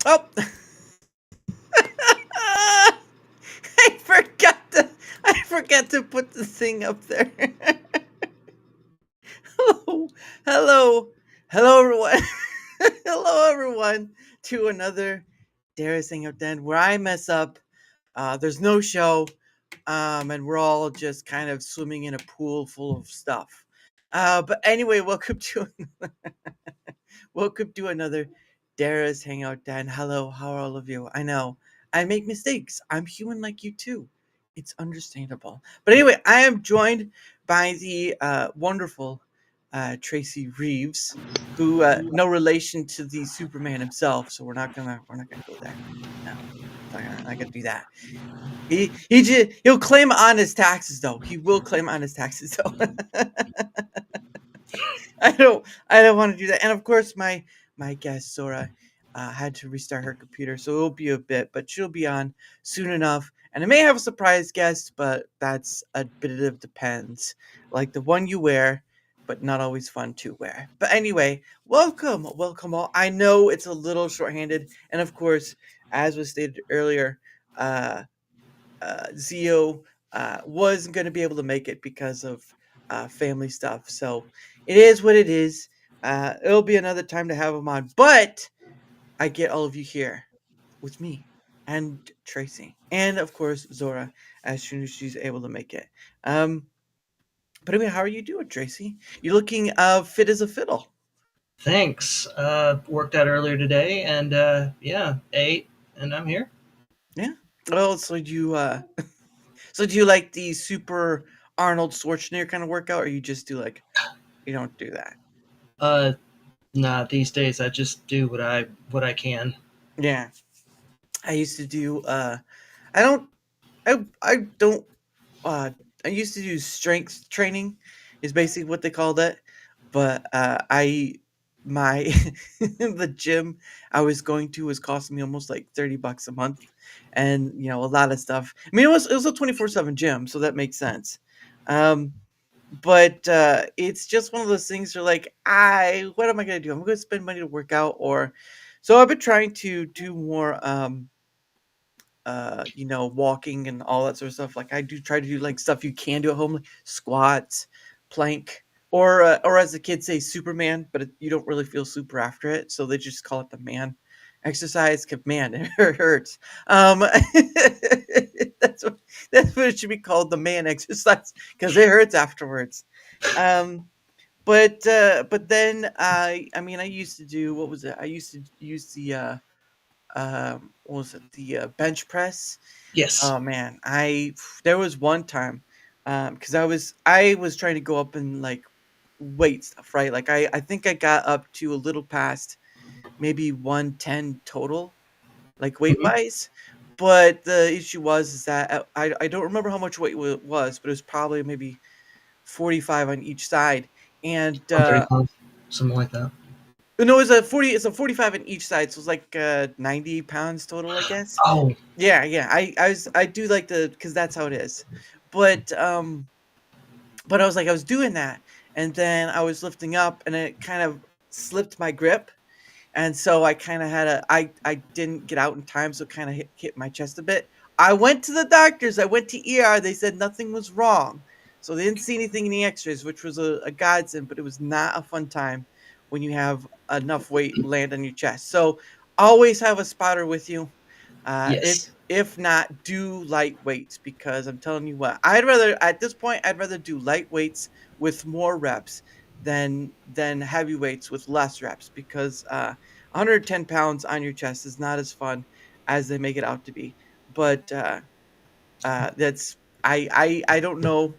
Oh, I forgot to put the thing up there. Hello, hello, hello, everyone. Hello, everyone, to another Dara's Hangout Den where I mess up. There's no show, and we're all just kind of swimming in a pool full of stuff. But anyway, welcome to another Dara's Hangout Den. Hello, how are all of you? I know I make mistakes. I'm human like you too. It's understandable. But anyway, I am joined by the wonderful Tracy Reeves, who no relation to the Superman himself. So we're not gonna go there. No, not gonna do that. He'll claim on his taxes though. He will claim on his taxes though. I don't want to do that. And of course, my guest Sora had to restart her computer, so it'll be a bit, but she'll be on soon enough. And I may have a surprise guest, but that's a bit of depends, like the one you wear, but not always fun to wear. But anyway, welcome all. I know it's a little shorthanded, and of course, as was stated earlier, uh, Zio wasn't going to be able to make it because of family stuff. So it is what it is. It'll be another time to have him on. But I get all of you here with me and Tracy. And of course, Zora, as soon as she's able to make it. Um, but anyway, how are you doing, Tracy? You're looking fit as a fiddle. Thanks. Worked out earlier today, and yeah, ate, and I'm here. Yeah. Well, so do you like the super Arnold Schwarzenegger kind of workout, or you just do like you don't do that? Uh, nah, these days I just do what I can. Yeah. I used to do I don't I don't I used to do strength training is basically what they called it. But I my the gym I was going to was costing me almost like $30 a month. And a lot of stuff. I mean it was a 24/7 gym, so that makes sense. Um but it's just one of those things where like I what am I gonna do? I'm gonna spend money to work out or so I've been trying to do more walking and all that sort of stuff. Like I do try to do like stuff you can do at home, like squats, plank, or as the kids say, Superman. But you don't really feel super after it, so they just call it the man exercise. 'Cause, man, it hurts. That's what that's what it should be called, the man exercise, because it hurts afterwards. Um, but then I mean I used to do what was it? I used to use the what was it the bench press. Yes. Oh man, I there was one time because I was trying to go up in like weight stuff, right? Like I think I got up to a little past maybe 110 total, like weight Mhm. wise. But the issue was is that I don't remember how much weight it was, but it was probably maybe 45 on each side. And 135, something like that. no, it's a 45 on each side, so it's like 90 pounds total, I guess. Oh, Yeah. I do like the because that's how it is. But I was like I was doing that, and then I was lifting up, and it kind of slipped my grip, and so I kind of had I didn't get out in time, so it kind of hit my chest a bit. I went to the doctors. I went to ER. They said nothing was wrong, so they didn't see anything in the X-rays, which was a godsend. But it was not a fun time when you have enough weight land on your chest. So always have a spotter with you. If yes. if not, do light weights because I'm telling you what, I'd rather at this point I'd rather do light weights with more reps than heavy weights with less reps because 110 pounds on your chest is not as fun as they make it out to be. But that's I don't know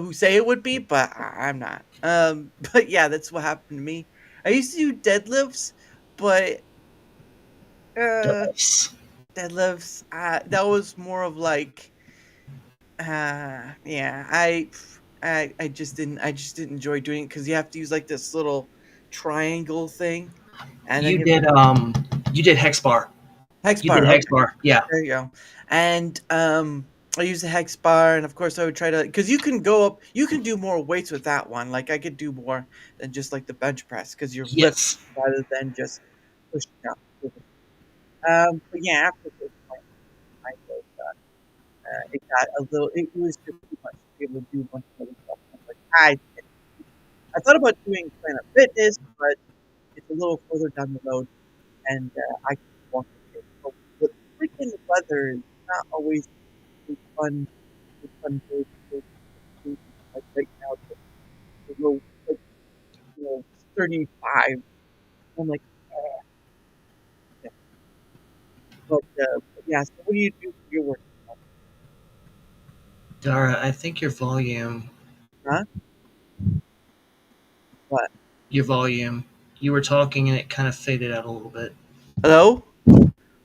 who say it would be, but I'm not. But yeah, that's what happened to me. I used to do deadlifts, but uh Nice. deadlifts. That was more of like, yeah. I just didn't enjoy doing it because you have to use like this little triangle thing, and then You you did you did hex bar. hex You did bar. hex Okay, bar. Yeah. there you go. And I use the hex bar, and of course I would try to because you can go up, you can do more weights with that one. Like I could do more than just like the bench press because you're lifting Yes. rather than just pushing up. But yeah, after this point, I was, it got a little. It was just too much to be able to do a bunch of other stuff. I was like, I thought about doing Planet Fitness, but it's a little further down the road, and I can walk away. So the freaking weather is not always fun. The fun days. Like right now, the low, like, 35. I'm like, yeah. But yeah. So what do you do for your work? Dara, I think Huh? What? your volume, you were talking and it kind of faded out a little bit. Hello?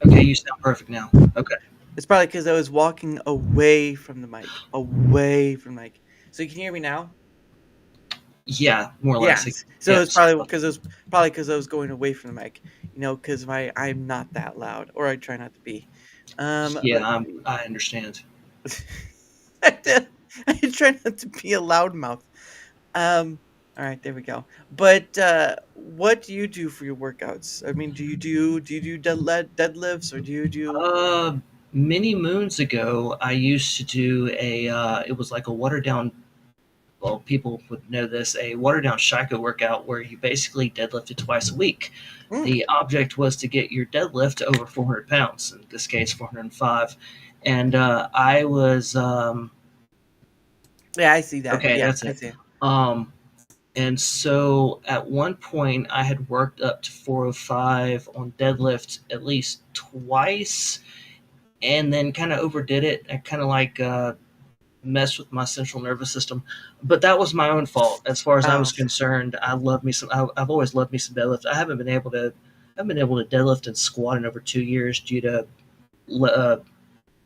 Okay, you sound perfect now. Okay. It's probably because I was walking away from the mic, away from the mic. So you can hear me now. Yeah, more or less. Yes. So Yeah. it's probably because I was going away from the mic. Because I'm not that loud, or I try not to be. Yeah, Let's see. I understand. I I try not to be a loudmouth. All right, there we go. But what do you do for your workouts? I mean, do you do deadlifts, or do you do? Uh, Many moons ago, I used to do a. It was like a watered down. Well, people would know this. A watered down Shiko workout where you basically deadlifted twice a week. Mm, The object was to get your deadlift to over 400 pounds. In this case, 405. And I was yeah, I see that. okay. Yeah, That's I it. see it. Um, And so at one point, I had worked up to 405 on deadlift at least twice, and then kind of overdid it. I kind of like messed with my central nervous system, but that was my own fault as far as I was Oh, concerned. I love me some. I've always loved me some deadlift. I've been able to deadlift and squat in over 2 years due to uh,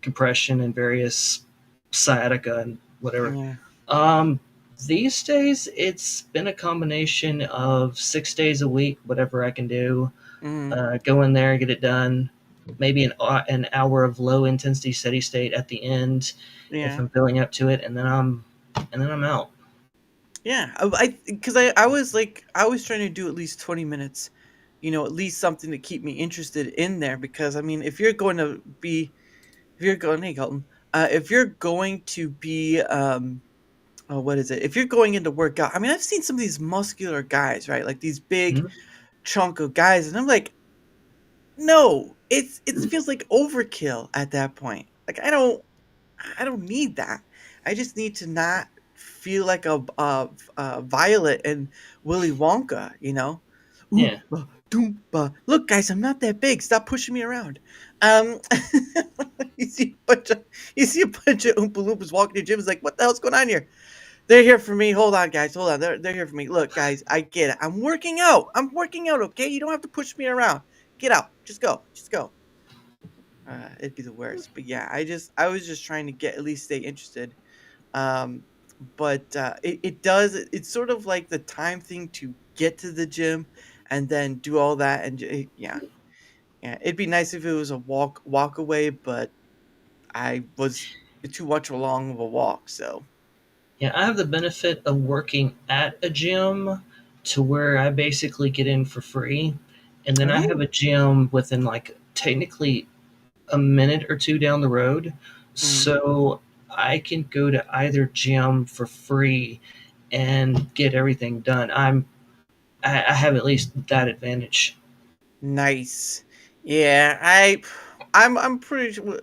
compression and various sciatica and whatever. yeah. Um, these days, it's been a combination of 6 days a week, whatever I can do. Mm, Go in there, get it done. Maybe an hour of low intensity steady state at the end if yeah. I'm feeling up to it, and then I'm out. Yeah, because I was like I was trying to do at least 20 minutes, at least something to keep me interested in there. Because I mean, if you're going, hey Colton, if you're going to be, oh, what is it? If you're going into workout, I mean, I've seen some of these muscular guys, right? Like these big Mhm. chunk of guys, and I'm like, no, it feels like overkill at that point. Like I don't need that. I just need to not feel like a Violet and Willy Wonka. Yeah, Oompa, doompa. Look, guys, I'm not that big. Stop pushing me around. Um, you see a bunch of you see a bunch of Oompa Loompas walking to the gym. It's like, what the hell's going on here? They're here for me. Hold on, guys. Hold on. They're here for me. Look, guys, I get it. I'm working out. I'm working out. Okay, you don't have to push me around. Get out. Just go. Just go. It'd be the worst. But yeah, I was just trying to get at least stay interested. Um, but it's sort of like the time thing to get to the gym and then do all that yeah. Yeah, it'd be nice if it was a walk away, but I was too much long of a walk, so. yeah. I have the benefit of working at a gym to where I basically get in for free, and then I have Oh. a gym within like technically a minute or two down the road. Mm, So I can go to either gym for free and get everything done. I have at least that advantage. nice. Yeah, I'm pretty sure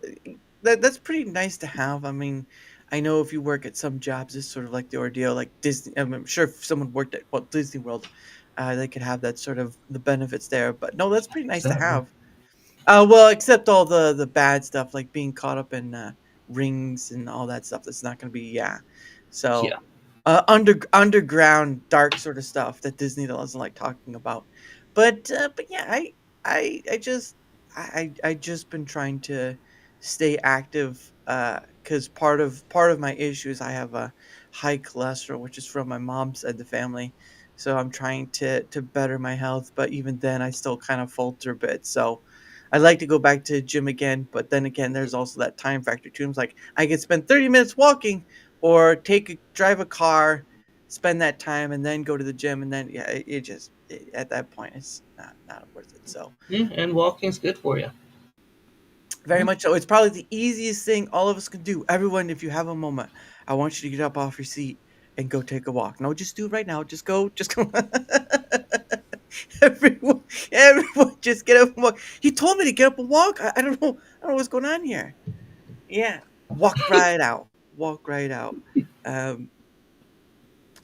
that's pretty nice to have. I mean, I know if you work at some jobs, it's sort of like the ordeal, like Disney. I'm sure if someone worked at Walt Disney World, they could have that sort of the benefits there. But no, that's pretty nice to Exactly. have. Well, except all the bad stuff like being caught up in rings and all that stuff. That's not going to be, yeah. So, Yeah. underground dark sort of stuff that Disney doesn't like talking about. But yeah, I just I just been trying to stay active because part of my issue is I have a high cholesterol, which is from my mom's side of the family. So I'm trying to better my health, but even then I still kind of falter a bit. So I'd like to go back to the gym again, but then again, there's also that time factor too. It's like I could spend 30 minutes walking, or drive a car, spend that time, and then go to the gym, and then yeah, at that point, it's not worth it. So Yeah, and walking's good for you. Very much so. It's probably the easiest thing all of us can do. Everyone, if you have a moment, I want you to get up off your seat and go take a walk. No, just do it right now. Just go. Just go. everyone, everyone, just get up and walk. He told me to get up and walk. I don't know. I don't know what's going on here. Yeah, walk right out. Walk right out. Um,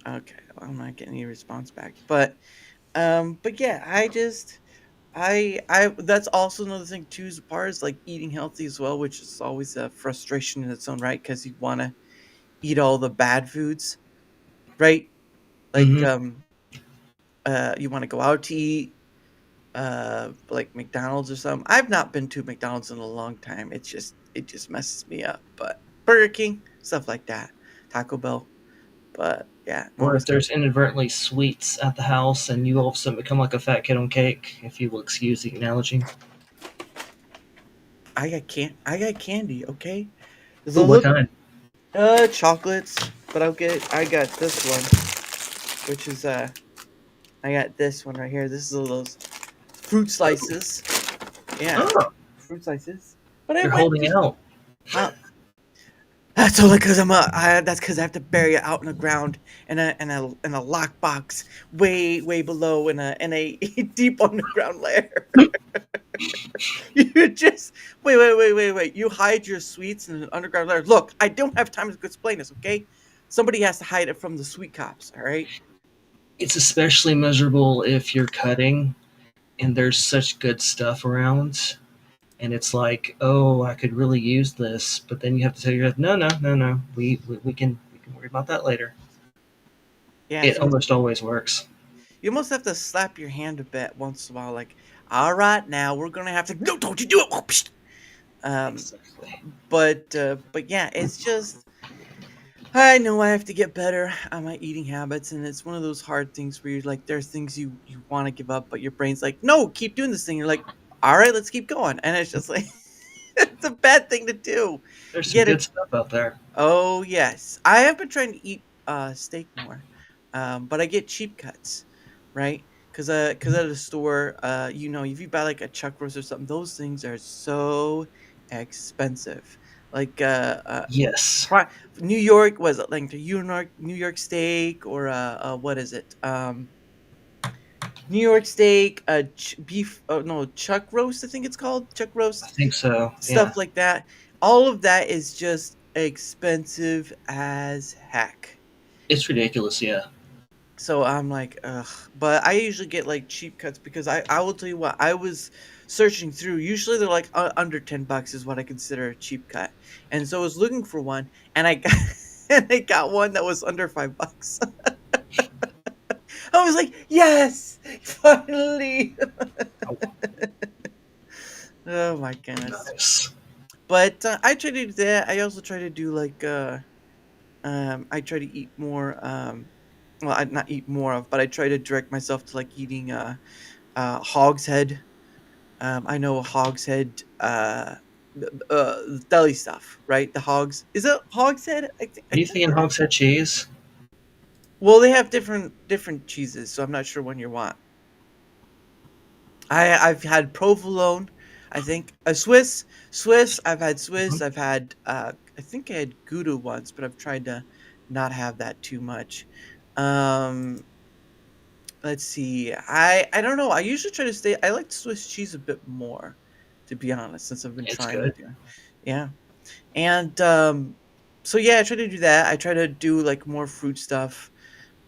okay, I'm not getting any response back, but yeah, I that's also another thing too. Is part is like eating healthy as well, which is always a frustration in its own right because you want to eat all the bad foods, right? Like Hmm. you want to go out to eat, like McDonald's or something. I've not been to McDonald's in a long time. It just messes me up. But Burger King, stuff like that, Taco Bell. But yeah, no, Or if it's there's inadvertently sweets at the house and you all of a sudden become like a fat kid on cake, if you will excuse the analogy. I got candy. Okay, there's a Ooh, what little kind? chocolates, but I got this one, which is I got this one right here. This is all those fruit slices. Yeah, Oh, fruit slices. But I you're went holding to out. uh, that's only because that's because I have to bury it out in the ground in a lockbox way below in a deep underground lair. You just wait. You hide your sweets in an underground lair. Look, I don't have time to explain this. Okay, somebody has to hide it from the sweet cops. All right. It's especially miserable if you're cutting and there's such good stuff around, and it's like, oh, I could really use this, but then you have to tell yourself, no, no, no, no, we can worry about that later. Yeah. It So almost always works. you almost have to slap your hand a bit once in a while, like, all right, now we're gonna have to. No, don't you do it. Oh, psht. Um, Exactly. but yeah, it's just I know I have to get better on my eating habits, and it's one of those hard things where you're like, there's things you want to give up, but your brain's like, no, keep doing this thing. You're like, all right, let's keep going, and it's just like it's a bad thing to do. There's some Get good it? stuff out there. Oh yes, I have been trying to eat steak more, but I get cheap cuts, right? Cause at the store, if you buy like a chuck roast or something, those things are so expensive. Like Yes. pri- New York was it like the New York steak or what is it? New York steak, beef. Oh no, chuck roast. I think it's called chuck I roast. think so. Stuff Yeah. like that. All of that is just expensive as heck. It's ridiculous. Yeah. So I'm like, ugh. But I usually get like cheap cuts because I will tell you what, I was searching through. Usually they're like under $10 is what I consider a cheap cut. And so I was looking for one and I got and I got one that was under $5. I was like, yes, finally. Oh, Oh my goodness. nice. But I try to do that. I also try to do like I try to eat more well, I not eat more of, but I try to direct myself to like eating hog's head. I know hog's head deli stuff, right? The hogs. Is it hog's head? I Are you think thinking it is. hogshead cheese? Well, they have different cheeses, so I'm not sure one you want. I've had provolone, I think a Swiss. I've had Swiss. Mhm. I've had I think I had Gouda once, but I've tried to not have that too much. Um, let's see. I don't know. I usually try to stay. I like Swiss cheese a bit more, to be honest, since I've been It's trying good. to. Yeah, and so yeah, I try to do that. I try to do like more fruit stuff.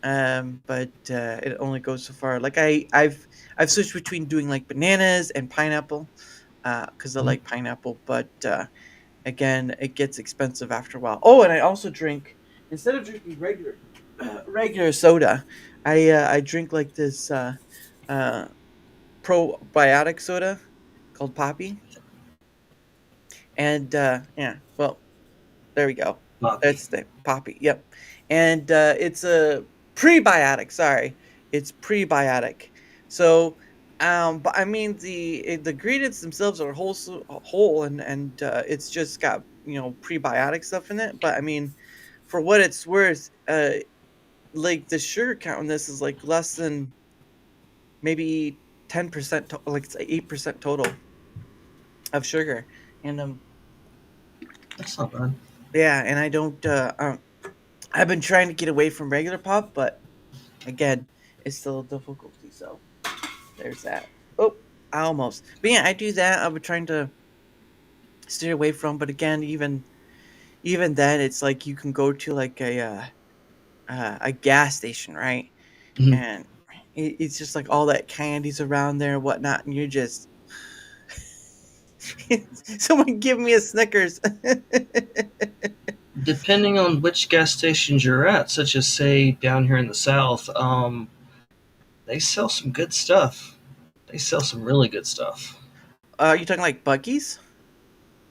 But it only goes so far. Like I've switched between doing like bananas and pineapple, because I Mhm. like pineapple. But again, it gets expensive after a while. Oh, and I also drink instead of drinking regular soda, I drink like this uh, probiotic soda called Poppy, and yeah, well, there we go. Bobby. That's the poppy. Yep. And it's a prebiotic. Sorry, it's prebiotic. So, but I mean the ingredients themselves are whole, and it's just got prebiotic stuff in it. But I mean, for what it's worth, like the sugar count in this is like less than maybe 10%, like it's 8% total of sugar, And That's not bad. yeah, and I don't. I've been trying to get away from regular pop, but again, it's still a difficulty. So there's that. Oh, I almost. But yeah, I do that. I've been trying to stay away from, but again, even then, it's like you can go to like a gas station, right? Mhm. And it's just like all that candies around there and whatnot, and you're just someone give me a Snickers. Depending on which gas stations you're at, such as say down here in the south, they sell some good stuff. They sell some really good stuff. You talking like Bucky's?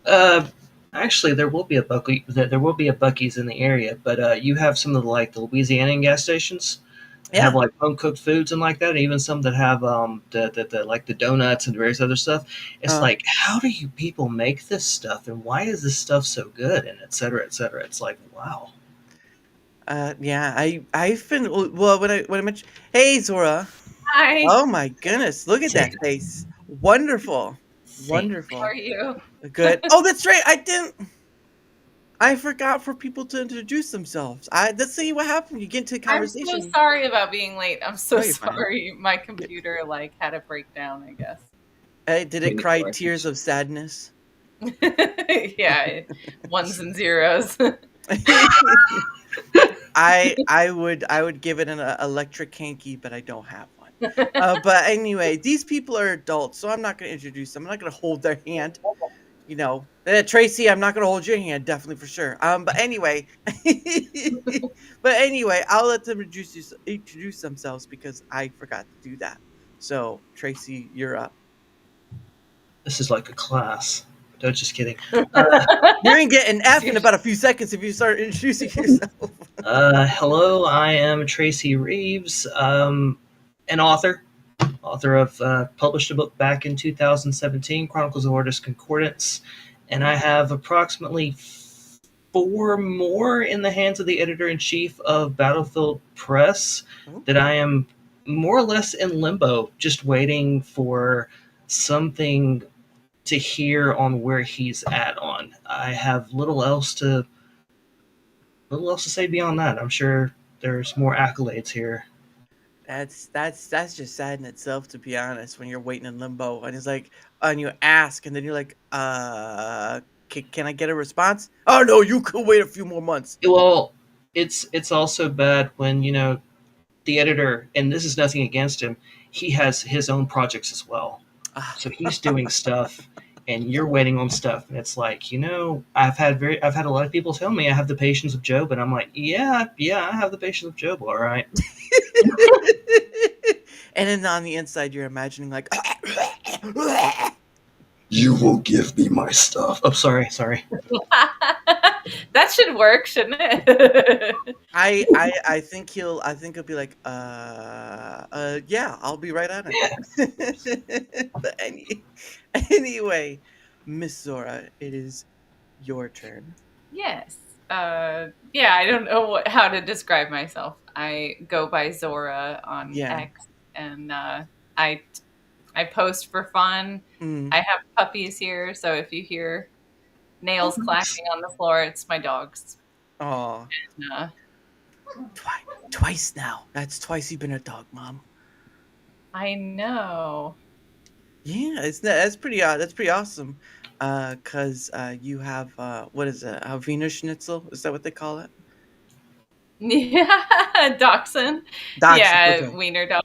Uh, Actually, there will be a Bucky's in the area, but you have some of the like the Louisiana gas stations that have Yeah. like home cooked foods and like that, and even some that have the like the donuts and various other stuff. It's Uh, like, how do you people make this stuff, and why is this stuff so good, and et cetera, et cetera. It's like, wow. yeah. I've been well when I mentioned. Hey, Zora. Hi. Oh my goodness! Look at that face. Wonderful, How wonderful. are you? Good. Oh, that's right. I didn't. I forgot for people to introduce themselves. Let's see what happened. You get into a I'm so conversation. sorry about being late. I'm so No, you're fine. sorry. My computer like had a breakdown, I guess. Hey, did it cry Technical tears issues. of sadness? Yeah, ones and zeros. I would give it an electric hanky, but I don't have one. But anyway, these people are adults, so I'm not going to introduce them. I'm not going to hold their hand. Tracy, I'm not going to hold your hand, definitely for sure. But anyway, I'll let them introduce themselves because I forgot to do that. So Tracy, you're up. This is like a class. No, just kidding. Uh, You're gonna get an F in about a few seconds if you start introducing yourself. Hello, I am Tracy Reeves, an author. Author of published a book back in 2017, Chronicles of Artist Concordance, and I have approximately four more in the hands of the editor in chief of Battlefield Press Oh, that I am more or less in limbo, just waiting for something to hear on where he's at on. I have little else to say beyond that. I'm sure there's more accolades here. that's just sad in itself, to be honest. When you're waiting in limbo and it's like, and you ask, and then you're like, can I get a response? Oh no, you could wait a few more months. Well, it's also bad when the editor, and this is nothing against him, he has his own projects as well. Ah, So he's doing stuff, and you're waiting on stuff, and it's like I've had a lot of people tell me I have the patience of Job, and I'm like, yeah, I have the patience of Job, all right. and then on the inside, you're imagining like, You will give me my stuff. Oh, sorry. That should work, shouldn't it? I think he'll be like, yeah, I'll be right on Yeah, it. But anyway, Miss Zora, it is your turn. Yes. Yeah, I don't know how to describe myself. I go by Zora on Yeah. X, and I I post for fun. Mm. I have puppies here, so if you hear nails clacking on the floor, it's my dogs. Oh, Uh, twice now. That's twice you've been a dog mom. I know. Yeah, that's pretty awesome. Cause you have what is it? A Wiener Schnitzel? Is that what they call it? Yeah, Dachshund. Dachshund. Yeah, Okay, wiener dog.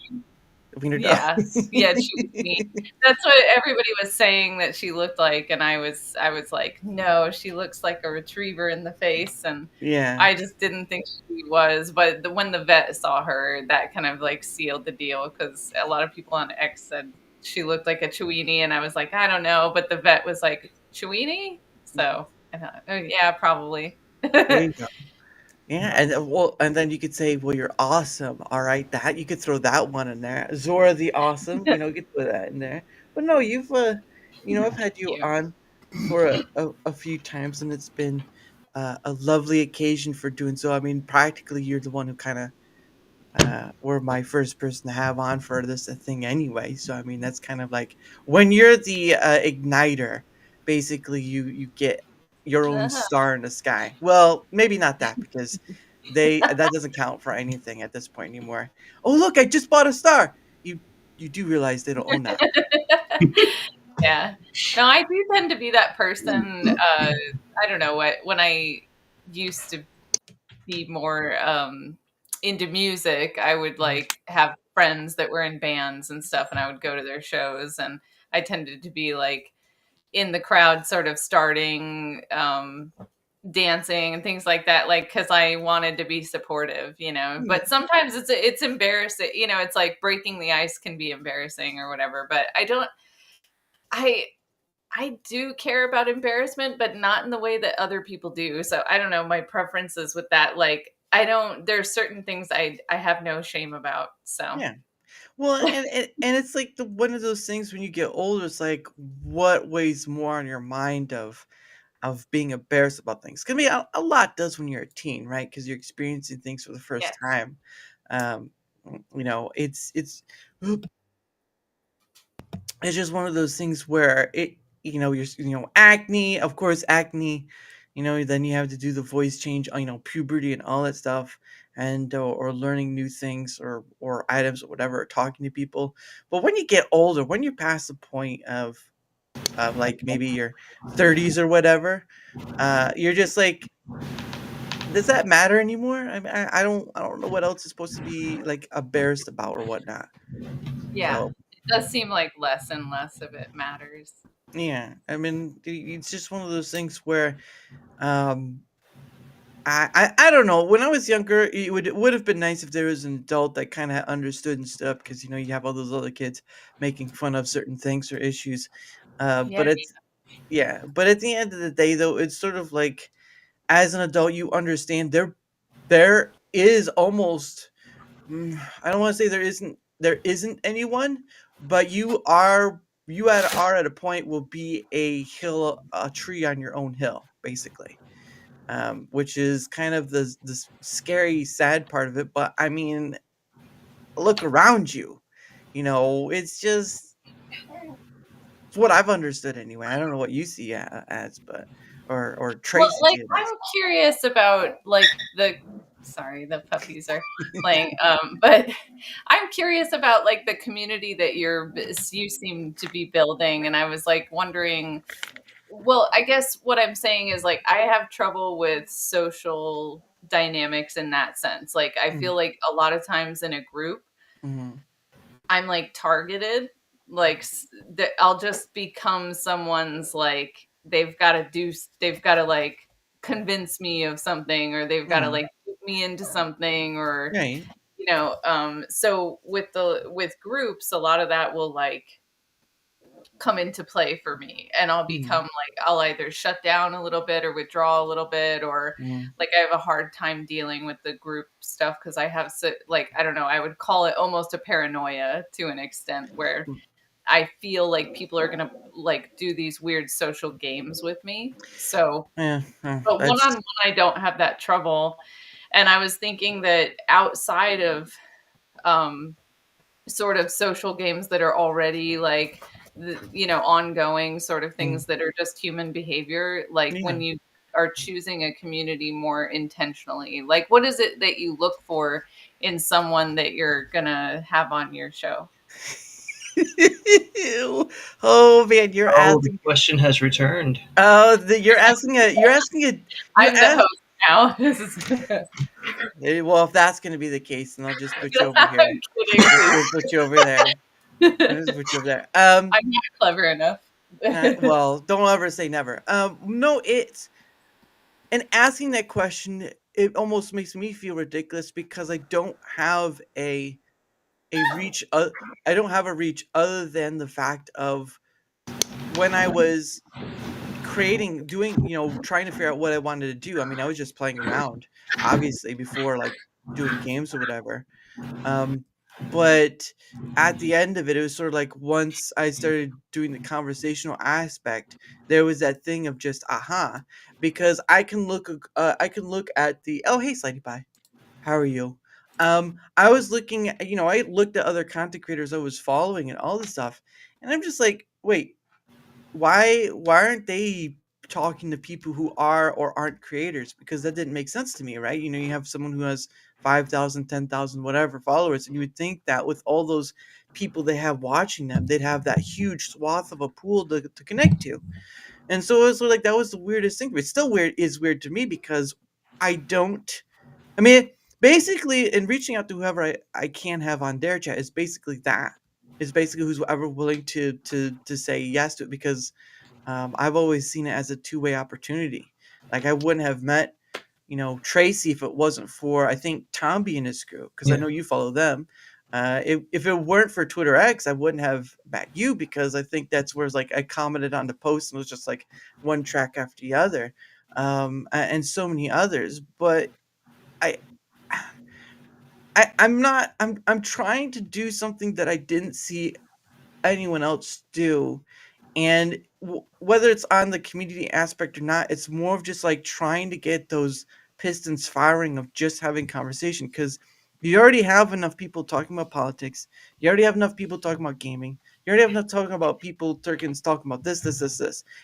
Wiener dog. Yeah, yeah, she was neat. That's what everybody was saying that she looked like, and I was like, no, she looks like a retriever in the face, and Yeah. I just didn't think she was. But when the vet saw her, that kind of like sealed the deal because a lot of people on X said she looked like a Chewini, and I was like, I don't know, but the vet was like Chewini, so I thought, oh yeah, probably. There you go. Yeah, and then you could say, "Well, you're awesome." All right, that you could throw that one in there. Zora the awesome, you could put that in there. But no, I've had you You. on for a few times, and it's been a lovely occasion for doing so. I mean, practically, you're the one who kind of were my first person to have on for this thing anyway. So I mean, that's kind of like when you're the igniter. basically you get your own Uh-huh. star in the sky. Well, maybe not that, because that doesn't count for anything at this point anymore. Oh, look, I just bought a star. You do realize they don't own that. Yeah. No, I do tend to be that person. I don't know what when I used to be more into music, I would like have friends that were in bands and stuff, and I would go to their shows, and I tended to be like in the crowd, sort of starting dancing and things like that, like because I wanted to be supportive, you know. Hmm. But sometimes it's embarrassing, you know. It's like breaking the ice can be embarrassing or whatever. But I don't. I I do care about embarrassment, but not in the way that other people do. So I don't know my preferences with that. Like I don't. There's certain things I have no shame about. So Yeah. Well, and it's like the one of those things when you get older, it's like what weighs more on your mind of being embarrassed about things. 'Cause I mean, a lot does when you're a teen, right? Because you're experiencing things for the first yes, time. Um, it's just one of those things where acne, of course, acne. Then you have to do the voice change, puberty and all that stuff, and or learning new things or items or whatever, or talking to people. But when you get older, when you're past the point of like maybe your 30s or whatever, you're just like, does that matter anymore? I mean, I don't know what else is supposed to be like embarrassed about or whatnot. yeah, So it does seem like less and less of it matters. yeah, I mean, it's just one of those things where um I don't know. When I was younger, it would have been nice if there was an adult that kind of understood and stood up, because you have all those other kids making fun of certain things or issues. Yeah, But it's Yeah, but at the end of the day, though, it's sort of like, as an adult, you understand there is almost, I don't want to say there isn't anyone, but you are at a point will be a tree on your own hill, basically, which is kind of the scary, sad part of it. But I mean, look around you. It's just it's what I've understood anyway. I don't know what you see as, but or well, Tracy like did I'm as. curious about like the sorry, the puppies are playing. But I'm curious about like the community that you seem to be building, and I was like wondering. Well, I guess what I'm saying is like I have trouble with social dynamics in that sense. Like I Mm, feel like a lot of times in a group, mhm, I'm like targeted. Like that I'll just become someone's like they've got to like convince me of something, or they've got to mm, like put me into something, or right. so with groups a lot of that will like come into play for me, and I'll Mm, become like I'll either shut down a little bit or withdraw a little bit, or mm, like I have a hard time dealing with the group stuff because I have like I don't know, I would call it almost a paranoia to an extent where mm, I feel like people are going to like do these weird social games with me. So, yeah, but one on that's one I don't have that trouble. And I was thinking that outside of um sort of social games that are already like ongoing sort of mm, things that are just human behavior, like yeah. when you are choosing a community more intentionally, like what is it that you look for in someone that you're gonna have on your show? Oh man, you're Oh, the asking. question has returned. Oh, you're asking a you I'm the ask. host now. This is Well, if that's gonna be the case, then I'll just put you over here. I'm kidding, please. We'll put you over there. I'll just put you over there. I'm not clever enough. Well, don't ever say never. No, it's and asking that question, it almost makes me feel ridiculous, because a reach. I don't have a reach other than the fact of when I was trying to figure out what I wanted to do. I mean, I was just playing around, obviously, before like doing games or whatever. Um, but at the end of it, it was sort of like once I started doing the conversational aspect, there was that thing of just aha, because I can look at the, oh, hey, Slidey Pie, how are you? I was looking at, I looked at other content creators I was following and all this stuff, and I'm just like, wait, why aren't they talking to people who are or aren't creators? Because that didn't make sense to me, right? You have someone who has 5,000, 10,000, whatever followers, and you would think that with all those people they have watching them, they'd have that huge swath of a pool to connect to. And so it was like that was the weirdest thing. It's still weird to me because I don't. I mean, basically, in reaching out to whoever I can have on their chat is basically that. It's basically who's ever willing to say yes to it, because I've always seen it as a two-way opportunity. Like I wouldn't have met, Tracy if it wasn't for, I think, Tomby and his crew, because I Yeah. know you follow them. If it weren't for Twitter X, I wouldn't have met you, because I think that's where it's like I commented on the post and it was just like one track after the other, and so many others. But I, I'm not. I'm trying to do something that I didn't see anyone else do, and whether it's on the community aspect or not, it's more of just like trying to get those pistons firing of just having conversation, because you already have enough people talking about politics. You already have enough people talking about gaming. You already have enough talking about people Turkins talking about this.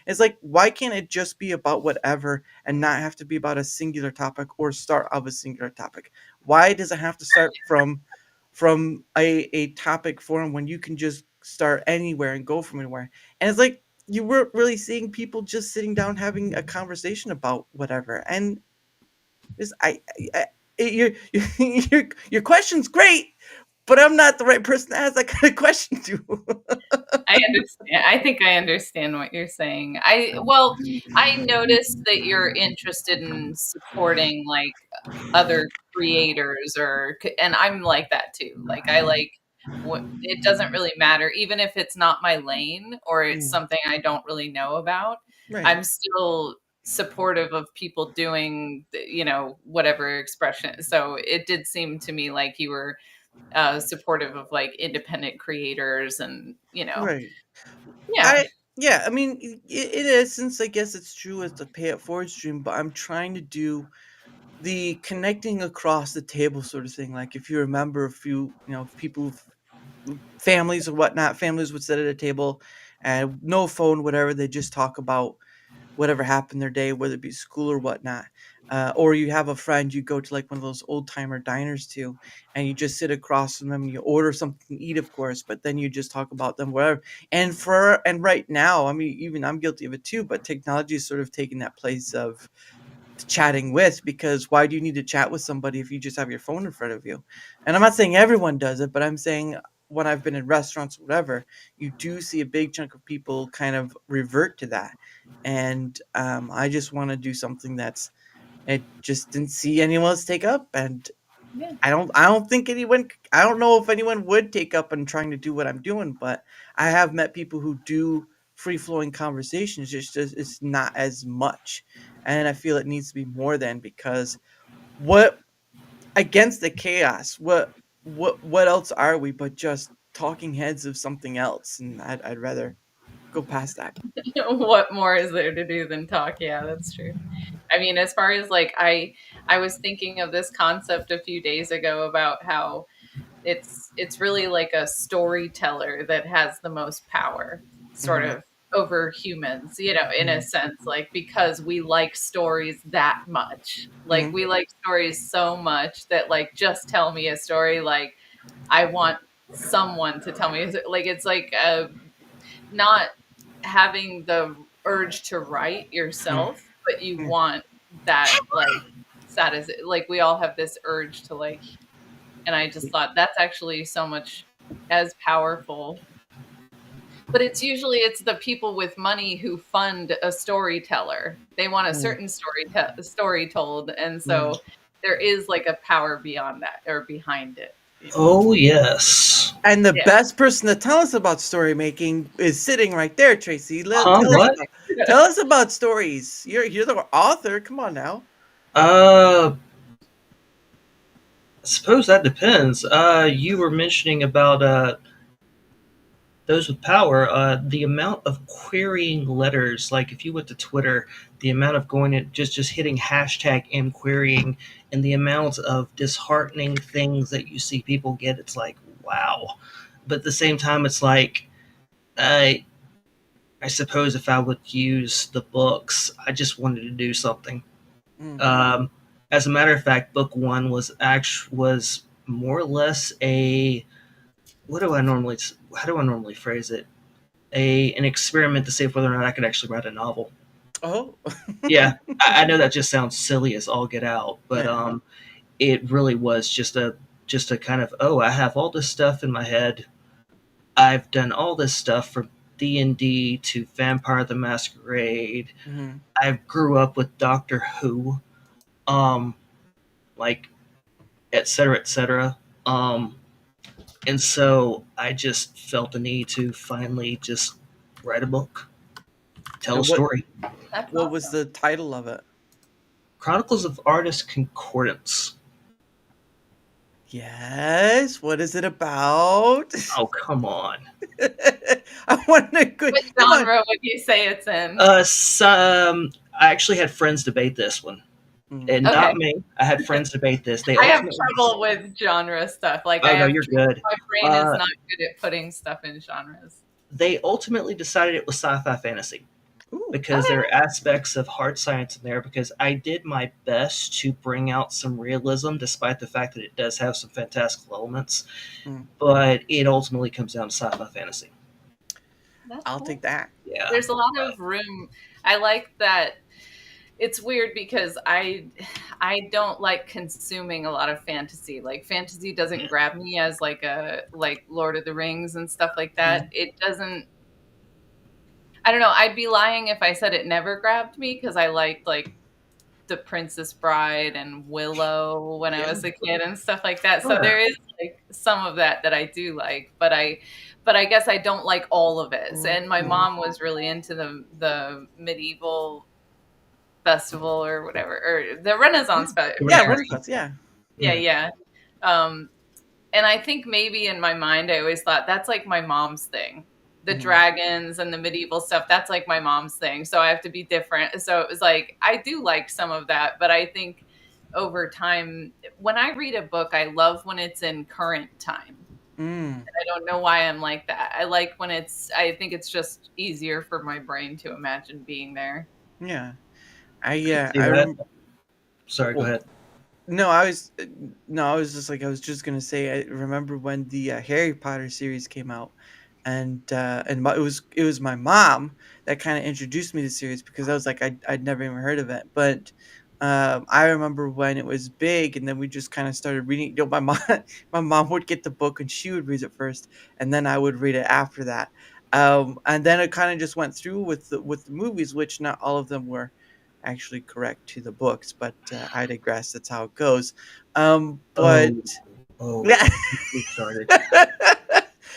It's like, why can't it just be about whatever and not have to be about a singular topic or start of a singular topic? Why does it have to start from a topic forum when you can just start anywhere and go from anywhere? And it's like you weren't really seeing people just sitting down having a conversation about whatever. And this, your your question's great, but I'm not the right person to ask that kind of question to. I understand. I think I understand what you're saying. I noticed that you're interested in supporting like other creators and I'm like that too. Like I like what it doesn't really matter even if it's not my lane or it's Mm, something I don't really know about. right, I'm still supportive of people doing whatever expression. So it did seem to me like you were supportive of like independent creators and right. yeah. I Yeah, I mean, it is, since I guess it's true as the pay it forward stream, but I'm trying to do the connecting across the table sort of thing. Like if you remember a few, people, families or whatnot, families would sit at a table and no phone, whatever. They just talk about whatever happened their day, whether it be school or whatnot. Or you have a friend you go to like one of those old timer diners to, and you just sit across from them and you order something to eat, of course, but then you just talk about them, whatever. And right now, I mean, even I'm guilty of it too, but technology is sort of taking that place of chatting with, because why do you need to chat with somebody if you just have your phone in front of you? And I'm not saying everyone does it, but I'm saying when I've been in restaurants or whatever, you do see a big chunk of people kind of revert to that. And I just want to do something that's it just didn't see anyone else take up. And Yeah. I don't think anyone, I don't know if anyone would take up on trying to do what I'm doing, but I have met people who do free flowing conversations. Just it's not as much. And I feel it needs to be more than, because what against the chaos, what else are we but just talking heads of something else? And I'd rather go past that. What more is there to do than talk? Yeah, that's true. I mean, as far as like I was thinking of this concept a few days ago about how it's really like a storyteller that has the most power, sort Hmm. of over humans, in a sense, like because we like stories that much. Like Hmm. we like stories so much that like just tell me a story. Like I want someone to tell me like it's like not having the urge to write yourself, but you Hmm. want that like satis like we all have this urge to like, and I just thought that's actually so much as powerful. But it's the people with money who fund a storyteller. They want a Hmm. certain story told, and Hmm. so there is like a power beyond that or behind it. Oh yes. And the Yeah. best person to tell us about story making is sitting right there, Tracy. Huh? What? Tell us about stories. You're the author. Come on now. Uh, I suppose that depends. You were mentioning about those with power. The amount of querying letters, like if you went to Twitter, the amount of going and just hitting hashtag and querying, and the amount of disheartening things that you see people get. It's like wow. But at the same time, it's like uh, I suppose if I would use the books, I just wanted to do something. Mm. Um, as a matter of fact, book one was more or less a what do I normally how do I normally phrase it? An experiment to see if whether or not I could actually write a novel. Oh. Yeah, I know that just sounds silly as all get out, but Yeah. it really was just a kind of, oh, I have all this stuff in my head. I've done all this stuff from D&D to Vampire the Masquerade. Mhm. I grew up with Doctor Who, um, like et cetera, et cetera. And so I just felt the need to finally just write a book, tell a And what story. That's what was awesome. the title of it? Chronicles of Artist Concordance. Yes. What is it about? Oh, come on. I want to go. What Come on. genre would you say it's in? I actually had friends debate this one, Mm. and Okay. not me. I had friends debate this. They I have ultimately. trouble with genre stuff. Like I Oh no, have you're good. my brain is not good at putting stuff in genres. They ultimately decided it was sci-fi fantasy Ooh. because there Okay. are aspects of hard science in there. Because I did my best to bring out some realism, despite the fact that it does have some fantastical elements. Mm. But it ultimately comes down to sci-fi fantasy. That's I'll cool. take that. Yeah. There's a lot of room. I like that. It's weird because I don't like consuming a lot of fantasy. Like fantasy doesn't grab me as like Lord of the Rings and stuff like that. Mm. It doesn't. I don't know. I'd be lying if I said it never grabbed me because I liked like The Princess Bride and Willow when I Yeah. was a kid and stuff like that. Oh, So yeah. there is like some of that I do like, but I guess I don't like all of it. And my Mm. mom was really into the medieval festival or whatever, or the Renaissance Yeah. fair. Renaissance. Yeah. Yeah, Mm. yeah. Um, and I think maybe in my mind, I always thought that's like my mom's thing. The Mhm. dragons and the medieval stuff, that's like my mom's thing. So I have to be different. So it was like, I do like some of that, but I think over time, when I read a book, I love when it's in current time. Mm. I don't know why I'm like that. I like when I think it's just easier for my brain to imagine being there. Yeah. I I can yeah. see that. Sorry, go Well, ahead. no, I was no, I was just like I was just gonna say. I remember when the Harry Potter series came out, it was my mom that kind of introduced me to the series because I was like I'd never even heard of it. But I remember when it was big, and then we just kind of started reading. My mom my mom would get the book and she would read it first, and then I would read it after that. And then it kind of just went through with the movies, which not all of them were actually correct to the books, but I digress. That's how it goes. But Oh, oh, yeah. we started.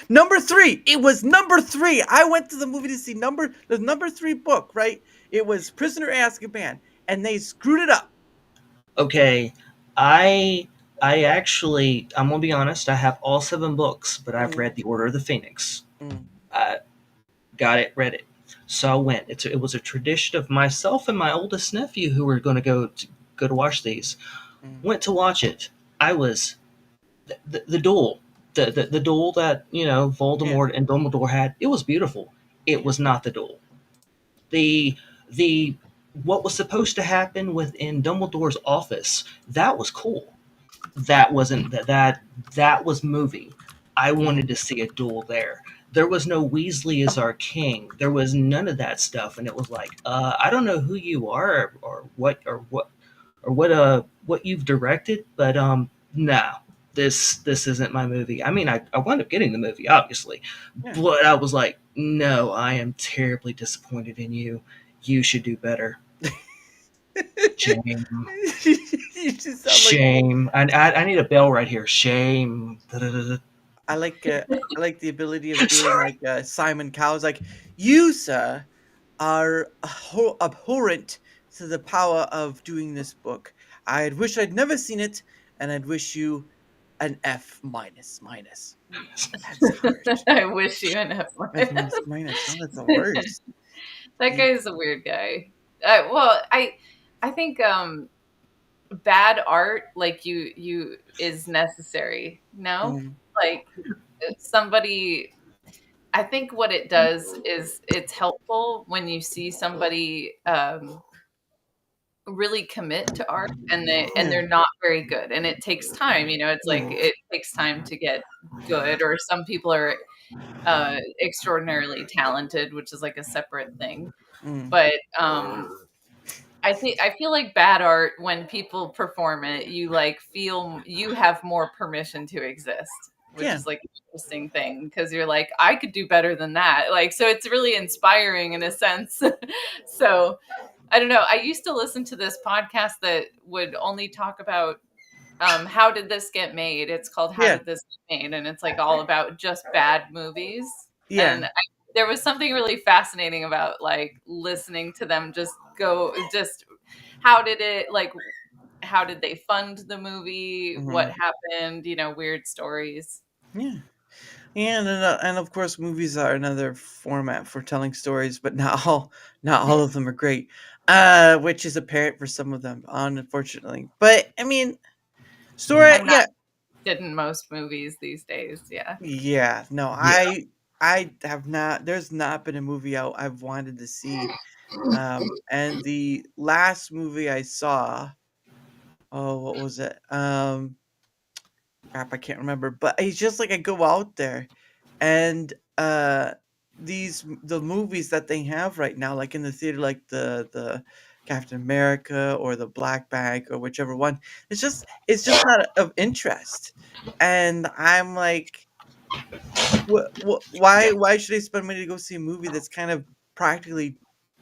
Number three. It was number three. I went to the movie to see the number three book. Right. It was Prisoner Azkaban, and they screwed it up. Okay, I I actually I'm gonna be honest. I have all seven books, but I've Mm, read The Order of the Phoenix. mm, I got it, read it. So I went. It was a tradition of myself and my oldest nephew who were going to go to watch these. mm, Went to watch it. I was the duel, the duel that yeah. Voldemort and Dumbledore had. It was beautiful. It Yeah. was not the duel. The what was supposed to happen within Dumbledore's office, that was cool. That wasn't that was movie. I Mm, wanted to see a duel there. There was no Weasley as our king. There was none of that stuff, and it was like, I don't know who you are or what you've directed, but no, this isn't my movie. I mean, I wound up getting the movie, obviously, yeah. but I was like, no, I am terribly disappointed in you. You should do better. Shame. You just sound like Shame. I need a bell right here. Shame. Da-da-da-da. I like the ability of doing Sorry. like Simon Cowell's like you, sir, are abhorrent to the power of doing this book. I wish I'd never seen it, and I'd wish you an F minus minus. That's harsh. I wish you an F F minus minus. minus. Oh, that's the worst. That You, guy is a weird guy. Well, I think bad art like you is necessary. No, mm, like somebody. I think what it does is it's helpful when you see somebody really commit to art and Yeah. they're not very good, and it takes time. It's like Mm, it takes time to get good, or some people are extraordinarily talented, which is like a separate thing. mm. But I feel like bad art, when people perform it, you like feel you have more permission to exist, which Yeah. is like an interesting thing, because you're like, I could do better than that. Like, so it's really inspiring in a sense. So I don't know. I used to listen to this podcast that would only talk about how did this get made? It's called How Yeah. Did This Get Made? And it's like all about just bad movies. Yeah. And there was something really fascinating about like listening to them just go, just how did it, like, how did they fund the movie? What Hmm. happened? Weird stories. Yeah. Yeah, and of course, movies are another format for telling stories, but not all of them are great, which is apparent for some of them, unfortunately. But I mean, story, I'm not yeah, good in most movies these days. Yeah. yeah. No, Yeah. I have not. There's not been a movie out I've wanted to see. And the last movie I saw, oh, what was it? Crap, I can't remember. But it's just like I go out there, and the movies that they have right now, like in the theater, like the Captain America or the Black Bag or whichever one, it's just not of interest, and I'm like, why should I spend money to go see a movie that's kind of practically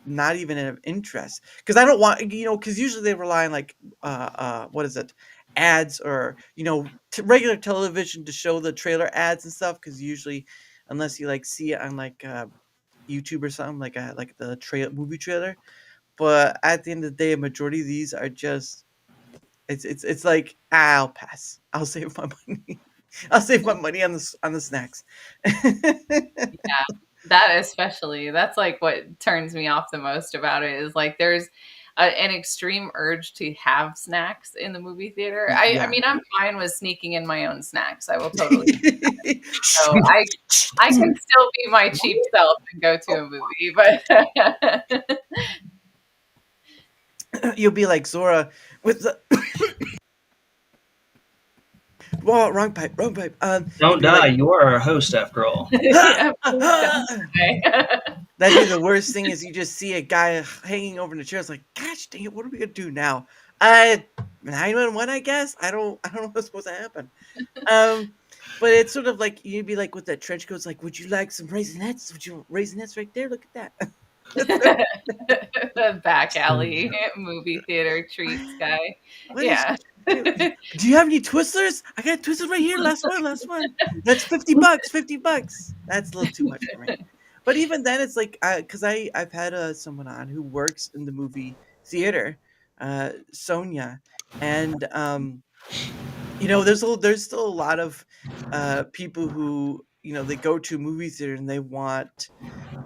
not even of interest? Because I don't want, because usually they rely on like what is it, ads, or regular television to show the trailer ads and stuff. Because usually, unless you like see it on like YouTube or something, like the movie trailer. But at the end of the day, a majority of these are just, it's like, I'll pass. I'll save my money. I'll save my money on the snacks. Yeah, that especially. That's like what turns me off the most about it, is like there's an extreme urge to have snacks in the movie theater. I Yeah. mean, I'm fine with sneaking in my own snacks. I will totally. So I can still be my cheap self and go to a movie, but You'll be like Zora with the whoa, wrong pipe, wrong pipe. You'd Don't be die. like, You are our host after all. ha, yeah, please don't ha. die. That'd be the worst thing, is you just see a guy hanging over in the chair. It's like, gosh dang it, what are we gonna do now? 911, I guess. I don't know what's supposed to happen. Um, but it's sort of like you'd be like with that trench coat. It's like, would you like some raisinets? Would you want raisinets right there? Look at that. The back alley movie theater treats guy. What is? Yeah. Do you have any Twizzlers? I got Twizzlers right here. Last one, last one. That's $50. $50. That's a little too much for me. But even then, it's like, because I've had someone on who works in the movie theater, Sonia, and there's still a lot of people who, they go to a movie theater and they want,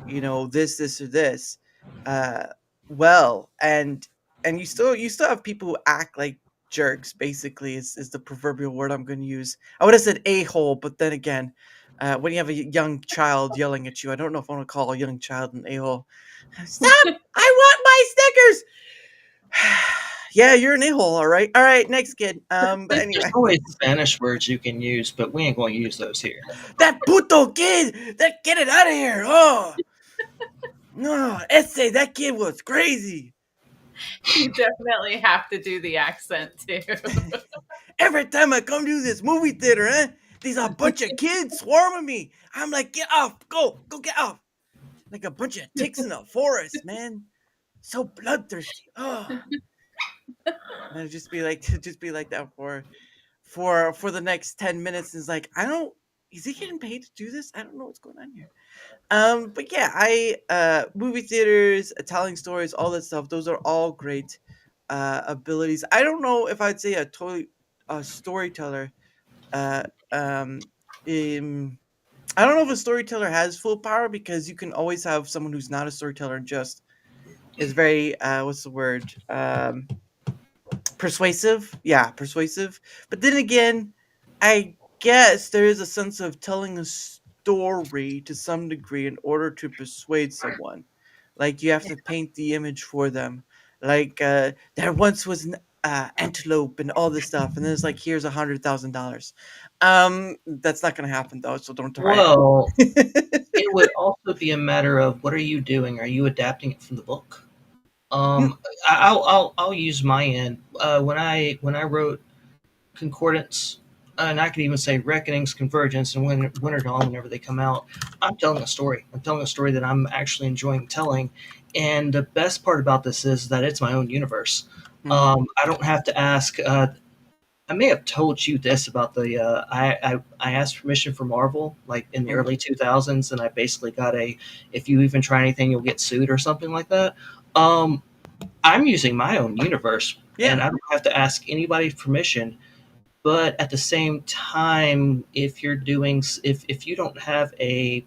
this or this, uh well, and you still have people who act like jerks, basically, is the proverbial word I'm going to use. I would have said a-hole, but then again, when you have a young child yelling at you, I don't know if I want to call a young child an a-hole. Stop, I want my Snickers. Yeah, you're an a-hole, all right, next kid. But There's anyway, always Spanish words you can use, but we ain't going to use those here. that puto kid, get it out of here. Oh no, essay, that kid was crazy. You definitely have to do the accent too. Every time I come to this movie theater, there's a bunch of kids swarming me. I'm like, get off, go get off. Like a bunch of ticks in the forest, man. So bloodthirsty. Oh, and I'd just be like, just be like that for the next 10 minutes. Is like, I don't. Is he getting paid to do this? I don't know what's going on here. But yeah, I movie theaters, telling stories, all that stuff. Those are all great abilities. I don't know if I'd say a storyteller. Uh, um, um, I don't know if a storyteller has full power, because you can always have someone who's not a storyteller and just is very what's the word, persuasive. Yeah, persuasive. But then again, I guess there is a sense of telling us. story to some degree in order to persuade someone. Like you have to paint the image for them. Like there once was an antelope and all this stuff, and then it's like here's $100,000. That's not gonna happen though, so don't try Well, it. it would also be a matter of what are you doing? Are you adapting it from the book? Um, I'll use my end. When I wrote Concordance, and I could even say Reckonings, Convergence, and Winter Dawn whenever they come out. I'm telling a story. I'm telling a story that I'm actually enjoying telling. And the best part about this is that it's my own universe. Mhm, I don't have to ask. I may have told you this about the. I asked permission for Marvel like in the mhm. early 2000s, and I basically got a if you even try anything, you'll get sued or something like that. Um, I'm using my own universe, and Yeah. I don't have to ask anybody's permission. But at the same time, if you don't have a,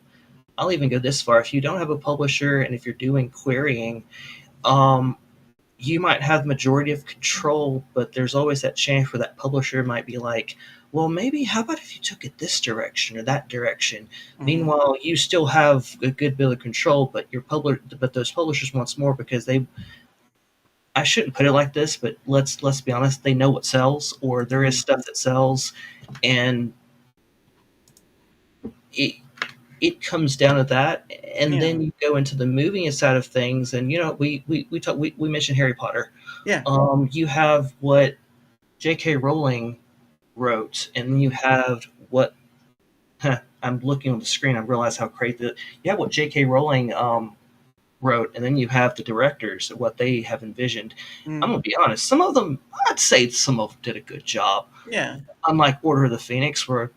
I'll even go this far. If you don't have a publisher, and if you're doing querying, um, you might have majority of control, but there's always that chance where that publisher might be like, well, maybe how about if you took it this direction or that direction? Mhm, Meanwhile, you still have a good bit of control, but but those publishers wants more because they. I shouldn't put it like this, but let's be honest. They know what sells, or there is mhm. stuff that sells, and it it comes down to that. And Yeah. then you go into the movie side of things, and we mentioned Harry Potter. Yeah. You have what J.K. Rowling wrote, and then you have what I'm looking on the screen. I realize how crazy you have what J.K. Rowling wrote, and then you have the directors what they have envisioned. I'm Mhm. gonna be honest. Some of them, I'd say, some of them did a good job. Yeah. Unlike Order of the Phoenix, where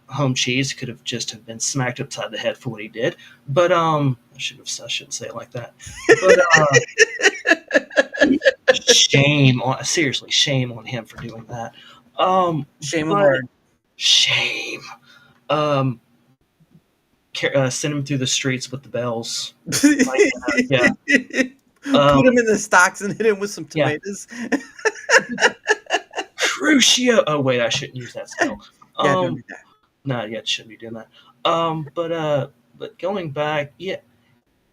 Home Cheese could have just have been smacked upside the head for what he did. But I shouldn't say it like that. But shame on him for doing that. Shame him But hard. shame. Um, send him through the streets with the bells. Like, yeah, Put um, him in the stocks and hit him with some yeah. tomatoes. Crucio. Oh wait, I shouldn't use that spell. Yeah, don't Um, do that. no, yeah, shouldn't be doing that. But going back, yeah,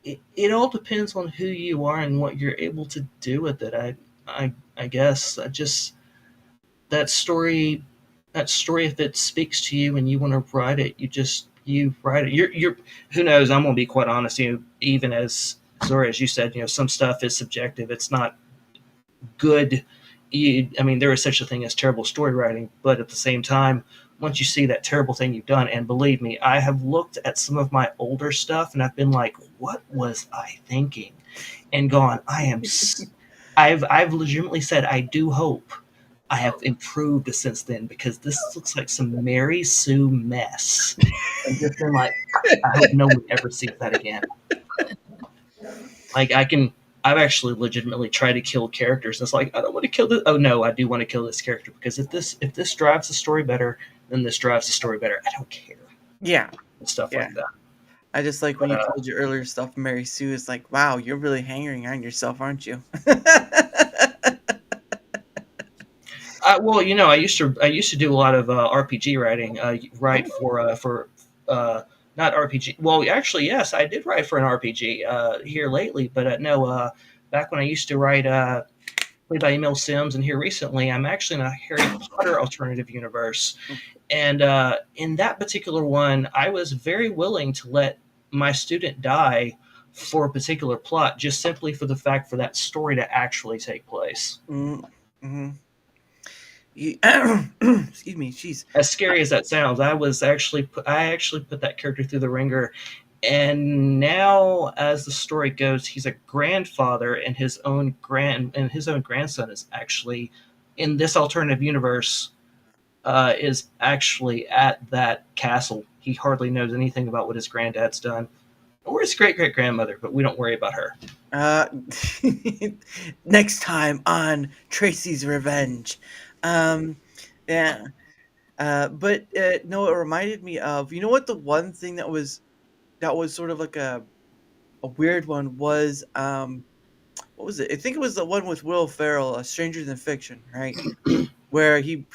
it all depends on who you are and what you're able to do with it. I guess I just that story that story if it speaks to you and you want to write it, you write it. You're who knows? I'm gonna be quite honest. Even as Zora, as you said, some stuff is subjective. It's not good. I mean, there is such a thing as terrible story writing, but at the same time, once you see that terrible thing you've done, and believe me, I have looked at some of my older stuff and I've been like, what was I thinking? And gone, I've legitimately said, I do hope I have improved since then because this looks like some Mary Sue mess. And just been like, I hope no one ever sees that again. Like I've actually legitimately tried to kill characters. And it's like I don't want to kill this. Oh no, I do want to kill this character because if this drives the story better, then this drives the story better. I don't care Yeah. and stuff Yeah. like that. I just like when But you told your earlier stuff, Mary Sue is like, wow, you're really hanging on yourself, aren't you? well, I used to do a lot of RPG writing. Write for not RPG. Well, actually, yes, I did write for an RPG here lately, but no, back when I used to write played by Emil Sims, and here recently, I'm actually in a Harry Potter alternative universe. And in that particular one, I was very willing to let my student die for a particular plot, just simply for the fact for that story to actually take place. Mm-hmm. Excuse me, jeez. As scary as that sounds, I actually put that character through the ringer, and now as the story goes, he's a grandfather, and his own grandson is actually in this alternative universe is actually at that castle. He hardly knows anything about what his granddad's done or his great great grandmother, but we don't worry about her. Uh, next time on Tracy's Revenge. Um, yeah. But no, it reminded me of, you know what, the one thing that was sort of like a weird one was, what was it? I think it was the one with Will Ferrell, Stranger Than Fiction, right? where he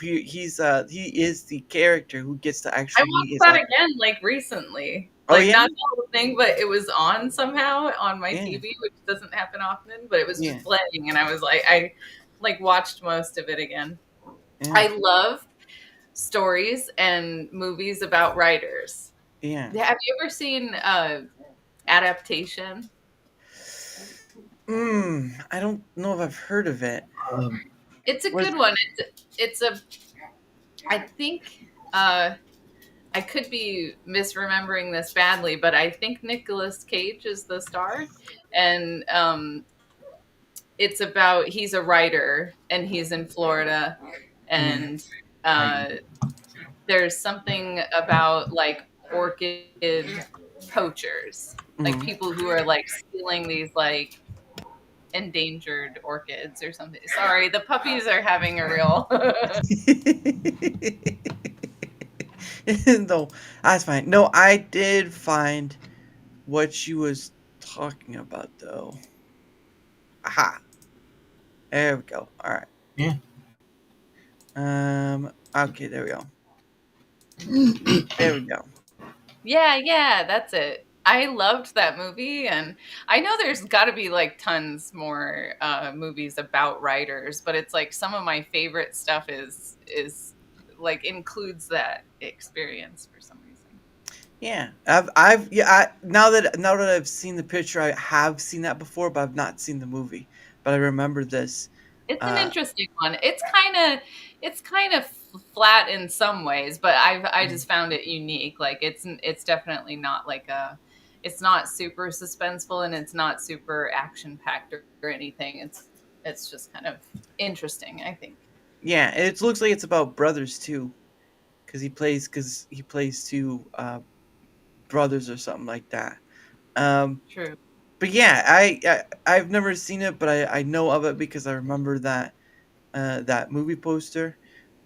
is the character who gets to I actually meet watched his that author. again like recently. Oh Like yeah, not the whole thing, but it was on somehow on my yeah, TV, which doesn't happen often, but it was yeah, just playing and I was like I like watched most of it again. yeah, I love stories and movies about writers. yeah. Have you ever seen Adaptation? I don't know if I've heard of it. Um, It's a Where's good one. It's a I think I could be misremembering this badly, but I think Nicolas Cage is the star, and it's about he's a writer and he's in Florida, mm, and I uh, there's something about like orchid poachers, like mm. people who are like stealing these like endangered orchids or something. Sorry, the puppies are having a real. No, that's fine. No, I did find what she was talking about though. Aha. There we go. All right. yeah. Okay, there we go. There we go. Yeah, yeah, that's it. I loved that movie, and I know there's got to be like tons more movies about writers, but it's like some of my favorite stuff is like includes that experience for some reason. Yeah, yeah. Now that I've seen the picture, I have seen that before, but I've not seen the movie. But I remember this. It's an Uh, interesting one. It's kind of flat in some ways, but I just found it unique. Like it's definitely not like a it's not super suspenseful and it's not super action packed or anything. It's just kind of interesting, I think. yeah, it looks like it's about brothers too, because he plays two brothers or something like that. Um, True. but yeah, I've never seen it, but I know of it because I remember that movie poster.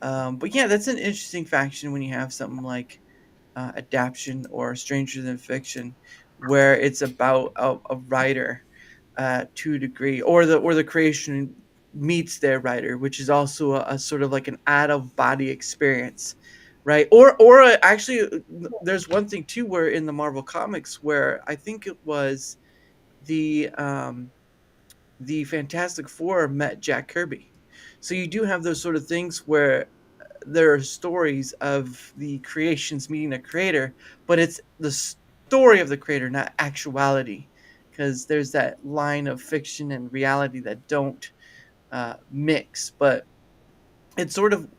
But yeah, that's an interesting faction when you have something like adaptation or Stranger Than Fiction, where it's about a writer to a degree, or the creation meets their writer, which is also a sort of like an out of body experience, right? Actually, there's one thing too where in the Marvel comics where I think it was the um, the Fantastic Four met Jack Kirby. So you do have those sort of things where there are stories of the creations meeting a creator, but it's the story of the creator, not actuality, because there's that line of fiction and reality that don't mix. But it's sort of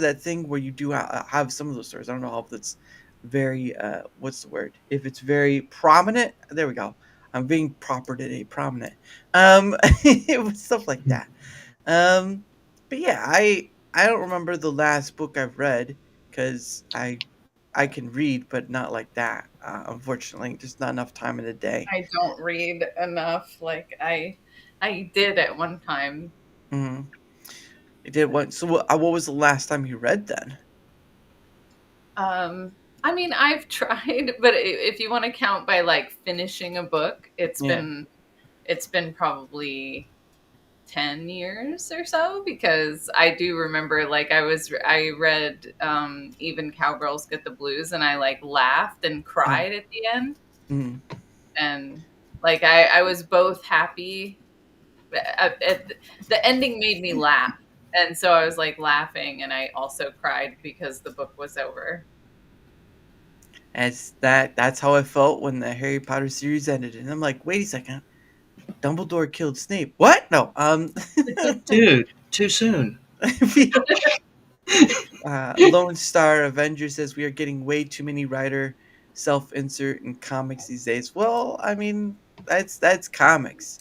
that thing where you do have some of those stories. I don't know if it's very what's the word? If it's very prominent, there we go. I'm being proper today, prominent. It was stuff like that. Um, but yeah, I don't remember the last book I've read because I can read, but not like that. Unfortunately, just not enough time in a day. I don't read enough. Like I did at one time. Hmm. I did one. So what was the last time you read then? I mean, I've tried, but if you want to count by like finishing a book, Yeah. it's been probably 10 years or so because I do remember like I read Even Cowgirls Get the Blues and I like laughed and Uh, cried at the end, mm. and like I was both happy the ending made me laugh, and so I was like laughing and I also cried because the book was over. That's how I felt when the Harry Potter series ended, and I'm like, wait a second, Dumbledore killed Snape. What? No. Dude, too soon. Lone Star Avenger says we are getting way too many writer self-insert in comics these days. Well, I mean, that's comics.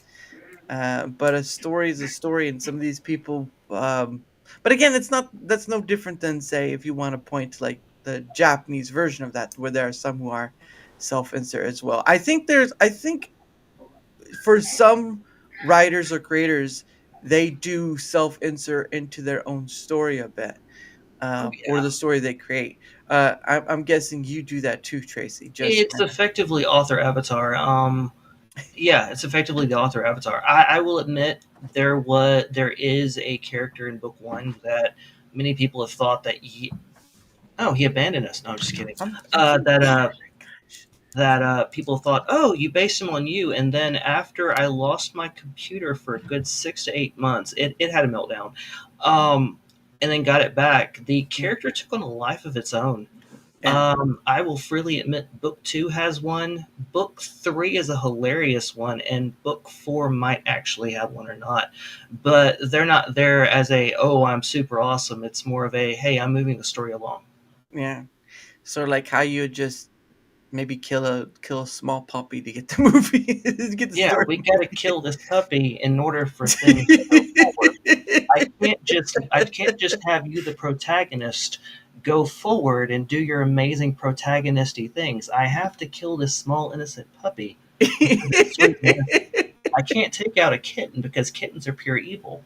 But a story is a story, and some of these people. But again, that's no different than say if you want to point to like the Japanese version of that, where there are some who are self-insert as well. I think for some writers or creators, they do self-insert into their own story a bit, Oh or yeah. the story they create. I'm guessing you do that too, Tracy. Just It's effectively author avatar. Yeah, it's effectively the author avatar. I will admit there is a character in book one that many people have thought that he abandoned us. No, I'm just kidding. I'm so That gosh. people thought, oh, you based him on you. And then after I lost my computer for a good 6 to 8 months, it had a meltdown. And then got it back. The character took on a life of its own. Yeah. I will freely admit book 2 has one. Book 3 is a hilarious one, and book 4 might actually have one or not. But they're not there as a, oh, I'm super awesome. It's more of a, hey, I'm moving the story along. Yeah. So like how you just maybe kill a small puppy to get the movie to get the Yeah, story we got to moving. kill this puppy in order for things to go forward. I can't just have you the protagonist go forward and do your amazing protagonisty things. I have to kill this small innocent puppy because it's sweet. I can't take out a kitten because kittens are pure evil.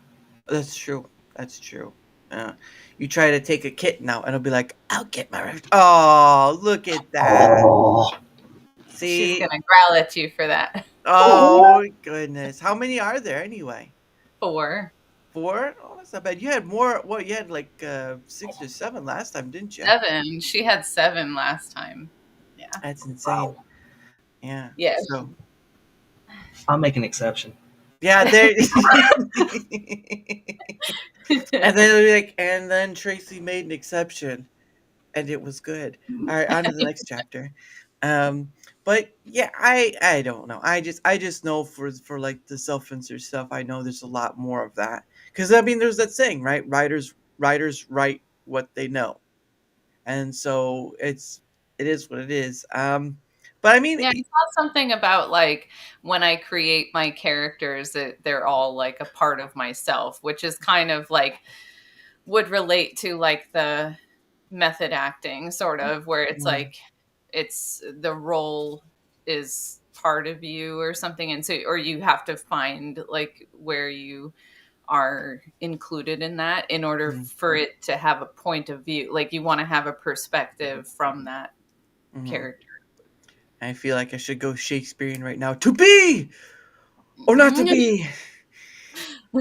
That's true. That's true. Uh, you try to take a kitten out, and it'll be like, "I'll get my revenge." Oh, look at that! Oh, She's See, gonna growl at you for that. oh goodness, how many are there anyway? 4, 4? Oh, that's not bad. You had more. Well, you had like 6 or 7 last time, didn't you? 7. She had 7 last time. Yeah. That's insane. wow. Yeah. Yeah. So I'll make an exception. yeah, there. And then it'll be like, and then Tracy made an exception, and it was good. All right, on to the next chapter. Um, but yeah, I don't know. I just know for like the self-insert stuff, I know there's a lot more of that. Because I mean, there's that saying, right? Writers write what they know, and so it is what it is. But I mean, Yeah, I saw something about like when I create my characters that they're all like a part of myself, which is kind of like would relate to like the method acting sort of where it's mm, like it's the role is part of you or something, and so or you have to find like where you are included in that in order mm, for it to have a point of view, like you want to have a perspective from that mhm. character. I feel like I should go Shakespearean right now. To be or not to be.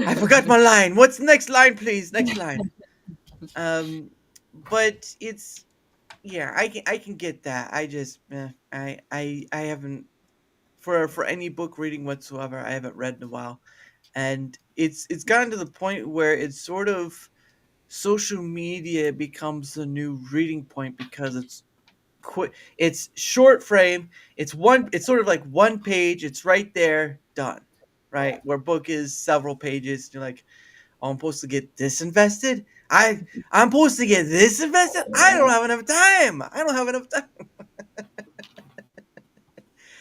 I forgot my line. What's the next line, please? Next line. Um, but it's yeah, I can get that. I just I haven't for any book reading whatsoever. I haven't read in a while, and it's gotten to the point where it's sort of social media becomes the new reading point because it's quick. It's short frame. It's sort of like one page. It's right there, done. Right, where book is several pages. You're like, oh, I'm supposed to get this invested. I'm supposed to get this invested. I don't have enough time. I don't have enough time.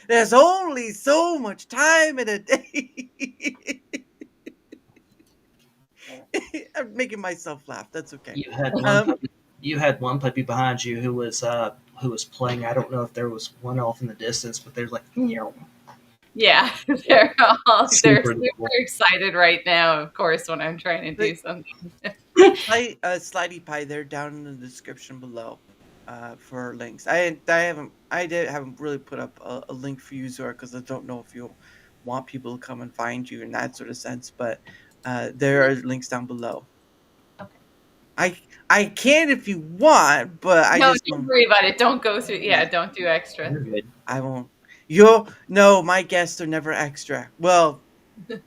There's only so much time in a day. I'm making myself laugh. That's okay. You had one Um, puppy. You had one puppy behind you who was playing. I don't know if there was one off in the distance, but there's like meow. Yeah, they're Super super adorable. excited right now, of course, when I'm trying to do like something. Slidey Pie there down in the description below for links. I haven't really put up a link for you, Zora, because I don't know if you want people to come and find you in that sort of sense. But there are links down below. Okay. I can if you want, but I No, just don't worry about it. Don't go through. Yeah, don't do extra. You're good. I won't. Yo, no, my guests are never extra. Well,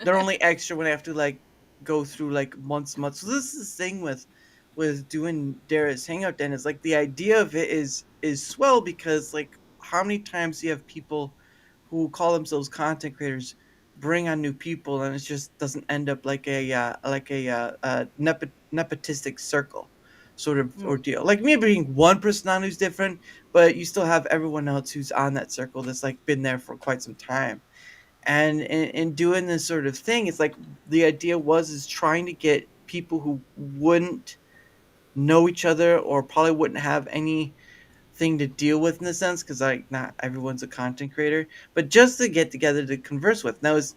they're only extra when I have to like go through like months. So this is the thing with doing Dara's Hangout Den is like the idea of it is swell because like how many times do you have people who call themselves content creators bring on new people and it just doesn't end up like a nepotistic circle sort of Mm. ordeal. Like me bringing one person on who's different, but you still have everyone else who's on that circle that's like been there for quite some time. And in doing this sort of thing, it's like the idea is trying to get people who wouldn't know each other or probably wouldn't have anything to deal with in a sense because like not everyone's a content creator, but just to get together to converse with. And I was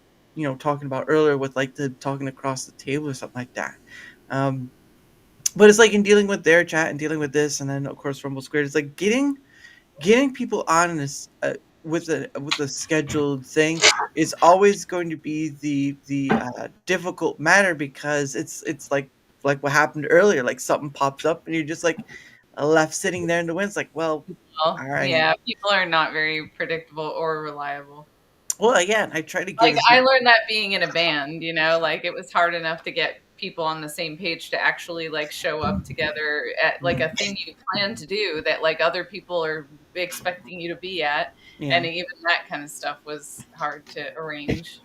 talking about earlier with like the talking across the table or something like that. Um, but it's like in dealing with their chat and dealing with this, and then of course Rumble Squared. It's like getting people on this with a scheduled thing is always going to be the difficult matter because it's like like what happened earlier, like something pops up and you're just like left sitting there in the wind. It's like, well, Well, all right. yeah, people are not very predictable or reliable. Well, again, I try to get Like, as I learned that being in a band, like, it was hard enough to get people on the same page to actually, like, show up together at, like, a thing you plan to do that, like, other people are expecting you to be at, yeah. and even that kind of stuff was hard to arrange.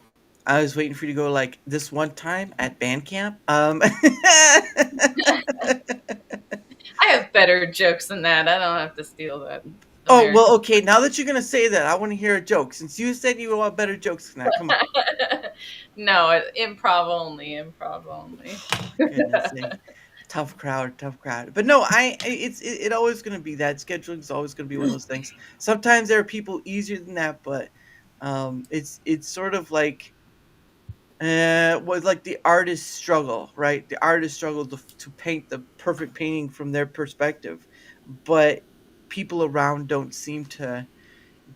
I was waiting for you to go like this one time at band camp. I have better jokes than that. I don't have to steal that Oh well, American. okay. Now that you're gonna say that, I want to hear a joke. Since you said you want better jokes than that, come on. No, improv only, improv only. Goodness sake, tough crowd, tough crowd. But no, it always gonna be that. Scheduling is always gonna be one of those things. Sometimes there are people easier than that, but it's sort of like was like the artist struggle, right? The artist struggle to paint the perfect painting from their perspective, but people around don't seem to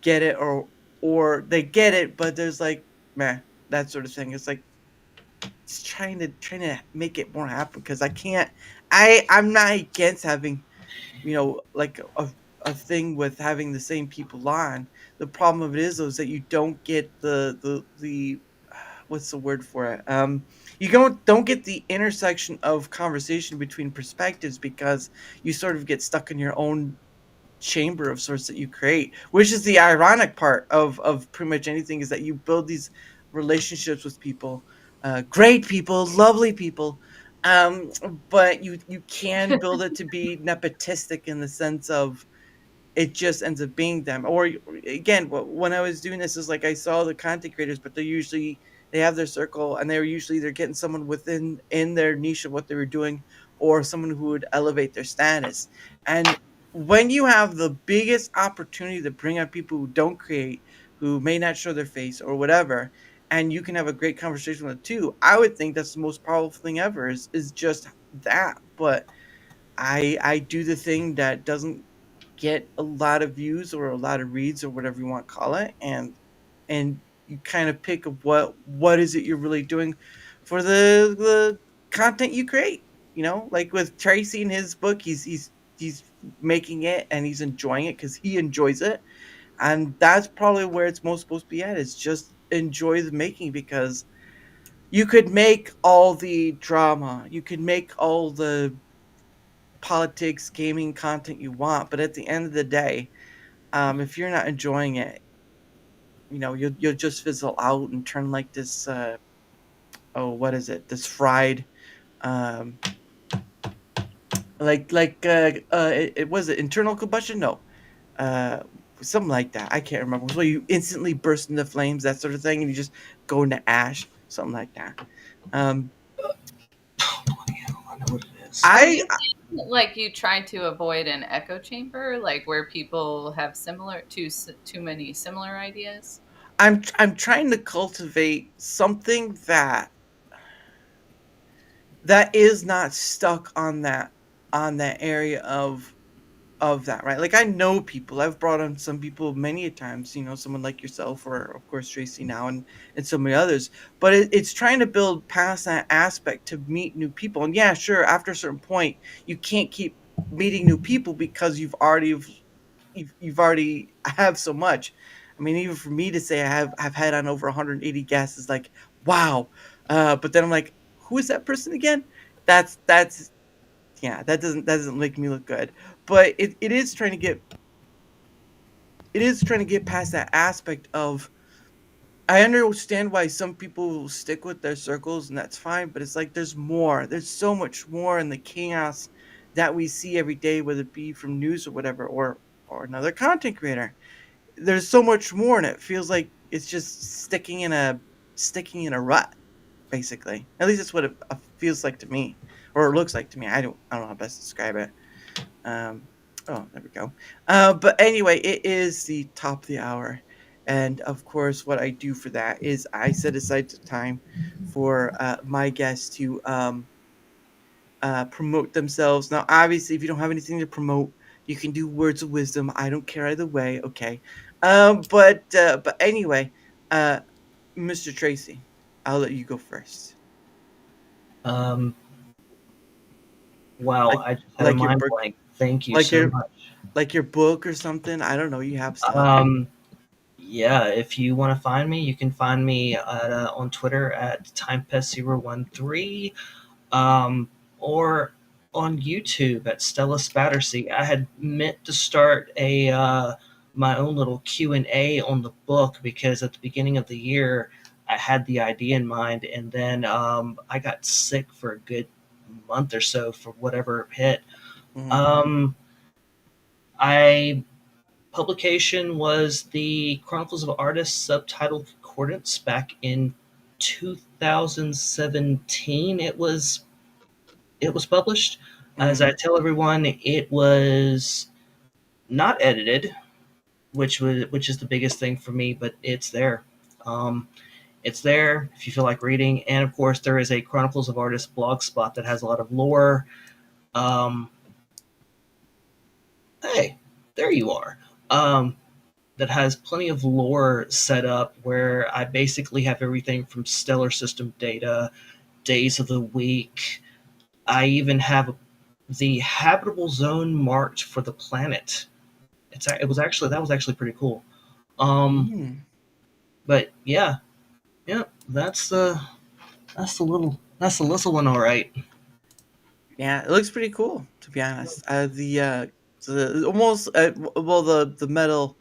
get it, or they get it, but there's like meh, that sort of thing. It's like it's trying to make it more happen because I can't. I'm not against having like a thing with having the same people on. The problem of it is though is that you don't get the what's the word for it? You don't get the intersection of conversation between perspectives because you sort of get stuck in your own chamber of sorts that you create, which is the ironic part of pretty much anything is that you build these relationships with people, great people, lovely people, um, but you can build it to be nepotistic in the sense of it just ends up being them. Or again, when I was doing this, is like I saw the content creators, but they have their circle, and they're usually they're getting someone within in their niche of what they were doing, or someone who would elevate their status. And when you have the biggest opportunity to bring out people who don't create, who may not show their face or whatever, and you can have a great conversation with them too, I would think that's the most powerful thing ever. Is just that. But I do the thing that doesn't get a lot of views or a lot of reads or whatever you want to call it, and you kind of pick of what is it you're really doing for the content you create. Like with Tracy in his book, he's making it and he's enjoying it because he enjoys it, and that's probably where it's most supposed to be at. Is just enjoy the making because you could make all the drama, you could make all the politics, gaming content you want, but at the end of the day, if you're not enjoying it, you'll just fizzle out and turn like this. Oh, what is it? This fried, um, it was it internal combustion? No, uh, something like that. I can't remember. So you instantly burst into flames, that sort of thing, and you just go into ash, something like that. Um, Oh, bloody hell, I know what it is. Are I you saying, like, you try to avoid an echo chamber, like where people have too many similar ideas? I'm trying to cultivate something that is not stuck on that area of that, right? Like I know people. I've brought on some people many a times, someone like yourself or of course Tracy now and so many others. But it's trying to build past that aspect to meet new people. And yeah, sure, after a certain point, you can't keep meeting new people because you've already have so much. I mean, even for me to say I've had on over 180 guests is like, wow. But then I'm like, who is that person again? That's yeah, that doesn't make me look good. But it is trying to get past that aspect of I understand why some people stick with their circles and that's fine, but it's like there's more. There's so much more in the chaos that we see every day, whether it be from news or whatever, or another content creator. There's so much more, and it feels like it's just sticking in a rut, basically. At least that's what it feels like to me, or it looks like to me. I don't know how best to describe it. Um, oh, there we go. But anyway, it is the top of the hour. And of course, what I do for that is I set aside some time for my guests to promote themselves. Now, obviously, if you don't have anything to promote, you can do words of wisdom. I don't care either way. Okay. But anyway, uh, Mr. Tracy, I'll let you go first. Um, Wow, like I just had a like your mind book, blank. Thank you like so your much. like your book or something. I don't know. You have stuff. Um, yeah, if you want to find me, you can find me on Twitter at timepest013, or on YouTube at Stella Spattersea. I had meant to start a my own little Q&A on the book because at the beginning of the year I had the idea in mind, and then I got sick for a good month or so for whatever hit. Mhm. Um, I publication was the Chronicles of Artists subtitle concordance back in 2017. It was published. As I Mhm. tell everyone, it was not edited, which is the biggest thing for me, but it's there. Um, it's there if you feel like reading, and of course there is a Chronicles of Artists blog spot that has a lot of lore. Um, hey, there you are. Um, that has plenty of lore set up where I basically have everything from stellar system data, days of the week. I even have the habitable zone marked for the planet. It was actually pretty cool. Um, Mhm. but yeah, yeah, that's the little one, all right. Yeah, it looks pretty cool to be honest. The almost well the metal,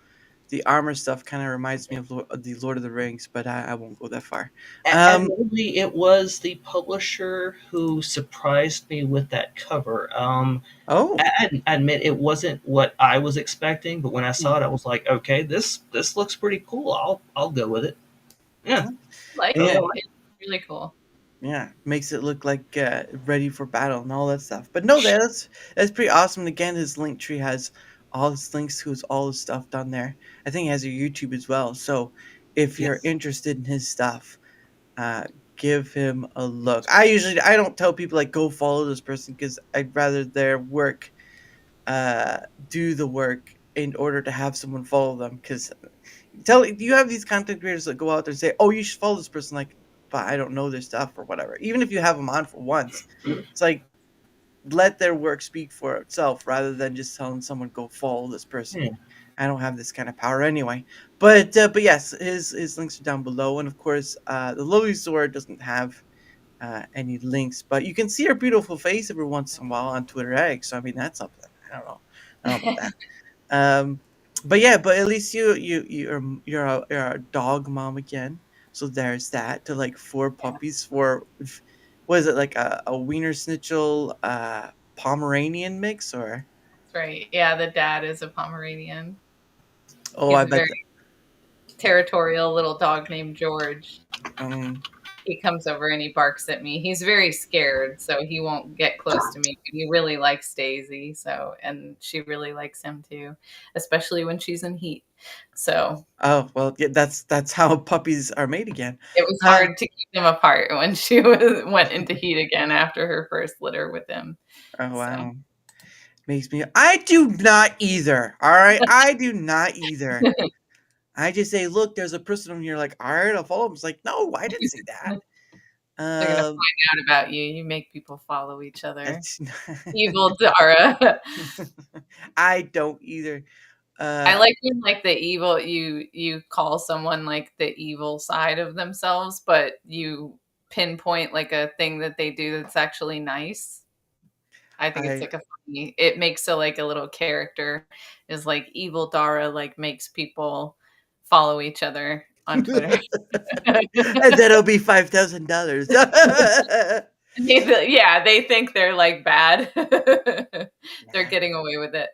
the armor stuff kind of reminds me of the Lord of the Rings, but I won't go that far. Um. Admittedly, it was the publisher who surprised me with that cover. Oh. I admit it wasn't what I was expecting, but when I saw Mm. it, I was like, okay, this looks pretty cool. I'll go with it. Yeah, Like Yeah. totally. it. It's really cool. Yeah, makes it look like ready for battle and all that stuff. But no, that's pretty awesome. And again, his link tree has all his links to all his stuff done there. I think he has a YouTube as well. So if you're Yes. interested in his stuff, uh, give him a look. I don't tell people like go follow this person because I'd rather their work uh, do the work in order to have someone follow them. Because tell you have these content creators that go out there and say, "Oh, you should follow this person," like, but I don't know their stuff or whatever. Even if you have them on for once, it's like let their work speak for itself rather than just telling someone go follow this person. Yeah. I don't have this kind of power anyway. But yes, his links are down below, and of course, the Lily Sword doesn't have any links, but you can see her beautiful face every once in a while on Twitter X. So I mean, that's something. I don't know about that. Um, but yeah, but at least you're a dog mom again. So there's that to like four puppies for what is it like a Wiener Schnitzel Pomeranian mix or That's right. Yeah, the dad is a Pomeranian. oh He's I a bet very territorial little dog named George. um He comes over and he barks at me. He's very scared, so he won't get close to me. But he really likes Daisy, so and she really likes him too, especially when she's in heat. So oh well yeah, that's how puppies are made again. it was Uh, hard to keep them apart when she went into heat again after her first litter with him. oh So wow, makes me. I do not either. All right, I do not either. I just say, look, there's a person on here. Like, all right, I'll follow him. It's like, no, I didn't say that. they're gonna Um, find out about you. You make people follow each other. it's Evil Dara. I don't either. I Uh, like when like the evil you call someone like the evil side of themselves, but you pinpoint like a thing that they do that's actually nice. I think it's I like a funny it makes a like a little character is like evil Dara like makes people follow each other on Twitter. and that'll be $5,000. Yeah, they think they're like bad. They're Nah, getting away with it.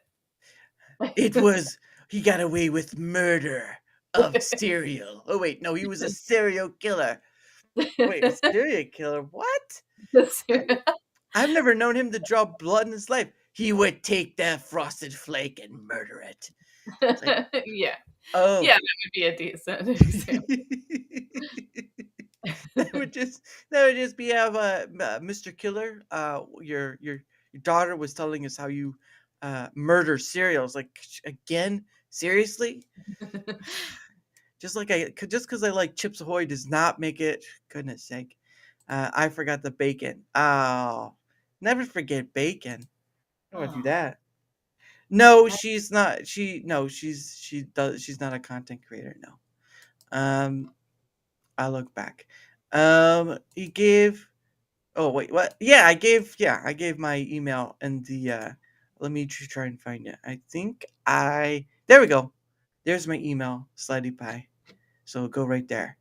it was he got away with murder of serial. Oh wait, no, he was a serial killer. Wait, a serial killer? What? I've never known him to draw blood in his life. He would take that frosted flake and murder it. It's like, Yeah. Yeah, oh. that would be a decent example. that would just that would just be have Mr. Killer. Your daughter was telling us how you murder cereals. Like again, seriously? Just because I like Chips Ahoy does not make it. Goodness sake, I forgot the bacon. Oh, Never forget bacon. I don't want to do Oh, that. No, I, she's not. She's not a content creator. No. I look back. He gave. Oh wait, what? Yeah, I gave. Yeah, I gave my email and the. Let me try and find it. I think I. There we go. There's my email, Slidey Pie. So go right there.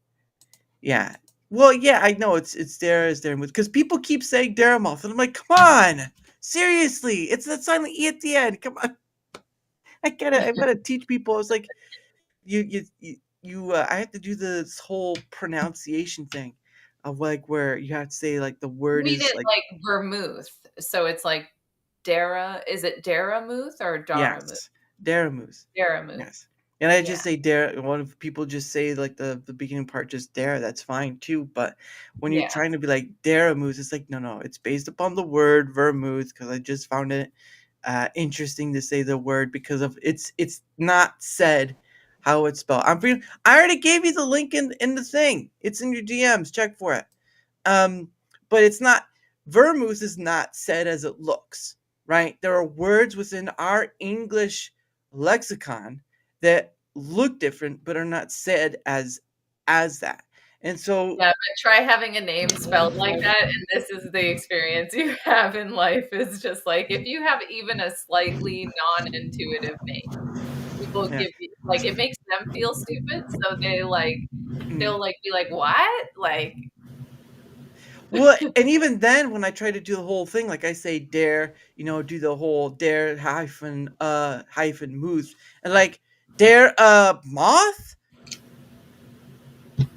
Yeah. Well, yeah, I know it's there as there because people keep saying Daramouthe, and I'm like, come on, seriously, it's that silent e at the end. Come on, I gotta teach people. I was like, I have to do this whole pronunciation thing of like where you have to say like the word we is did like like vermouth, so it's like Dara. Is it Daramuth or Daramuth? yes, Daramouthe. Daramuth. Yes. And I just Yeah, say dare. One of people just say like the beginning part just dare. That's fine too. But when you're yeah. trying to be like Daramoose, it's like no. It's based upon the word vermouth because I just found it interesting to say the word because of it's not said how it's spelled. I already gave you the link in the thing. It's in your DMs. Check for it. Um, but it's not vermouth is not said as it looks, right? There are words within our English lexicon that look different but are not said as that. And so Yeah, but try having a name spelled like that, and this is the experience you have in life is just like if you have even a slightly non-intuitive name, people yeah. give you like it makes them feel stupid, so Mm. they'll like be like, "What?" Like Well, and even then when I try to do the whole thing, like I say dare, do the whole dare hyphen moose and like dare moth?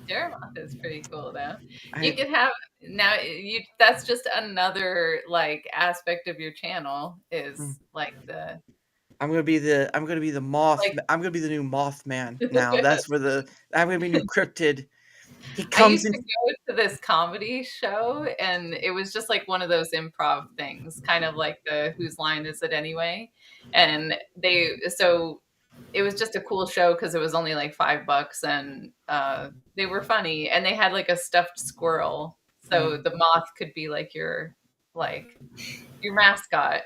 Daramouthe is pretty cool though. You I could have now you that's just another like aspect of your channel mm. is like the I'm gonna be the moth. like I'm gonna be the new Mothman now. That's where I'm gonna be new cryptid. He I comes used in. to go to this comedy show, and it was just like one of those improv things, kind of like the Whose Line Is It Anyway? And it was just a cool show because it was only like $5 and they were funny and they had like a stuffed squirrel. So Mm. the moth could be like your mascot.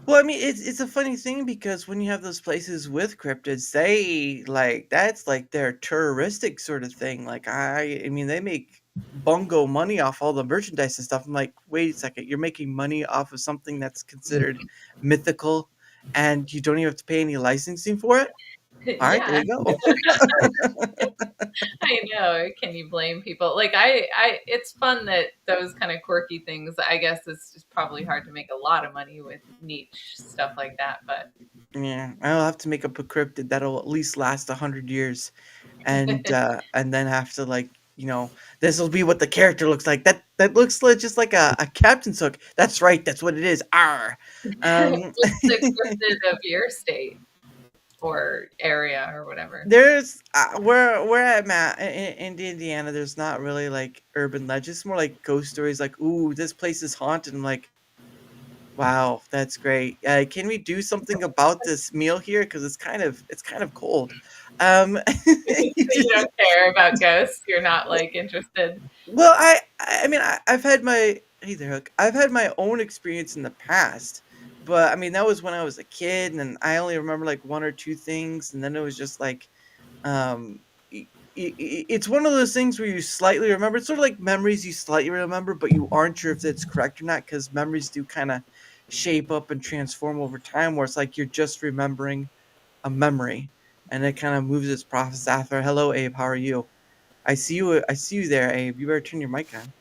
Well, I mean, it's a funny thing because when you have those places with cryptids, they like that's like their touristic sort of thing. Like I mean, they make bungo money off all the merchandise and stuff. I'm like, wait a second, you're making money off of something that's considered mythical, and you don't even have to pay any licensing for it. All right, there Yeah. you go. I know. Can you blame people? Like it's fun that those kind of quirky things. I guess it's just probably hard to make a lot of money with niche stuff like that. But Yeah, I'll have to make up a cryptid that'll at least last 100 years, and then have to like this will be what the character looks like. That looks like just like a captain's hook. That's right. That's what it is. R. Um, what's the cryptid of your state or area or whatever? there's where I'm at in Indiana. There's not really like urban legends. It's more like ghost stories. Like, ooh, this place is haunted. I'm like, wow, that's great. Can we do something about this meal here? Because it's kind of cold. Um, you You just don't care about ghosts. You're not like interested. well, I mean, I've had my hey there, Hook. I've had my own experience in the past, but I mean that was when I was a kid, and I only remember like one or two things, and then it was just like, um, it's one of those things where you slightly remember. It's sort of like memories you slightly remember, but you aren't sure if it's correct or not because memories do kind of shape up and transform over time. Where it's like you're just remembering a memory, and it kind of moves its process after. Hello, Abe. How are you? I see you. I see you there, Abe. You better turn your mic on.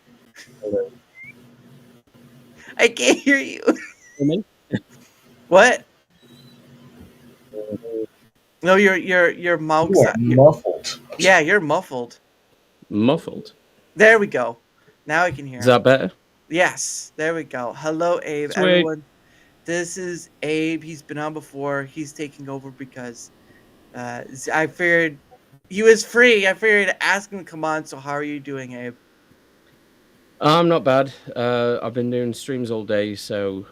I can't hear you. Me? What? No, your You mouth's are muffled. yeah, you're muffled. Muffled. There we go. Now I can hear Is him. that better? Yes, there we go. Hello, Abe. Sweet. Everyone, this is Abe. He's been on before. He's taking over because I figured he was free. I figured to ask him to come on. So how are you doing, Abe? I'm not bad. I've been doing streams all day, so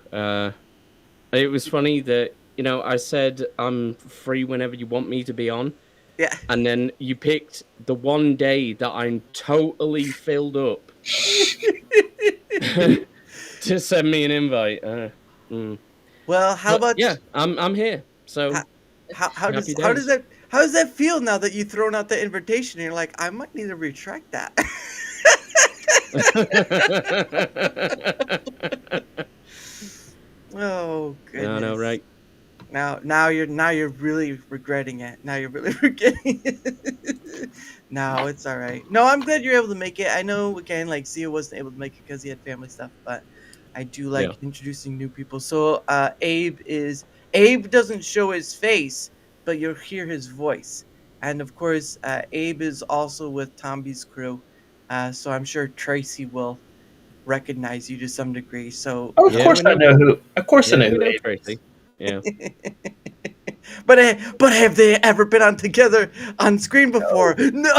it was funny that I said I'm free whenever you want me to be on, Yeah. and then you picked the one day that I'm totally filled up. to send me an invite. Well, how But about yeah, I'm here. So how does happy days. how does that feel now that you've thrown out the invitation and you're like, I might need to retract that? Oh No, goodness. right. Now you're really regretting it. Now you're really regretting it. No, it's all right. No, I'm glad you're able to make it. I know again, like Zia wasn't able to make it because he had family stuff, but I do like Yeah. introducing new people. So Abe doesn't show his face, but you'll hear his voice. And of course, Abe is also with Tomby's crew. So I'm sure Tracy will recognize you to some degree. So Oh, of Yeah, course we I know. know who. Of course I Yeah, know we who know Abe is. Tracy. Yeah. but have they ever been on together on screen before? No.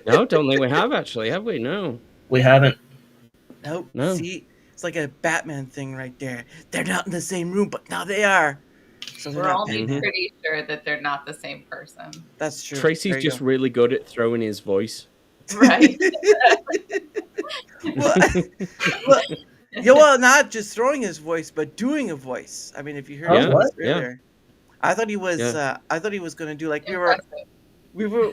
No, don't think we have actually, have we? No. We haven't. Nope. No. See, it's like a Batman thing right there. They're not in the same room, but now they are. So they're We're not only Batman. pretty sure that they're not the same person. That's true. Tracy's There you just really good at throwing his voice. Right. well, well, yeah, well, not just throwing his voice, but doing a voice. I mean, if you heard Oh, his Yeah, voice what? yeah. earlier, I thought he was. Yeah. I thought he was going to do like Impressive. we were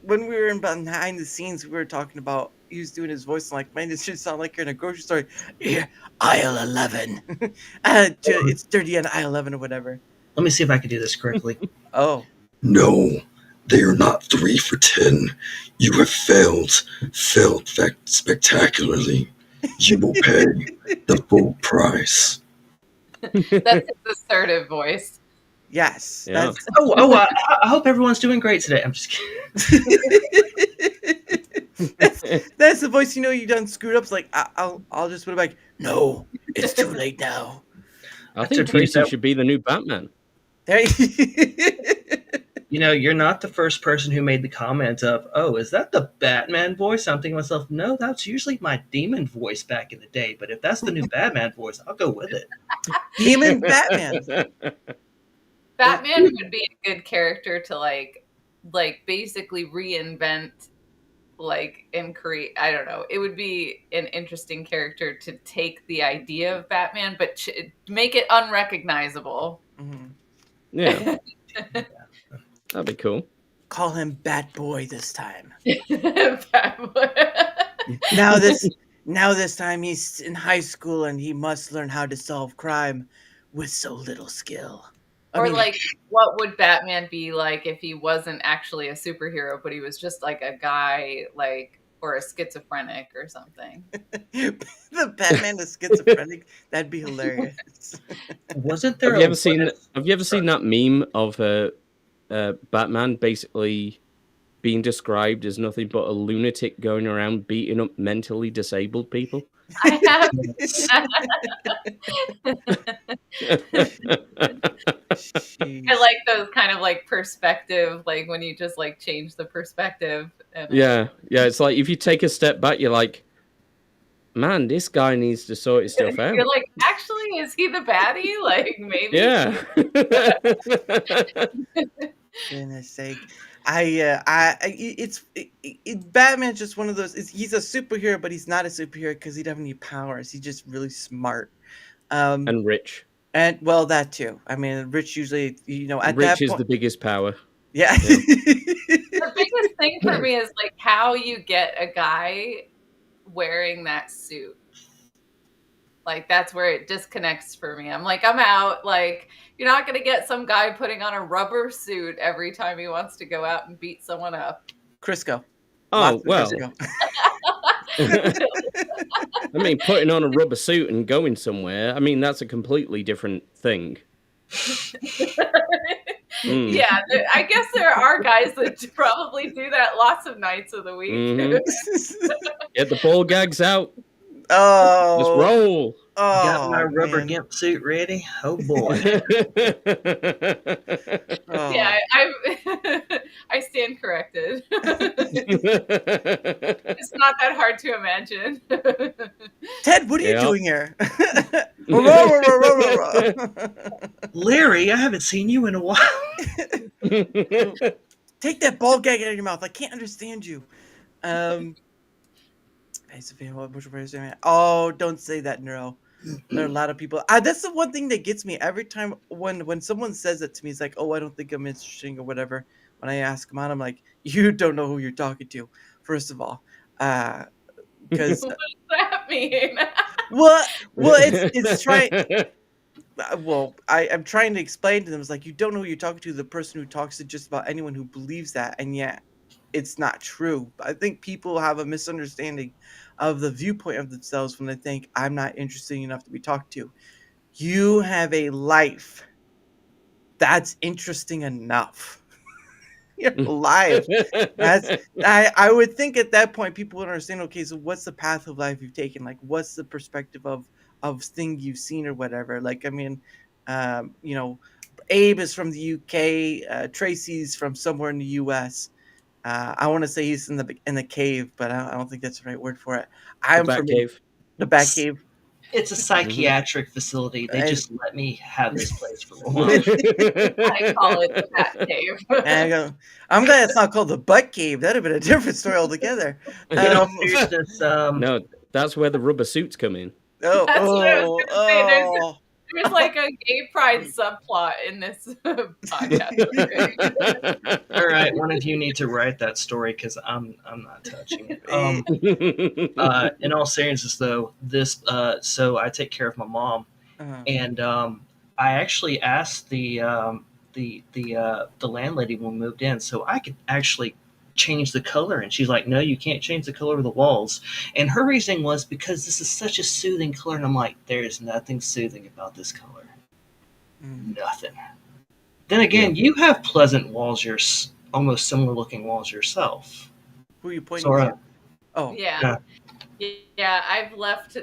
when we were in behind the scenes. We were talking about he was doing his voice. I'm like, man, this should sound like you're in a grocery store. Yeah, aisle 11. It's dirty on aisle 11 or whatever. Let me see if I can do this correctly. Oh, No, they are not 3 for 10. You have failed spectacularly. You will pay the full price. That's his assertive voice. yes. Yeah. I hope everyone's doing great today. I'm just kidding. That's the voice. You know, you done screwed up. It's like I'll just put it back. No, it's too late now. I think Tracy should be the new Batman. There. You know, you're not the first person who made the comment of, "Oh, is that the Batman voice?" I'm thinking to myself, no, that's usually my demon voice back in the day. But if that's the new Batman voice, I'll go with it. Demon Batman. Batman would be a good character to like basically reinvent, like, and create. I don't know. It would be an interesting character to take the idea of Batman, but make it unrecognizable. Mhm. Yeah, that'd be cool. Call him Bat Boy this time. Batman. Now this time he's in high school and he must learn how to solve crime with so little skill. Or like, what would Batman be like if he wasn't actually a superhero, but he was just like a guy, like, or a schizophrenic or something? The Batman is schizophrenic. That'd be hilarious. Wasn't there? Have you ever seen that meme of Batman basically being described as nothing but a lunatic going around beating up mentally disabled people? I have. I like those kind of like perspective, like when you just like change the perspective. And Yeah. It's like if you take a step back, you're like, man, this guy needs to sort his stuff out. You're like, actually, is he the baddie? Like, maybe. Yeah. Goodness sake. Batman's just one of those. He's a superhero, but he's not a superhero because he doesn't have any powers. He's just really smart. And rich. And well, that too. I mean, Rich usually, you know, at Rich that is point, the biggest power. yeah. The biggest thing for me is like how you get a guy wearing that suit. Like, that's where it disconnects for me. I'm like, I'm out. Like, you're not going to get some guy putting on a rubber suit every time he wants to go out and beat someone up. Crisco. Oh, Lots of well. Crisco. I mean, putting on a rubber suit and going somewhere, I mean, that's a completely different thing. Yeah, I guess there are guys that probably do that lots of nights of the week. Get the ball gags out. Oh. Just roll. Oh, Got my rubber man. gimp suit ready. Oh boy. Oh. Yeah, I stand corrected. It's not that hard to imagine. Ted, what are you Yeah. doing here? Larry, I haven't seen you in a while. Take that ball gag out of your mouth. I can't understand you. It's a female emotional person. Oh, don't say that, Neuro. There are a lot of people. That's the one thing that gets me every time when someone says it to me. It's like, oh, I don't think I'm interesting or whatever. When I ask them out, I'm like, you don't know who you're talking to. First of all, because What does that mean? what? Well, it's trying. Well, I'm trying to explain to them. It's like you don't know who you're talking to. The person who talks to just about anyone who believes that, and yet it's not true. I think people have a misunderstanding of the viewpoint of themselves when they think I'm not interesting enough to be talked to. You have a life that's interesting enough. You're alive. That's I would think at that point people would understand, okay, so what's the path of life you've taken? Like what's the perspective of thing you've seen or whatever? Like I mean, you know, Abe is from the UK, Tracy's from somewhere in the US. I want to say he's in the cave, but I don't think that's the right word for it. The I'm from Batcave. the back cave. It's a psychiatric facility. They And- just let me have this place for a while. I call it the Bat Cave. And I go, I'm glad it's not called the butt cave. That'd have been a different story altogether. In all seriousness, No, that's where the rubber suits come in. Oh, That's what I was gonna say. oh. There's like a gay pride subplot in this podcast. all right, one of you need to write that story because I'm not touching it. In all seriousness, though, this so I take care of my mom, and I actually asked the landlady when we moved in, so I could actually change the color, and she's like, no, you can't change the color of the walls. And her reasoning was because this is such a soothing color, and I'm like, there is nothing soothing about this color. Nothing. Then again, you have pleasant walls, almost similar looking walls yourself. Who are you pointing Sora. to? Oh, Yeah. Yeah, I've left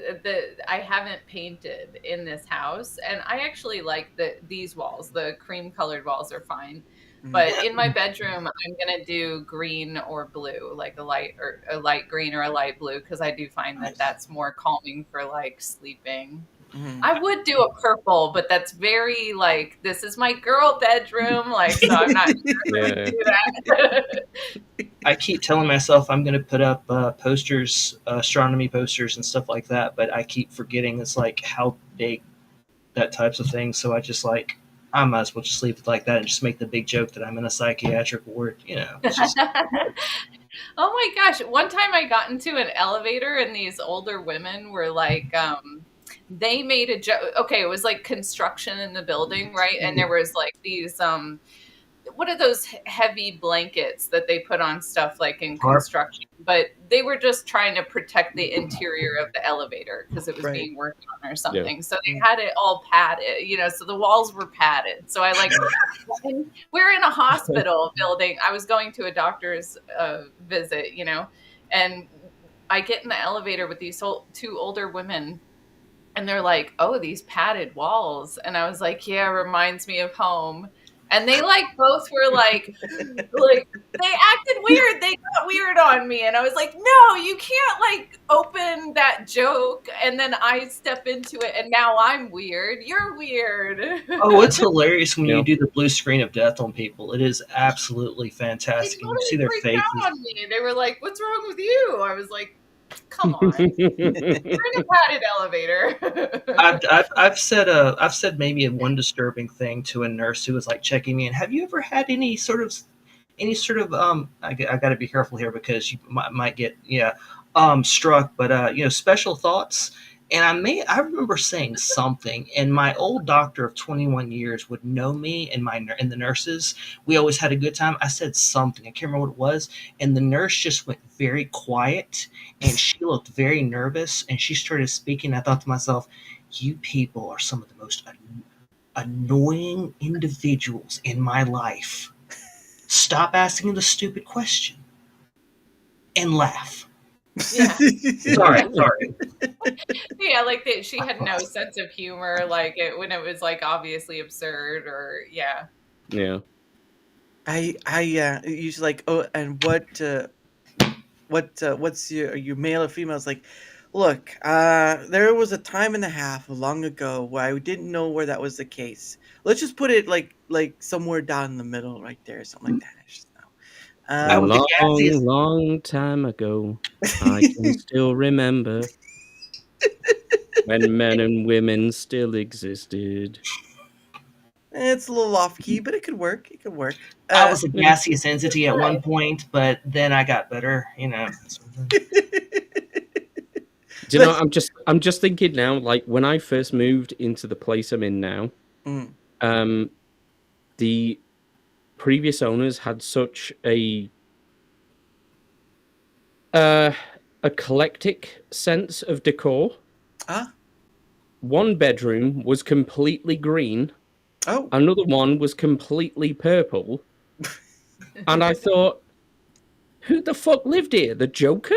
I haven't painted in this house, and I actually like these walls. The cream colored walls are fine. But in my bedroom, I'm gonna do green or blue, like a light green or a light blue, because I do find that that's more calming for like sleeping. I would do a purple, but that's very like, this is my girl bedroom, like, so I'm not sure if I would do that. I keep telling myself I'm going to put up posters, astronomy posters and stuff like that, but I keep forgetting it's like how big that types of thing. So I just like, I might as well just leave it like that and just make the big joke that I'm in a psychiatric ward, you know. It's just... Oh my gosh. One time I got into an elevator and these older women were like, they made a joke. Okay, it was like construction in the building, right? And there was like these, what are those heavy blankets that they put on stuff like in construction? But they were just trying to protect the interior of the elevator because it was being worked on or something. Yeah. So they had it all padded, you know, so the walls were padded. So I like, we're in a hospital building. I was going to a doctor's visit, you know, and I get in the elevator with these two older women. And they're like, oh, these padded walls. And I was like, yeah, reminds me of home. And they like both were like they acted weird. They got weird on me. And I was like, no, you can't like open that joke. And then I step into it and now I'm weird. You're weird. Oh, it's hilarious when you do the blue screen of death on people. It is absolutely fantastic. Totally, you see their faces. On me. They were like, what's wrong with you? I was like, come on, we're in a padded elevator. I've said maybe one disturbing thing to a nurse who was like checking me in. Have you ever had any sort of I got to be careful here because you might get struck, but you know, special thoughts. And I remember saying something, and my old doctor of 21 years would know me, and the nurses, we always had a good time. I said something, I can't remember what it was, and the nurse just went very quiet, and she looked very nervous, and she started speaking. I thought to myself, you people are some of the most annoying individuals in my life. Stop asking the stupid question and laugh. Yeah. sorry. Yeah, like she had no sense of humor, like when it was like obviously absurd or yeah. I usually like, oh, and what's your, are you male or female? It's like, look, there was a time and a half long ago where I didn't know where that was the case. Let's just put it like somewhere down in the middle, right there, something like that. I just know. I A was the long, gassiest. long time ago, I can still remember when men and women still existed. It's a little off key, but it could work. It could work. I was a Yeah. gaseous entity at one point, but then I got better. Sort of thing. Do you know? I'm just thinking now. Like when I first moved into the place I'm in now, Mm. The previous owners had such a eclectic sense of decor. Ah. One bedroom was completely green, Oh. another one was completely purple, and I thought, who the fuck lived here? The Joker?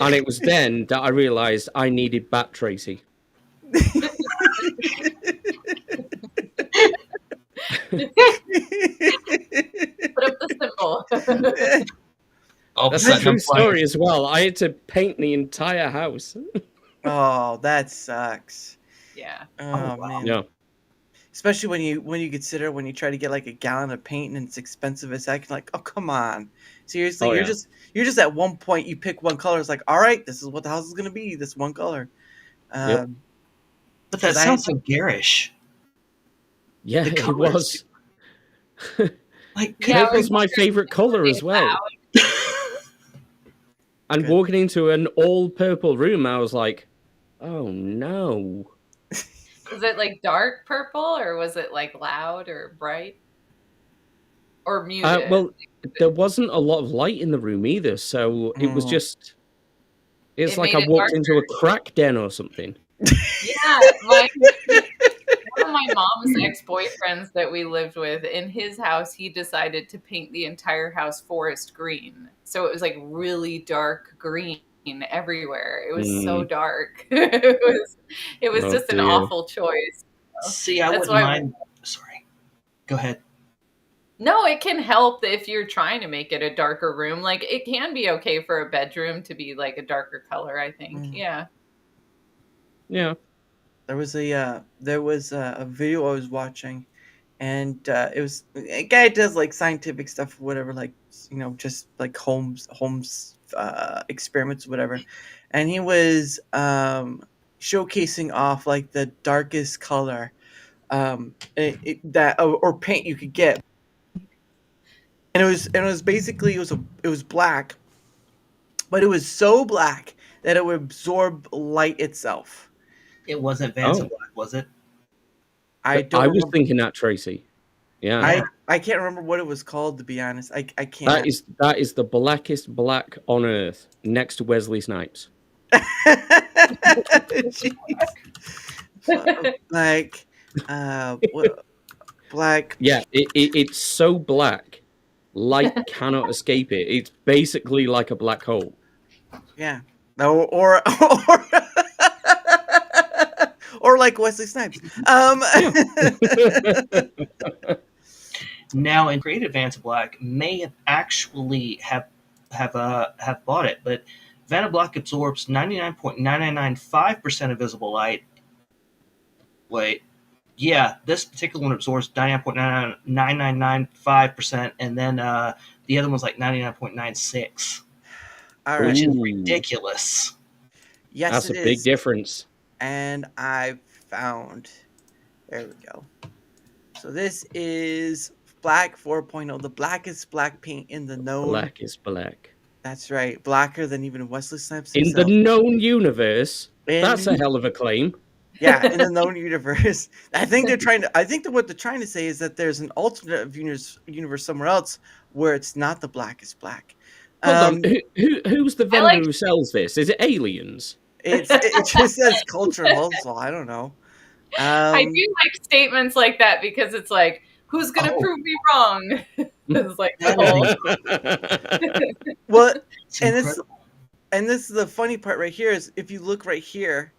And it was then that I realised I needed Bat Tracy. Put up the symbol. All of a That's a sudden, true I'm story flying. as well. I had to paint the entire house. Oh, that sucks. Yeah. Oh, wow. man. Yeah. Especially when you consider when you try to get like a gallon of paint and it's expensive as heck. Like, oh come on, seriously, Oh, you're yeah. just at one point you pick one color. It's like, all right, this is what the house is gonna be. This one color. Yep. But that 'Cause I- sounds so garish. Yeah, The it colours. was. Like, Yeah, Purple's my favorite color as well. And Good. walking into an all purple room, I was like, oh no. Was it like dark purple or was it like loud or bright? Or muted? Well, there wasn't a lot of light in the room either, so it was Mm. just. It's It like made I it walked darker. into a crack den or something. Yeah, one of my mom's ex-boyfriends that we lived with, in his house, he decided to paint the entire house forest green. So it was like really dark green everywhere. It was so dark. It was Oh, just an dear. awful choice. see, I That's wouldn't why- mind. Sorry. Go ahead. No, it can help if you're trying to make it a darker room. Like it can be okay for a bedroom to be like a darker color, I think. Mm. Yeah. Yeah. There was a video I was watching, and it was a guy does like scientific stuff or whatever, like just like homes experiments or whatever, and he was showcasing off like the darkest color that or paint you could get, and it was basically it was black, but it was so black that it would absorb light itself. It wasn't Vance Oh. Black, was it? I don't. I was remember- thinking that, Tracy. Yeah. I can't remember what it was called, to be honest. I can't. That is the blackest black on earth, next to Wesley Snipes. Jeez. Like, what, black. Yeah, it's so black, light cannot escape it. It's basically like a black hole. Yeah. Or or like Wesley Snipes. Now, in Creative Vance Black may have actually have bought it, but Vanna Black absorbs 99.9995% of visible light. Wait, yeah, this particular one absorbs 99.9995%, and then the other one's like 99.96, All which right. is Ooh. ridiculous. Yes, That's a it big is. difference. And I found. There we go. So this is Black 4.0, the blackest black paint in the known. Black is black. That's right, blacker than even Wesley Snipes In the himself. known universe, In- that's a hell of a claim. Yeah, in the known universe. I think they're trying to. I think that what they're trying to say is that there's an alternate universe somewhere else where it's not the blackest black. Hold on, who's the vendor like- who sells this? Is it aliens? It just says cultural hustle. I don't know. I do like statements like that because it's like, who's going to Oh. prove me wrong? It's like, That oh. Well, It's and incredible. this is the funny part right here is if you look right here,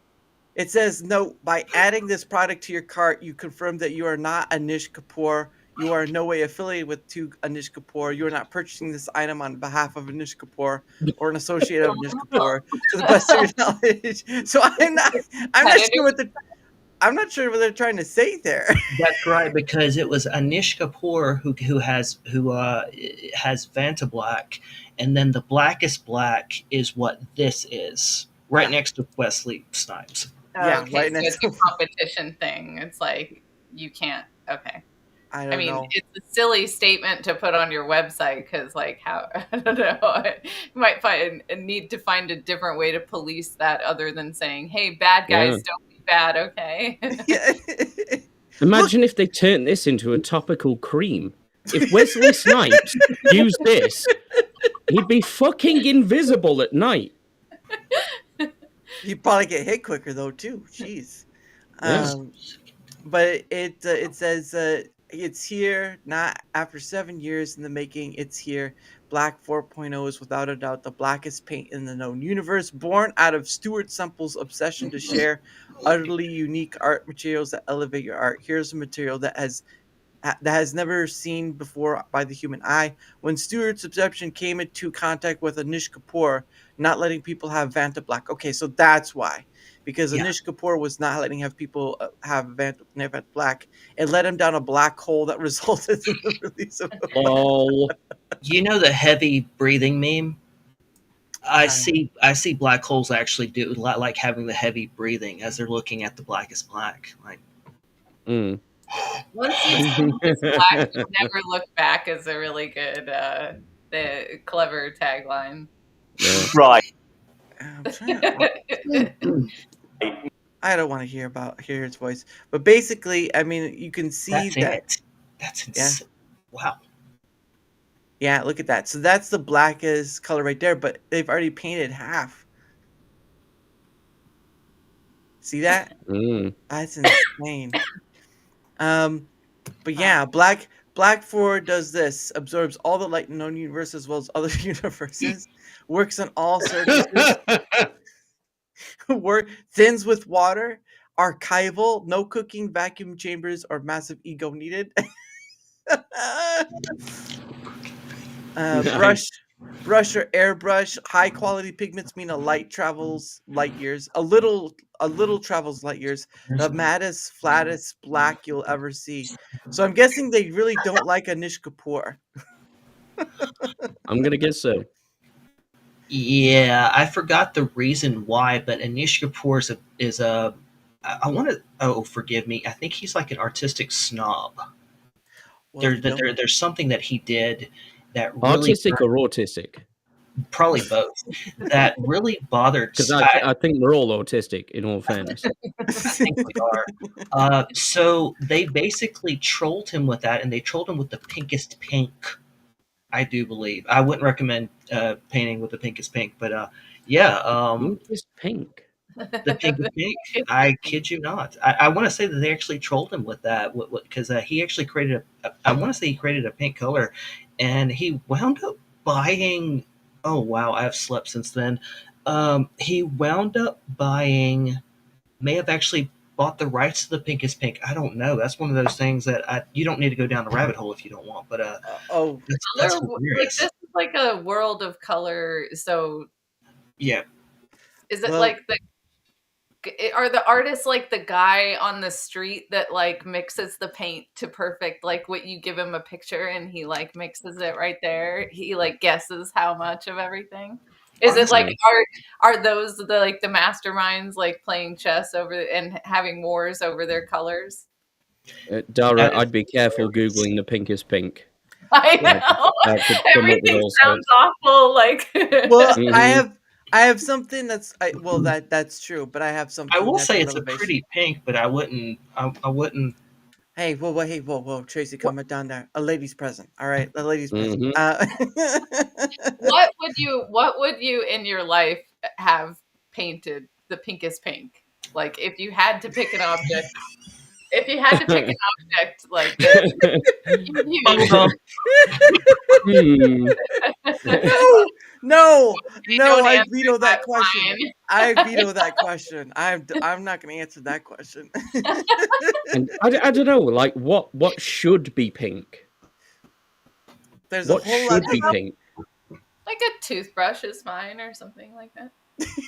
it says, "Note, by adding this product to your cart, you confirm that you are not Anish Kapoor. You are in no way affiliated with Anish Kapoor. You are not purchasing this item on behalf of Anish Kapoor or an associate of Anish Kapoor, to the best of your knowledge." So I'm not sure what the I'm not sure what they're trying to say there. That's right, because it was Anish Kapoor who has Vanta Black, and then the blackest black is what this is, right Yeah. next to Wesley Snipes. Yeah, Okay, right so next it's a to. competition thing. It's like you can't. Okay. I I don't mean, know. it's a silly statement to put on your website because, like, how I don't know, you might find a need to find a different way to police that other than saying, "Hey, bad Yeah. guys, don't be bad." Okay. Yeah. Imagine if they turned this into a topical cream. If Wesley Snipes used this, he'd be fucking invisible at night. You probably get hit quicker though too. Jeez. Yeah. But it says it's here, not after 7 years in the making. It's here. Black 4.0 is without a doubt the blackest paint in the known universe, born out of Stuart Semple's obsession to share utterly unique art materials that elevate your art. Here's a material that has never seen before by the human eye. When Stewart's obsession came into contact with Anish Kapoor, not letting people have Vanta Black. Okay, so that's why. Because Yeah. Anish Kapoor was not letting have people have Vanta Black. It led him down a black hole that resulted in the release of Oh, You know the heavy breathing meme? I see black holes actually do like having the heavy breathing as they're looking at the blackest black. Like, mm. Once you see this black, you never look back is a really good, the clever tagline. Yeah. Right. I'm trying to- I don't want to hear his voice, but basically, I mean, you can see that's that. it. That's insane. Wow. Yeah, look at that. So that's the blackest color right there, but they've already painted half. See that? Mm. That's insane. But yeah, Black 4 does this, absorbs all the light in known universe as well as other universes, works on all surfaces, thins with water, archival, no cooking, vacuum chambers, or massive ego needed. Brush or airbrush. High quality pigments mean a light travels light years. A little travels light years. The maddest, flattest black you'll ever see. So I'm guessing they really don't like Anish Kapoor. I'm gonna guess so. Yeah, I forgot the reason why, but Anish Kapoor is a I want to. Oh, forgive me. I think he's like an artistic snob. Well, There's something that he did that really Artistic or autistic? probably both that really bothered. Because I think we're all autistic, in all fairness. I think we are. So they basically trolled him with that, and they trolled him with the pinkest pink. I do believe. I wouldn't recommend painting with the pinkest pink, but yeah. Pinkest pink. The pinkest pink. I kid you not. I want to say that they actually trolled him with that because he actually created I want to say he created a pink color, and he wound up buying. Oh wow, I've slept since then. He wound up buying. May have actually bought the rights to the pinkest pink. I don't know. That's one of those things that you don't need to go down the rabbit hole if you don't want. But that's Like, hilarious. this is like a world of color. So Yeah. is it like are the artists like the guy on the street that like mixes the paint to perfect, like what you give him a picture and he like mixes it right there? He like guesses how much of everything. Is it like are those the like the masterminds like playing chess over and having wars over their colors? Dara, I'd be careful Googling the pinkest pink. I know. That could come up with Everything all sounds sorts. awful. Like, well, Mhm. I have something that's true, but I have something. I will that's say a it's a motivation. pretty pink, but I wouldn't. Hey, whoa, Tracy, calm it down there. A lady's present, all right? A lady's present. Mhm. what would you in your life have painted the pinkest pink? Like if you had to pick an object, like No, don't I answer veto that question. fine. I veto that question. I'm not going to answer that question. And I don't know, like what should be pink? There's What a whole lot should be pink? Like a toothbrush is fine or something like that.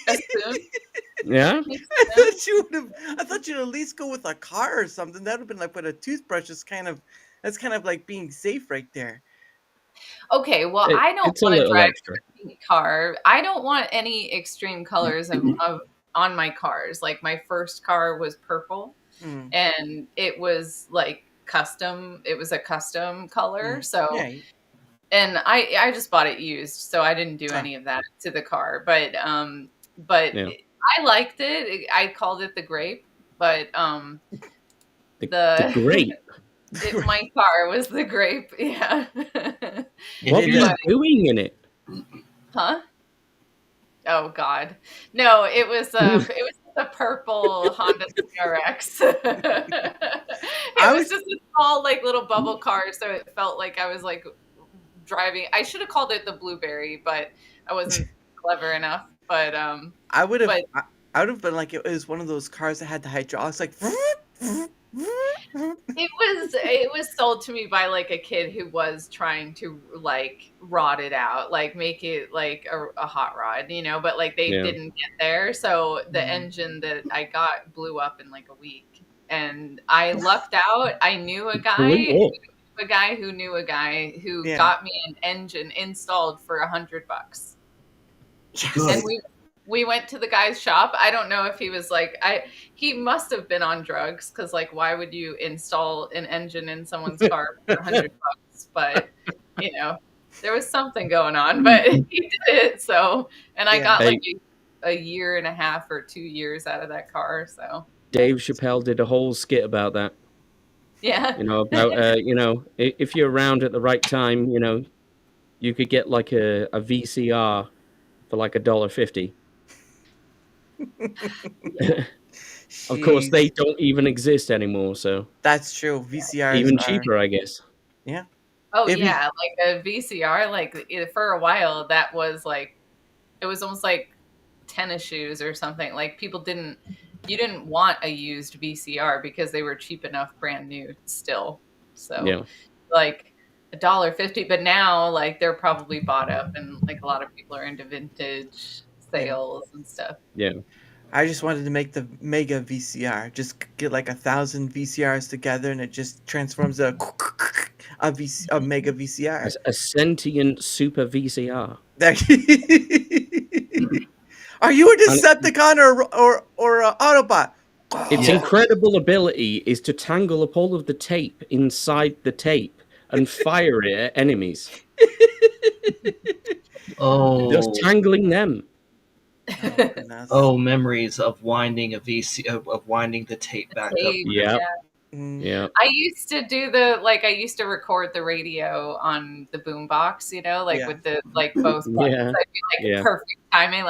A spoon? Yeah. Makes I sense. thought you would have. I thought you'd at least go with a car or something. That would have been like, but a toothbrush is kind of. That's kind of like being safe right there. Okay, well, I don't It's a want to little drive extra. a pink car. I don't want any extreme colors of on my cars. Like my first car was purple, Mm, and it was like custom. It was a custom color. mm. So, Yeah. and I just bought it used, so I didn't do Ah. any of that to the car. But Yeah. I liked it. I called it the grape, but The grape. my car was the grape. Yeah. What were did, you But- doing in it? Huh? Oh God, no! It was a purple Honda CRX. It I was was- just a small, like little bubble car, so it felt like I was like driving. I should have called it the blueberry, but I wasn't clever enough. But I would have. but- I would have been like, it was one of those cars that had the hydraulics, like. it was sold to me by like a kid who was trying to like rod it out, like make it like a hot rod, but like they Yeah. didn't get there. So the Mhm. engine that I got blew up in like a week, and I lucked out. I knew a guy Blew up. who knew a guy who Yeah. got me an engine installed for $100. Good. And we went to the guy's shop. I don't know if he was like, he must have been on drugs, because like, why would you install an engine in someone's car for $100? But there was something going on, but he did it. So, and I Yeah. got Hey. like a year and a half or 2 years out of that car. So Dave Chappelle did a whole skit about that. yeah. About if you're around at the right time, you could get like a VCR for like $1.50. Of course, Jeez. they don't even exist anymore, so That's true. VCRs even are- cheaper, I guess. Oh If you- yeah, like a VCR, like for a while that was like, it was almost like tennis shoes or something. Like you didn't want a used VCR because they were cheap enough brand new still. So Yeah. like $1.50, but now like they're probably bought up, and like a lot of people are into vintage sales and stuff. Yeah. I just wanted to make the mega VCR. Just get like 1,000 VCRs together, and it just transforms a mega VCR. A sentient super VCR. Are you a Decepticon or an Autobot? Its Yeah. incredible ability is to tangle up all of the tape inside the tape and fire it at enemies, Oh, thus tangling them. Goodness. oh, memories of winding a VC of winding the tape back up. Tape, Yeah. Mm. Yeah. I used to do I used to record the radio on the boombox, Yeah. with the both buttons. Yeah. I'd be like Yeah. perfect timing,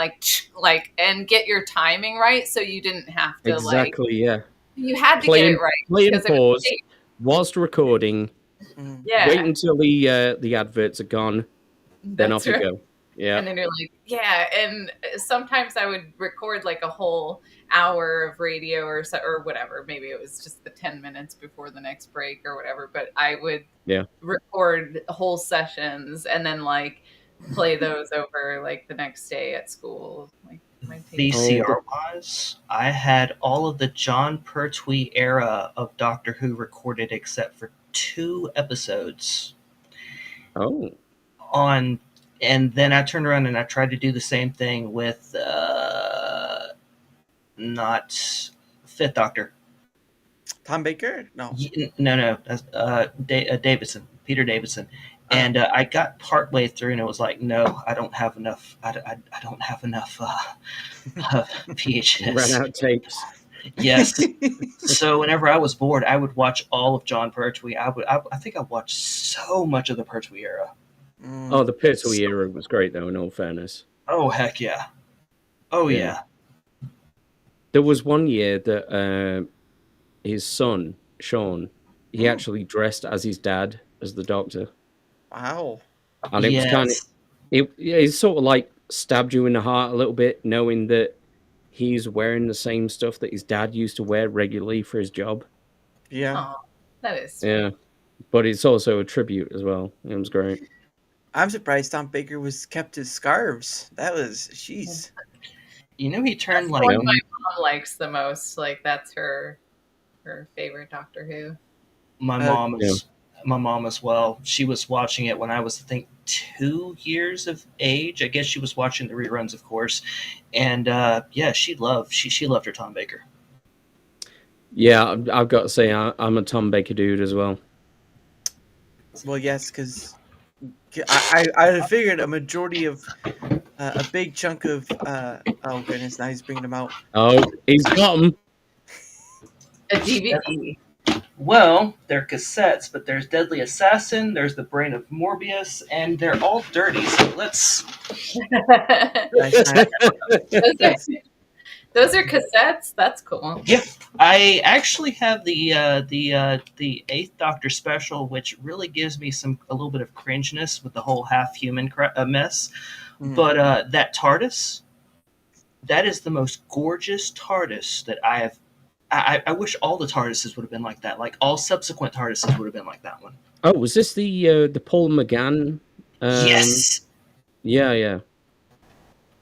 and get your timing right, so you didn't have to Exactly, yeah. you had to Play get and- it right. Play and because it was pause tape. whilst recording. Mm. Yeah, Wait until the adverts are gone, then that's off right. you go. Yeah. And then you're like, yeah. And sometimes I would record like a whole hour of radio or whatever. Maybe it was just the 10 minutes before the next break or whatever. But I would record whole sessions and then play those over the next day at school. My tape. VCR wise, I had all of the John Pertwee era of Doctor Who recorded except for 2 episodes Oh. and then I turned around and I tried to do the same thing with not Fifth Doctor. Tom Baker? No. No, that's Davidson, Peter Davidson. And I got partway through, and it was like, no, I don't have enough. I don't have enough VHS. Ran out tapes. Yes. So whenever I was bored, I would watch all of John Pertwee. I think I watched so much of the Pertwee era. Mm. Oh, the Pertwee era was great, though, in all fairness. Oh heck yeah! Oh yeah. There was one year that his son, Sean, he actually dressed as his dad, as the Doctor. Wow. And it was kind of, it sort of stabbed you in the heart a little bit, knowing that he's wearing the same stuff that his dad used to wear regularly for his job. Yeah. Aw, that is sweet. Yeah. But it's also a tribute as well. It was great. I'm surprised Tom Baker kept his scarves. That was, jeez. You know, he That's turned the like one my mom likes the most. Like that's her favorite Doctor Who. my Uh, mom Yeah. is my mom as well. She was watching it when I was, I think, 2 years of age. I guess she was watching the reruns, of course, and yeah, she loved her Tom Baker. Yeah, I've got to say, I'm a Tom Baker dude as well. well, yes, because I figured a majority of a big chunk of oh goodness, now he's bringing them out. Oh, he's got him. A DVD. Well, they're cassettes, but there's Deadly Assassin, there's The Brain of Morbius, and they're all dirty. So let's. Nice, nice. Those are cassettes. That's cool. Yeah, I actually have the Eighth Doctor special, which really gives me a little bit of cringeness with the whole half human mess. Mhm. But that TARDIS, that is the most gorgeous TARDIS that I have. I wish all the TARDISes would have been like that. Like all subsequent TARDISes would have been like that one. Oh, was this the Paul McGann? Yes. Yeah, yeah.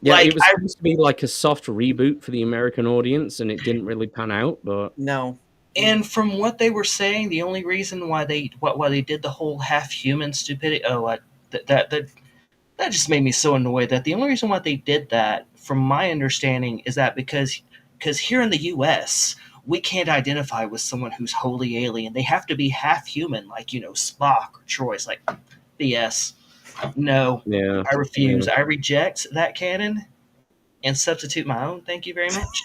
Yeah, Like, it was supposed to be like a soft reboot for the American audience, and it didn't really pan out. But No. And from what they were saying, the only reason why they did the whole half human stupidity, that just made me so annoyed. That the only reason why they did that, from my understanding, is that because here in the U.S. we can't identify with someone who's wholly alien. They have to be half human, like Spock or Troy. It's like BS. No, yeah, I refuse. I reject that canon and substitute my own. Thank you very much.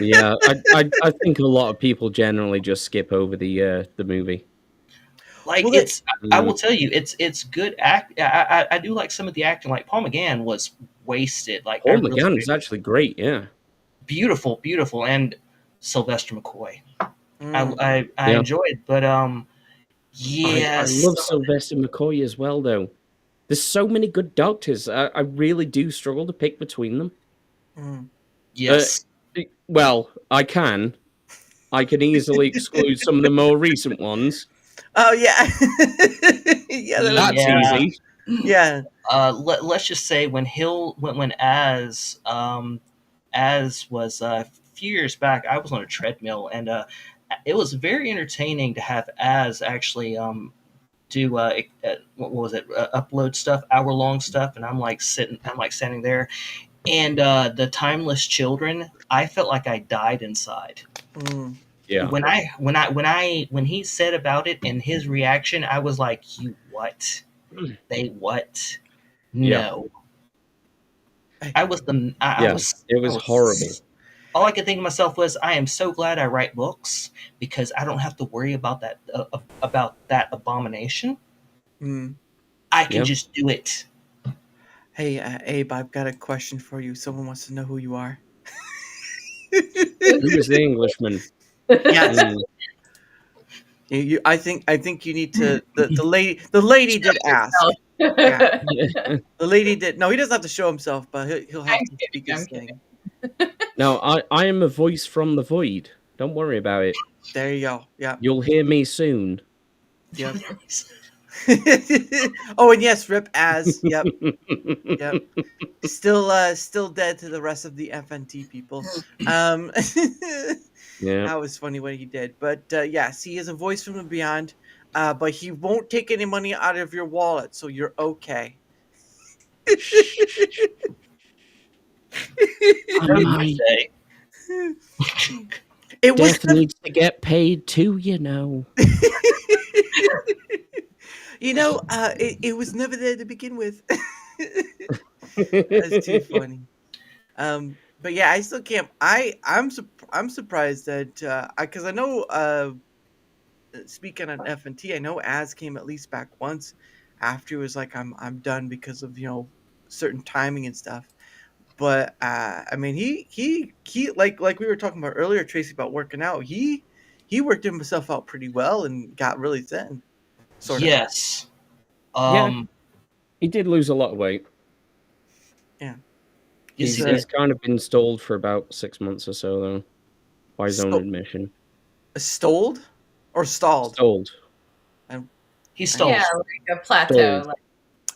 yeah. I think a lot of people generally just skip over the movie. Like Well, it's, I will Mm. tell you, it's good act. I do like some of the acting. Like Paul McGann was wasted. Like I Paul really McGann is actually great. Yeah, beautiful, and Sylvester McCoy. Mm. I Yeah. enjoyed, but I yes, love Sylvester McCoy as well, though. There's so many good doctors. I really do struggle to pick between them. Mm. yes, Well, I can. I can easily exclude some of the more recent ones. Oh yeah. Yeah. That's Yeah. easy. Yeah. Let's just say when Az was a few years back, I was on a treadmill, and it was very entertaining to have Az actually do what was it, upload stuff, hour-long stuff, and I'm like standing there, and the Timeless Children, I felt like I died inside. Mm. Yeah. When he said about it and his reaction, I was like, you what? They what? Yeah. No. I was the I Yeah, was it was horrible. All I could think to myself was, I am so glad I write books because I don't have to worry about that abomination. Mm. I can Yeah. just do it. Hey, Abe, I've got a question for you. Someone wants to know who you are. Who was the Englishman? Yes. Mm. I think you need to the lady did ask. Yeah. I'm The lady did. No, he doesn't have to show himself, but he'll have to kidding, speak his I'm thing. No, I am a voice from the void. Don't worry about it. There you go. Yeah. You'll hear me soon. Yep. Oh, and yes, rip as. Yep. Yep. Still dead to the rest of the FNT people. Yeah. That was funny what he did. But yes, he is a voice from the beyond. But he won't take any money out of your wallet, so you're okay. I Say, It was death needs to get paid too, it was never there to begin with. That's too funny. But yeah, I still can't. I'm surprised that because I know speaking on FNT, I know Az came at least back once after he was like I'm done because of certain timing and stuff. But I mean he like we were talking about earlier, Tracy, about working out. He worked himself out pretty well and got really thin. Sort of. yes. Yeah. He did lose a lot of weight. Yeah. He's kind of been stalled for about 6 months or so, though, by his own admission. Stalled or stalled? Stalled. He stole. Yeah, like a plateau. Stalled. Like,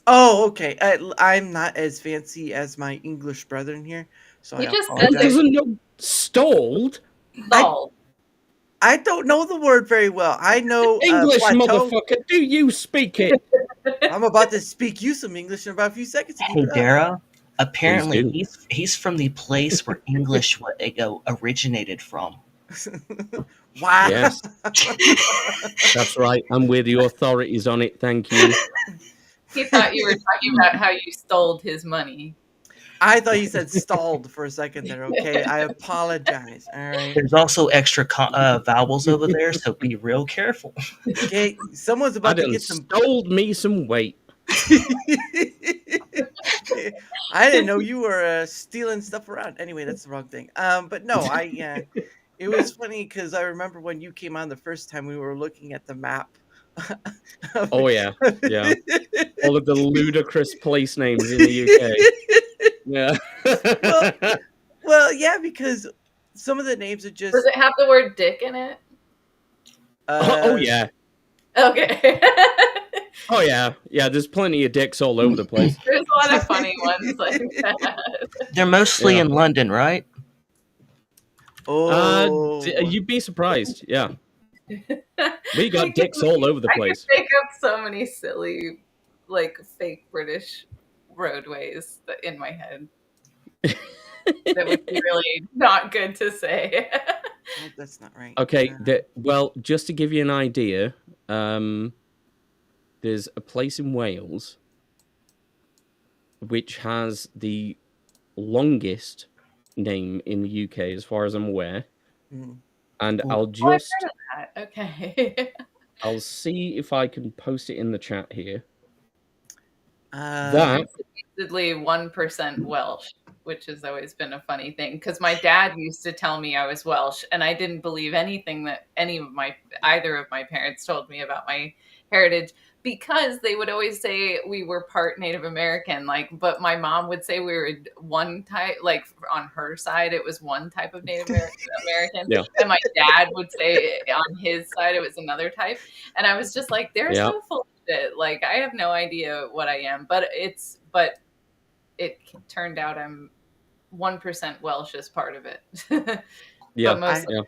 Oh, okay. I'm not as fancy as my English brethren here, So He I just Who said apologize. doesn't know stalled? stalled. I don't know the word very well. I know English, plateau. motherfucker. Do you speak it? I'm about to speak you some English in about a few seconds. Keep Hey, it up. Dara. Apparently, do. he's from the place where English originated from. Wow. Yes, that's right. I'm with the authorities on it. Thank you. He thought you were talking about how you stole his money. I thought you said stalled for a second there. Okay, I apologize. All right. There's also extra vowels over there, so be real careful. Okay, someone's I about to done get some. stole me some weight. I didn't know you were stealing stuff around. Anyway, that's the wrong thing. But no, it was funny because I remember when you came on the first time, we were looking at the map. Oh yeah, yeah. All of the ludicrous place names in the UK. Yeah. well, well, yeah, because some of the names are just. Does it have the word dick in it? Oh yeah. Okay. Oh yeah. Yeah. There's plenty of dicks all over the place. There's a lot of funny ones like that. They're mostly Yeah. in London, right? Oh, You'd be surprised. Yeah. We I got could dicks all make- over the I could place. make up so many silly, like fake British roadways in my head. That would be really not good to say. oh, that's not right. Okay. Well, just to give you an idea, there's a place in Wales which has the longest name in the UK, as far as I'm aware. Mm. And Oh. I'll Oh, I've just heard of that. Okay. I'll see if I can post it in the chat here. That It's supposedly 1% Welsh, which has always been a funny thing because my dad used to tell me I was Welsh, and I didn't believe anything that either of my parents told me about my heritage because they would always say we were part Native American. But my mom would say we were one type. Like on her side, it was one type of Native American, Yeah. and my dad would say on his side it was another type. And I was just like, they're Yeah. so full of shit. Like I have no idea what I am, but it turned out I'm 1% Welsh as part of it. Yeah. But mostly Yeah.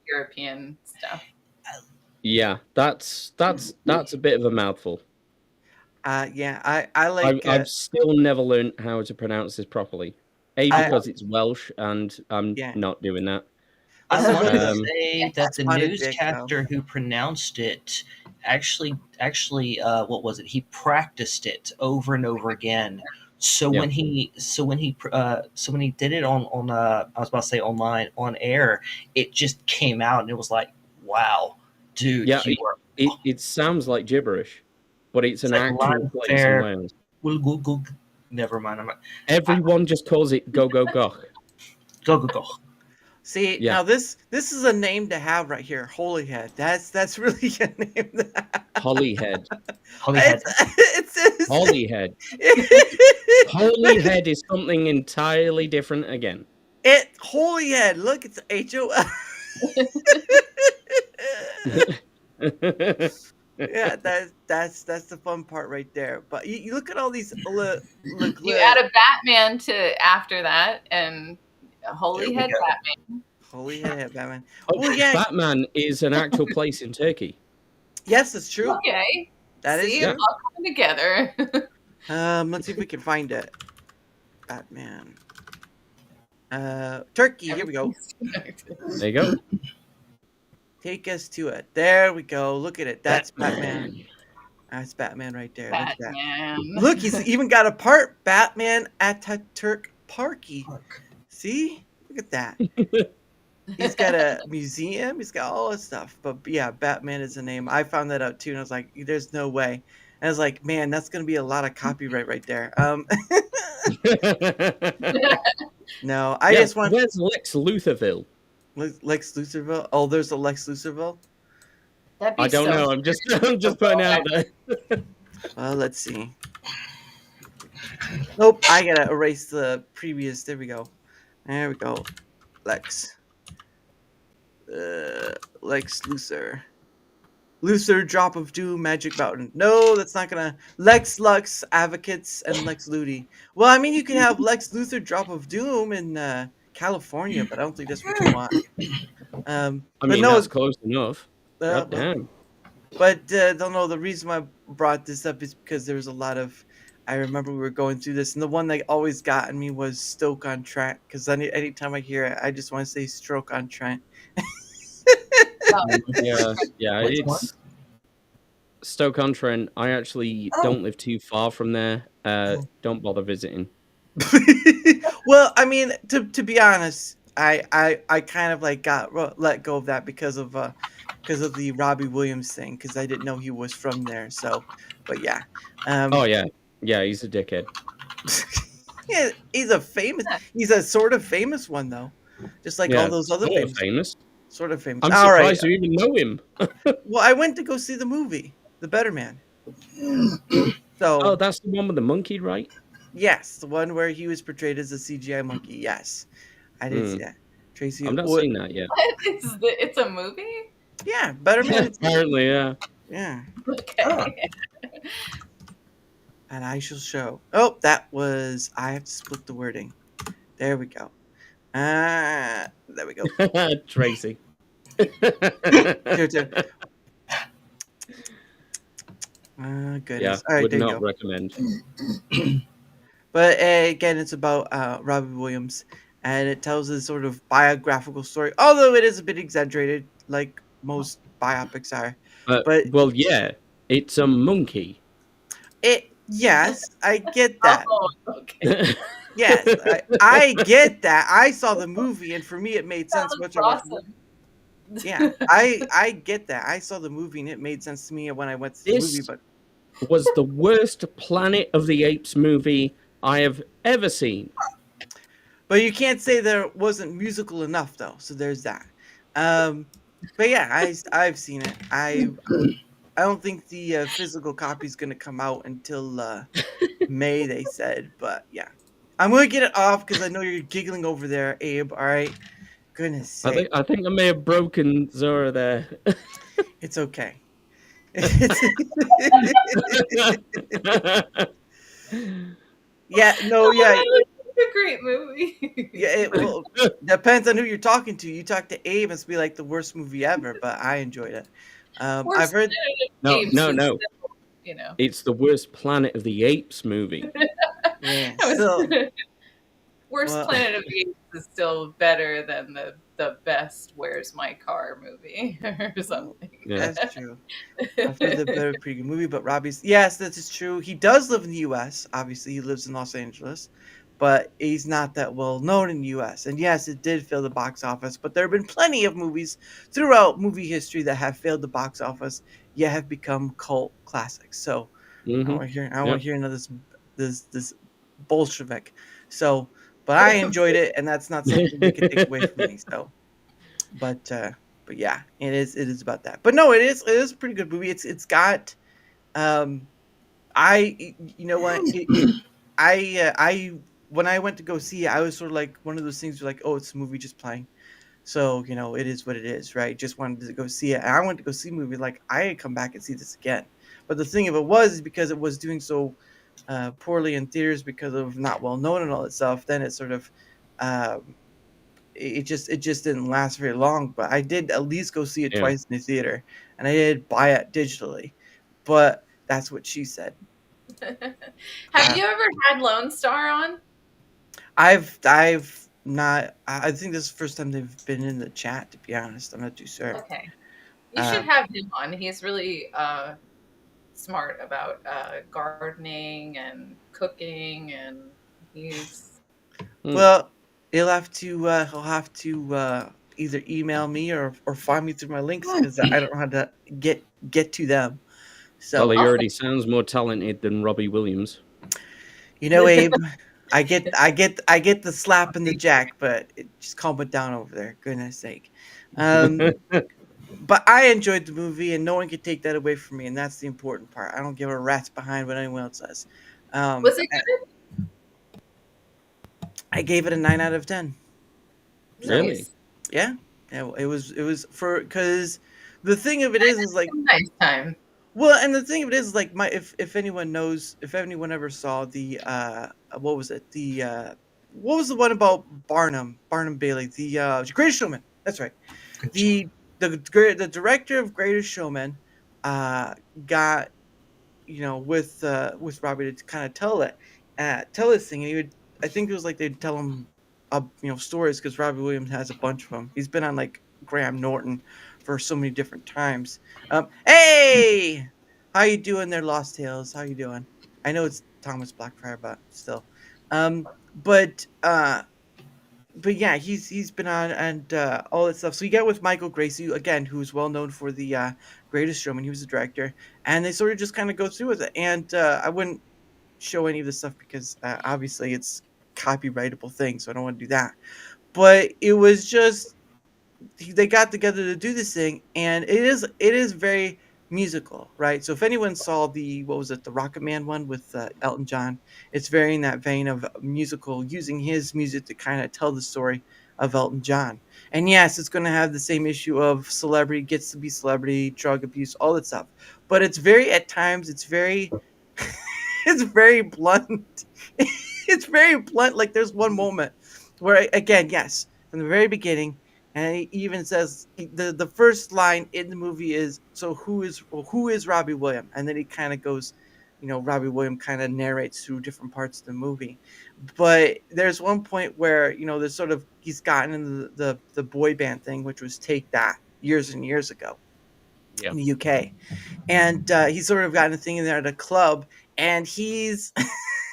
European stuff. Yeah. That's a bit of a mouthful. yeah, I like. I've still never learned how to pronounce this properly. Because it's Welsh, and I'm Yeah. not doing that. I This is want to Um, say that the Spotted dick, newscaster who pronounced it actually, what was it? He practiced it over and over again. So Yeah. when he did it on I was about to say online on air, it just came out and it was like, wow, dude, Yeah, you are it sounds like gibberish, but it's an like actual line place in fair. Wales. Never mind. I'm Everyone just calls it go go goch. go. See, Yeah. now this is a name to have right here. Holyhead. That's really a name. Holyhead. Holyhead. It's Holyhead. Holyhead is something entirely different again. Holyhead. Look, it's HO. Yeah, that's the fun part right there. But you look at all these. Look, You add a Batman to after that, and Holyhead go. Batman. Holyhead, Batman. Oh, Well, yeah. Batman is an actual place in Turkey. Yes, that's true. Okay. That is See, true. it's all coming together. Let's see if we can find it. Batman. Turkey. Here we go. There you go. Take us to it. There we go. Look at it. That's Batman. That's Batman right there. Look at that. Batman. Look, he's even got a part. Batman Ataturk Parky. See? Look at that. He's got a museum. He's got all this stuff. But yeah, Batman is the name. I found that out too, and I was like, "There's no way." And I was like, "Man, that's gonna be a lot of copyright right there." No, I just want Where's Lex Luthorville? Lex Luthorville. Oh, there's a Lex Luthorville. That'd be I don't so know. I'm just putting it out there. Well, let's see. Nope, I gotta erase the previous. There we go. There we go. Lex Luthor. Luther, Drop of Doom, Magic Mountain. No, that's not gonna. Lex Lux, Advocates, and Lex Luthor. Well, I mean, you can have Lex Luthor, Drop of Doom in California, but I don't think that's what you want. I But mean, no, that's close enough. God but damn. don't know. The reason why I brought this up is because there was a lot of. I remember we were going through this, and the one that always got in me was Stoke on Trent. Because anytime I hear it, I just want to say Stroke on Trent. Yeah, yeah. Which one? It's Stoke-on-Trent. I actually don't live too far from there. Don't bother visiting. Well, I mean, to be honest, I kind of like got let go of that because of the Robbie Williams thing because I didn't know he was from there. So, but yeah, Oh yeah, yeah. He's a dickhead. yeah, he's a sort of famous one though, just like all Yeah, those other sort of famous, famous. sort of famous. I'm All right. surprised you even know him. Well, I went to go see the movie, The Better Man. Oh, So that's the one with the monkey, right? yes, the one where he was portrayed as a CGI monkey. Yes, I did see that. Tracy, I've not seen that yet. What is it's a movie? yeah, Better Man. Apparently, yeah. Yeah. Okay. And I shall show. Oh, that was. I have to split the wording. There we go. There we go. Tracy. Your turn. Goodness. Yeah, All right, would there you not go. recommend. But again, it's about Robbie Williams, and it tells a sort of biographical story, although it is a bit exaggerated, like most biopics are. But Well, yeah, it's a monkey. yes, I get that. Oh, okay. Yes, I get that. I saw the movie, and for me, it made sense. Sounds Once I watched the movie. awesome. Yeah, I get that. I saw the movie and it made sense to me when I went to the movie. This But was the worst Planet of the Apes movie I have ever seen. you can't say there wasn't musical enough though. So there's that. But yeah, I've seen it. I don't think the physical copy is gonna come out until May. They said, but yeah, I'm gonna get it off because I know you're giggling over there, Abe. All right, goodness sake, I think I may have broken Zora there. it's okay. Yeah, no, yeah. It's a great movie. Yeah, it well depends on who you're talking to. You talk to Abe, it's be like the worst movie ever, but I enjoyed it. Worst I've heard. No, Apes no, is no. still, you know. It's the worst Planet of the Apes movie. Yeah, It was- still, Worst well- Planet of the Apes is still better than the best Where's My Car movie or something. Yeah. that's true. I've heard the better pretty good movie, but Robbie's yes, that is true. He does live in the U.S. Obviously, he lives in Los Angeles, but he's not that well known in the U.S. And yes, it did fail the box office, but there have been plenty of movies throughout movie history that have failed the box office yet have become cult classics. So I Mhm. want to hear. I want to hear another this Bolshevik. So, but I enjoyed it, and that's not something they can take away from me. So, but yeah, it is about that. But no, it is a pretty good movie. It's got, you know what, I when I went to go see it, I was sort of like one of those things where like, oh, it's a movie just playing. So, you know, it is what it is, right? Just wanted to go see it. And I went to go see a movie like I had come back and see this again. But the thing of it was because it was doing so poorly in theaters because of not well known and all that stuff, then it sort of it just didn't last very long. But I did at least go see it Yeah. twice in the theater, and I did buy it digitally. But that's what she said. Have you ever had Lone Star on? I've not. I think this is the first time they've been in the chat. To be honest, I'm not too sure. Okay. You should have him on. He's really smart about gardening and cooking, and he's Well, he'll have to either email me or find me through my links because I don't know how to get to them. So Well, he already sounds more talented than Robbie Williams. you know, Abe, I get the slap and the jack, but just calm it down over there. Goodness sake. But I enjoyed the movie, and no one can take that away from me, and that's the important part. I don't give a rat's behind what anyone else says. was it good? I gave it a 9 out of 10. Really? Nice. Yeah, it was for because the thing of it is like, A nice time. well, and the thing of it is like, my if anyone knows, if anyone ever saw the what was it, the what was the one about Barnum Bailey, the Greatest Showman, that's right. Good show. The director of Greatest Showman uh got, with Robbie to kind of tell this thing, and he would, I think it was like they'd tell him, stories, because Robbie Williams has a bunch of them. He's been on like Graham Norton for so many different times. Hey, how you doing there, Lost Tales? How you doing? I know it's Thomas Blackfire, but still, um, but uh, but yeah, he's been on, and all that stuff. So you get with Michael Gracie again, who's well known for the Greatest Showman. He was the director, and they sort of just kind of go through with it. And I wouldn't show any of this stuff because obviously it's copyrightable thing, so I don't want to do that. But it was just, they got together to do this thing, and it is very musical, right? So if anyone saw the, what was it, the Rocket Man one with Elton John, it's very in that vein of musical, using his music to kind of tell the story of Elton John. And yes, it's going to have the same issue of celebrity gets to be celebrity, drug abuse, all that stuff. But it's very, at times, it's very it's very blunt. It's very blunt. Like, there's one moment where, again, yes, from the very beginning, and he even says, the first line in the movie is, "So who is Robbie Williams?" And then he kind of goes, Robbie Williams kind of narrates through different parts of the movie. But there's one point where, there's sort of, he's gotten into the boy band thing, which was Take That, years and years ago Yeah. in the UK. And he's sort of gotten a thing in there at a club, and he's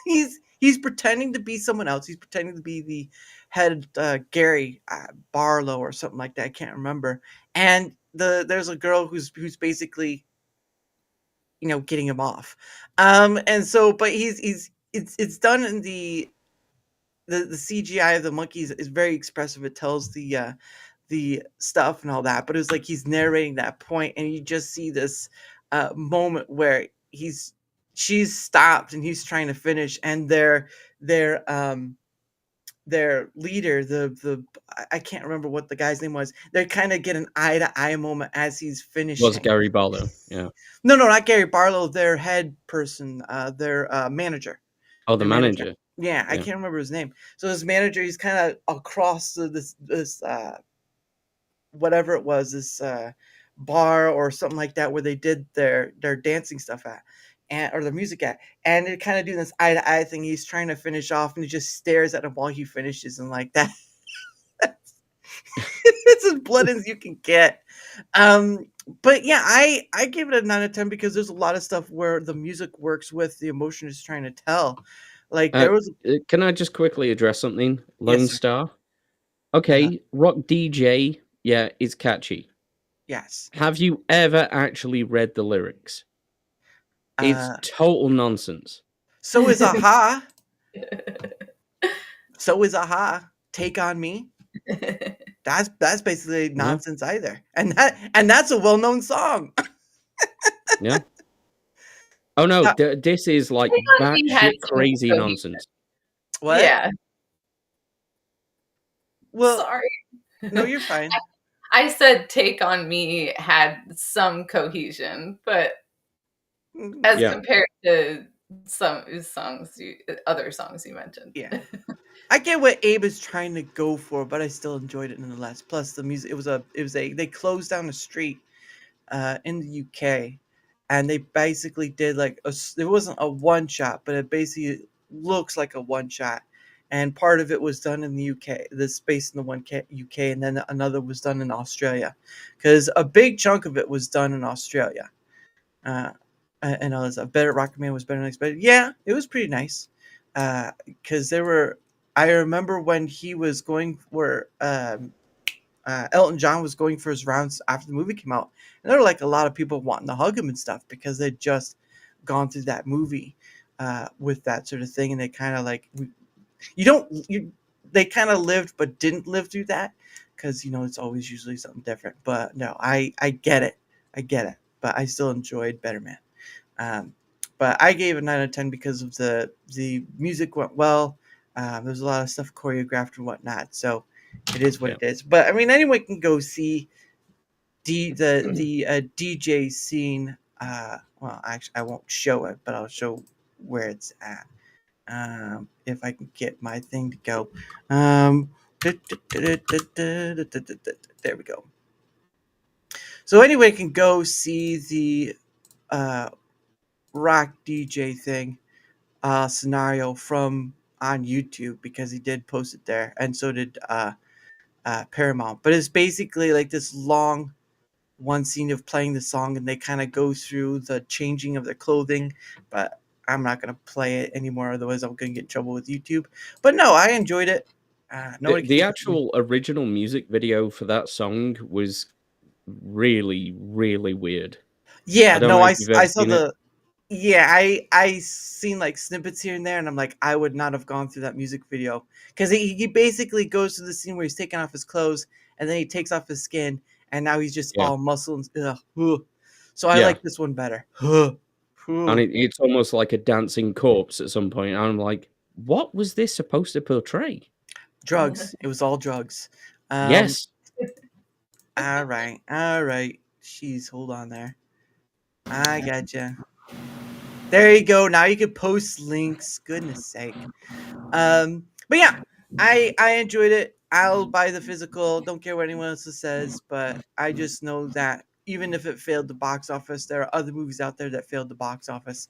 he's pretending to be someone else. He's pretending to be the head, Gary Barlow or something like that. I can't remember. And there's a girl who's basically, getting him off. And so, but it's done in the CGI of the monkeys is very expressive. It tells the stuff and all that, but it was like he's narrating that point, and you just see this moment where she's stopped and he's trying to finish, and their leader, I can't remember what the guy's name was. They kind of get an eye to eye moment as he's Was finishing. Gary Barlow? Yeah. No, not Gary Barlow. Their head person, their manager. Oh, the Their manager. Yeah, I Yeah. can't remember his name. So this manager, he's kind of across this whatever it was, this bar or something like that, where they did their dancing stuff at, and or the music at, and it kind of doing this eye to eye thing. He's trying to finish off, and he just stares at him while he finishes, and like that. It's as blunt as you can get. But yeah, I give it a 9 out of 10 because there's a lot of stuff where the music works with the emotion it's trying to tell. Like, there was, Can I just quickly address something? Yes, Lone sir. Star. Okay, Rock DJ. Yeah, it's catchy. Yes. Have you ever actually read the lyrics? It's total nonsense. So is Aha. So is Aha. Take on Me. That's basically nonsense either, and that's a well-known song. Yeah. Oh no, Now- this is like Take On Me had batshit some crazy cohesion. nonsense. What? Yeah. Well, Sorry. no, you're fine. I said Take On Me had some cohesion, but as Yeah. compared to some other songs you mentioned. Yeah. I get what Abe is trying to go for, but I still enjoyed it nonetheless. Plus, the music, they closed down a street in the UK, and they basically did like it wasn't a one shot, but it basically looks like a one shot. And part of it was done in the UK, the space in the UK, and then another was done in Australia, because a big chunk of it was done in Australia. And all this stuff. Better Rocket Man was better than expected. Yeah, it was pretty nice. Because there were, I remember when he was going for Elton John was going for his rounds after the movie came out, and there were like a lot of people wanting to hug him and stuff because they'd just gone through that movie with that sort of thing, and they kind of like they kind of lived but didn't live through that, because it's always usually something different. But no, I get it, but I still enjoyed Better Man. But I gave it 9 out of 10 because of the music went well. There's a lot of stuff choreographed and whatnot, so it is what it is. But I mean, anyone can go see DJ scene. Well, actually, I won't show it, but I'll show where it's at. If I can get my thing to go. There we go. So anybody can go see the uh, rock DJ thing scenario from on YouTube because he did post it there, and so did Paramount. But it's basically like this long one scene of playing the song, and they kind of go through the changing of their clothing. But I'm not gonna play it anymore, otherwise I'm gonna get in trouble with YouTube. But no, I enjoyed it. Nobody can The take it from me. actual original music video for that song was really, really weird. I Yeah, don't no, know if you've I ever saw seen it. the yeah, I seen like snippets here and there, and I'm like, I would not have gone through that music video because he basically goes to the scene where he's taking off his clothes and then he takes off his skin, and now he's just Yeah, all muscle and ugh. So I yeah. like this one better. And it's almost like a dancing corpse at some point. And I'm like, what was this supposed to portray? Drugs. It was all drugs. Um. Yes. All right. All right. Jeez, hold on there. I gotcha. There you go. Now you can post links. Goodness sake. But yeah, I enjoyed it. I'll buy the physical. Don't care what anyone else says, but I just know that even if it failed the box office, there are other movies out there that failed the box office,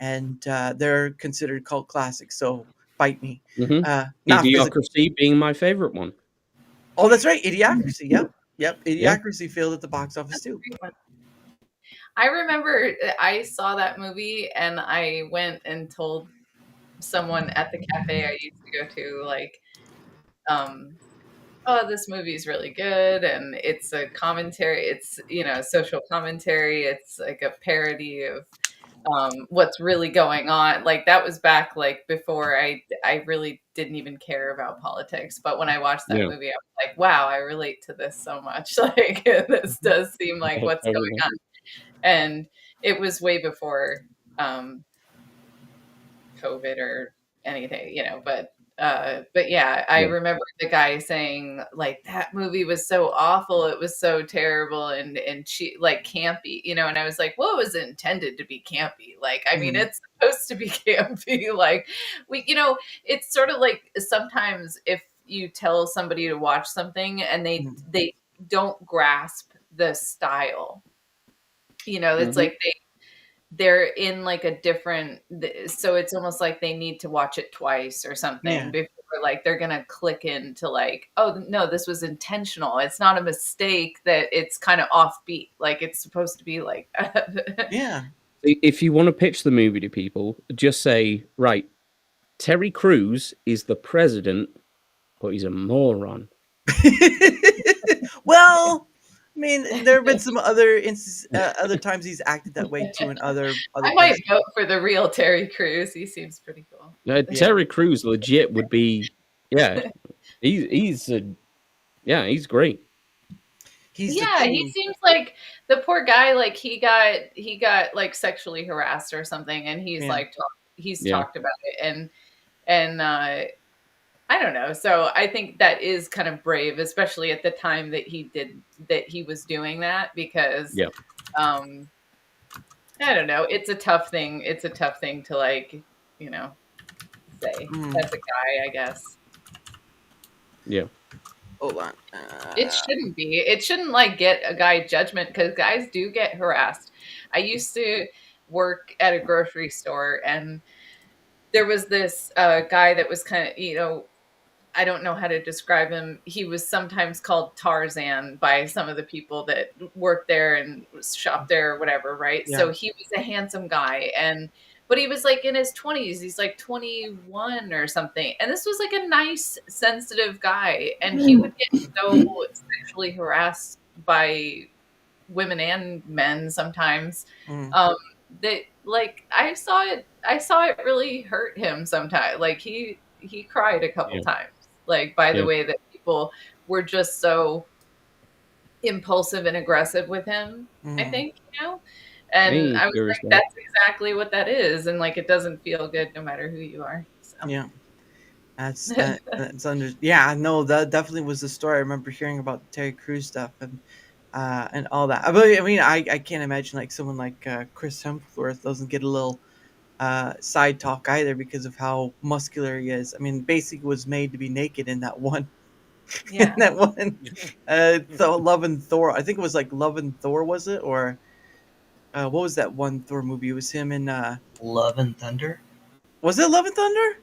and they're considered cult classics. So bite me. Mm-hmm. Not physical. Idiocracy being my favorite one. Oh, that's right. Idiocracy. Yep. Yep. Yeah. Idiocracy failed at the box office too. I remember I saw that movie and I went and told someone at the cafe I used to go to, like, oh, this movie is really good, and it's a commentary. It's, social commentary. It's like a parody of what's really going on. Like, that was back like before I really didn't even care about politics. But when I watched that Yeah. movie, I was like, wow, I relate to this so much. Like, this does seem like Oh, what's totally. going on. And it was way before COVID or anything, but yeah, I Yeah. remember the guy saying, like, that movie was so awful, it was so terrible and like campy, and I was like, well, it was intended to be campy. Like, I mean, it's supposed to be campy. Like, it's sort of like sometimes if you tell somebody to watch something and they don't grasp the style, it's like they're in like a different, so it's almost like they need to watch it twice or something before like they're gonna click into like, oh no, this was intentional, it's not a mistake, that it's kind of offbeat, like it's supposed to be like that. Yeah. If you want to pitch the movie to people, just say, right, Terry Crews is the president, but he's a moron. Well, I mean, there have been some other other times he's acted that way too in other I might places. vote for the real Terry Crews. He seems pretty cool. Terry Crews legit would be, yeah, he's great. He seems like the poor guy, like he got like sexually harassed or something, and he's like talked about it, and I don't know. So I think that is kind of brave, especially at the time that he was doing that, because I don't know. It's a tough thing. It's a tough thing to like, say as a guy, I guess. Yeah. Hold on. It shouldn't be. It shouldn't like get a guy judgment, because guys do get harassed. I used to work at a grocery store, and there was this guy that was kind of, I don't know how to describe him. He was sometimes called Tarzan by some of the people that worked there and shopped there or whatever, right? Yeah. So he was a handsome guy, but he was like in his 20s. He's like 21 or something. And this was like a nice, sensitive guy. And he would get so sexually harassed by women and men sometimes. That like I saw it really hurt him sometimes. Like he cried a couple times, like by the way that people were just so impulsive and aggressive with him, I think, and I was like, that's exactly what that is, and like it doesn't feel good no matter who you are. So. Yeah, that's under. Yeah, no, that definitely was the story. I remember hearing about the Terry Crews stuff, and and all that. I mean, I can't imagine like someone like Chris Hemsworth doesn't get a little side talk either because of how muscular he is. I mean, basically was made to be naked in that one in Yeah. that one Love and Thor. I think it was like Love and Thor, was it? Or what was that one Thor movie? It was him in Love and Thunder. was it Love and Thunder?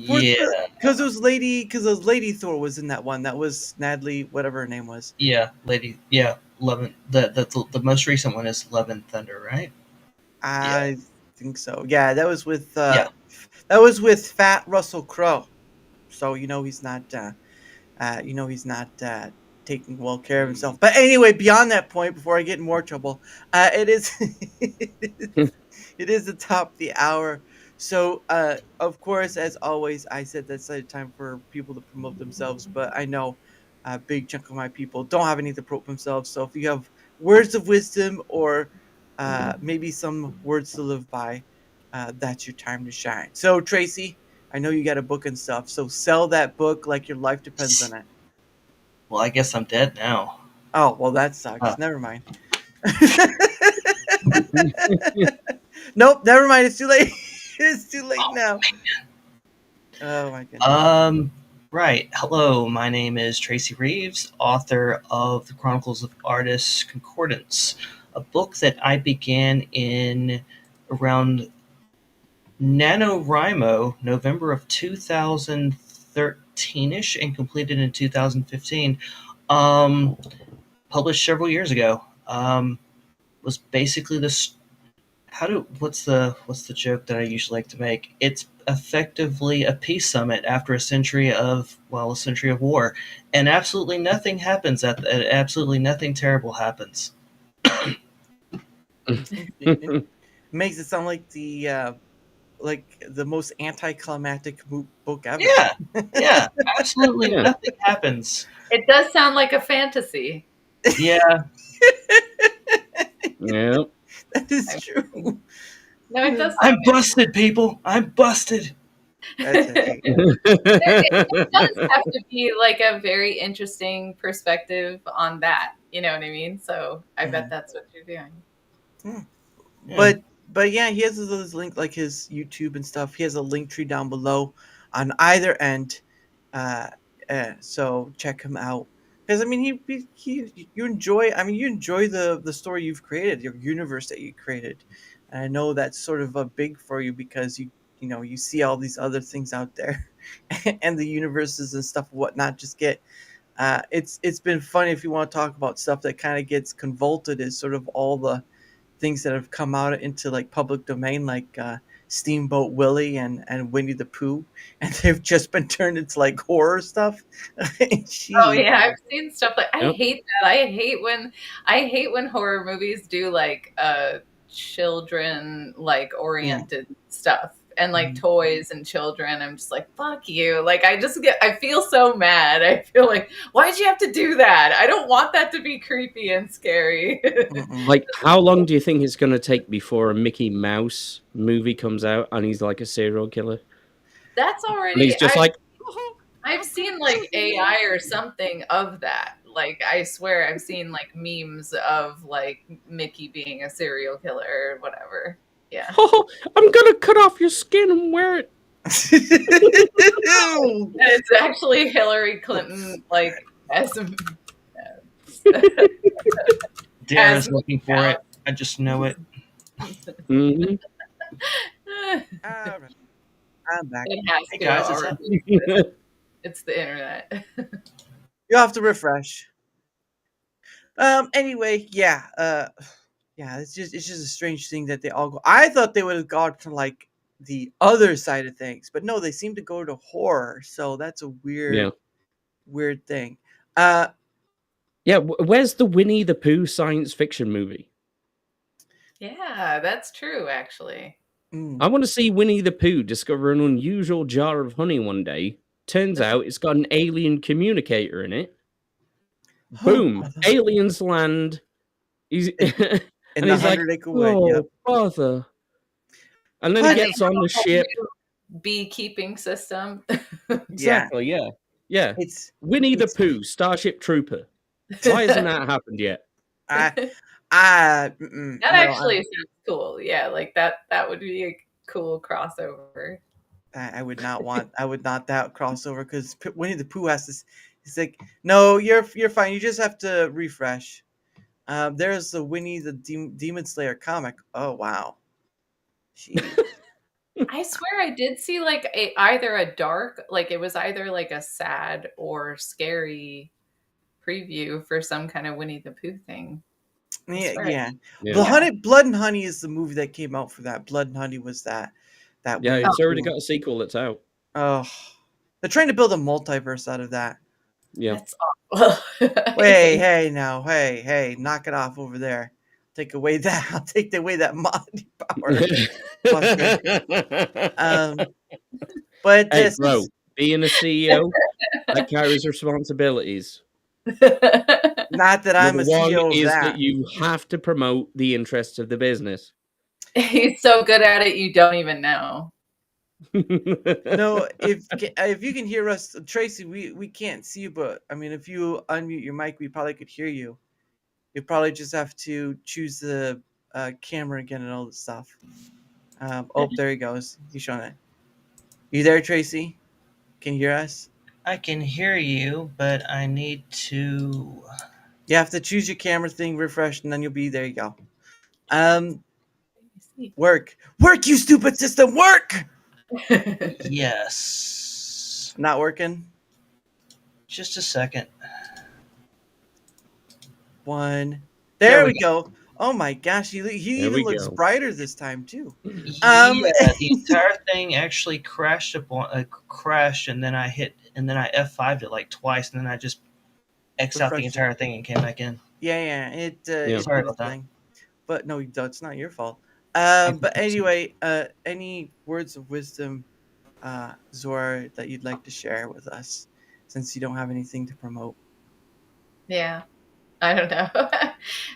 For Yeah, the because those Lady Thor was in that one. That was Natalie, whatever her name was. yeah, lady. Yeah, Love and the most recent one is Love and Thunder, right? Yeah, I think so. Yeah, yeah. that was with Fat Russell Crowe. So he's not taking well care of himself. But anyway, beyond that point, before I get in more trouble, it is it is the top of the hour. So, of course, as always, I said that's a time for people to promote themselves. But I know a big chunk of my people don't have any to promote themselves. So if you have words of wisdom or maybe some words to live by, that's your time to shine. So, Tracy, I know you got a book and stuff. So sell that book like your life depends on it. Well, I guess I'm dead now. Oh, well, that sucks. Huh. Never mind. Nope, never mind. It's too late. It's too late now. Oh my goodness. Right. Hello, my name is Tracy Reeves, author of The Chronicles of Artists Concordance, a book that I began in around NaNoWriMo, November of 2013-ish, and completed in 2015. Published several years ago. Was basically this. What's the joke that I usually like to make? It's effectively a peace summit after a century of war, and absolutely nothing happens. Absolutely nothing terrible happens. Makes it sound like the most anticlimactic book ever. Yeah, absolutely Yeah. nothing happens. It does sound like a fantasy. Yeah, Yeah. That is true. No, it does. I'm busted, people. I'm busted. That's okay. It does have to be like a very interesting perspective on that. You know what I mean? So I bet that's what you're doing. Yeah. But yeah, he has his link like his YouTube and stuff. He has a link tree down below on either end. So check him out because I mean you enjoy. I mean you enjoy the story you've created, your universe that you created. And I know that's sort of a big for you because you see all these other things out there, and the universes and stuff and whatnot just get. It's been funny if you want to talk about stuff that kind of gets convoluted is sort of all the things that have come out into like public domain, like Steamboat Willie and Winnie the Pooh, and they've just been turned into like horror stuff. Oh yeah, I've seen stuff like I Yep. hate that. I hate when horror movies do like children like oriented stuff and like toys and children. I'm just like, fuck you. Like I feel so mad. I feel like, why'd you have to do that? I don't want that to be creepy and scary. Like, how long do you think it's going to take before a Mickey Mouse movie comes out and he's like a serial killer? That's And already he's just I've seen like AI or something of that. Like I swear I've seen like memes of like Mickey being a serial killer or whatever. Yeah. oh, I'm going to cut off your skin and wear it. And it's actually Hillary Clinton like as Dara's looking for it. I just know it. Mhm. All right. I'm back. It has Hey to guys, it's already. It's the internet. You have to refresh. Anyway, yeah, it's just a strange thing that they all go. I thought they would have gone to like the other side of things, but no, they seem to go to horror. So that's a Yeah. weird thing. Yeah, where's the Winnie the Pooh science fiction movie? Yeah, that's true actually. I want to see Winnie the Pooh discover an unusual jar of honey one day. Turns out it's got an alien communicator in it. Boom! Aliens land. He's In and the he's like, 100-acre wood. "Oh, Yep. bother!" And then he Honey. gets on the ship. Beekeeping system. Exactly. Yeah. It's Winnie the it's- Pooh, Starship Trooper. Why hasn't that happened yet? That actually sounds cool. Yeah, like that would be a cool crossover. I would not that crossover because Winnie the Pooh has this. He's like, no, you're fine. You just have to refresh. There's the Winnie the Demon Slayer comic. Oh wow, jeez. I swear I did see like either a dark, like it was either like a sad or scary preview for some kind of Winnie the Pooh thing. Yeah. Yeah. Blood and Honey is the movie that came out for that. Blood and Honey was that. Yeah, Winnie it's the already Pooh. got a sequel that's out. Oh, they're trying to build a multiverse out of that. Yeah. That's awful. Hey, now, hey, knock it off over there. Take away that. I'll take away that mod power. But hey, bro, being a CEO, that carries responsibilities. Not that I'm Number a one CEO of is that. you have to promote the interests of the business. He's so good at it, you don't even know. No, if you can hear us, Tracy, we can't see you, but I mean, if you unmute your mic, we probably could hear you. You probably just have to choose the camera again and all this stuff. Oh, there he goes. He's showing it. You there, Tracy? Can you hear us? I can hear you, but I need to. You have to choose your camera thing, refresh, and then you'll be there. You go. Work, you stupid system, work. Yes. Not working. Just a second. One. There we go. Oh my gosh, he even looks brighter this time too. Yeah, the entire thing actually crashed and then I F5'd it like twice, and then I just X'd out the entire thing and came back in. Yeah. Sorry about that. But no, it's not your fault. But anyway, any words of wisdom, Zora, that you'd like to share with us, since you don't have anything to promote? Yeah, I don't know.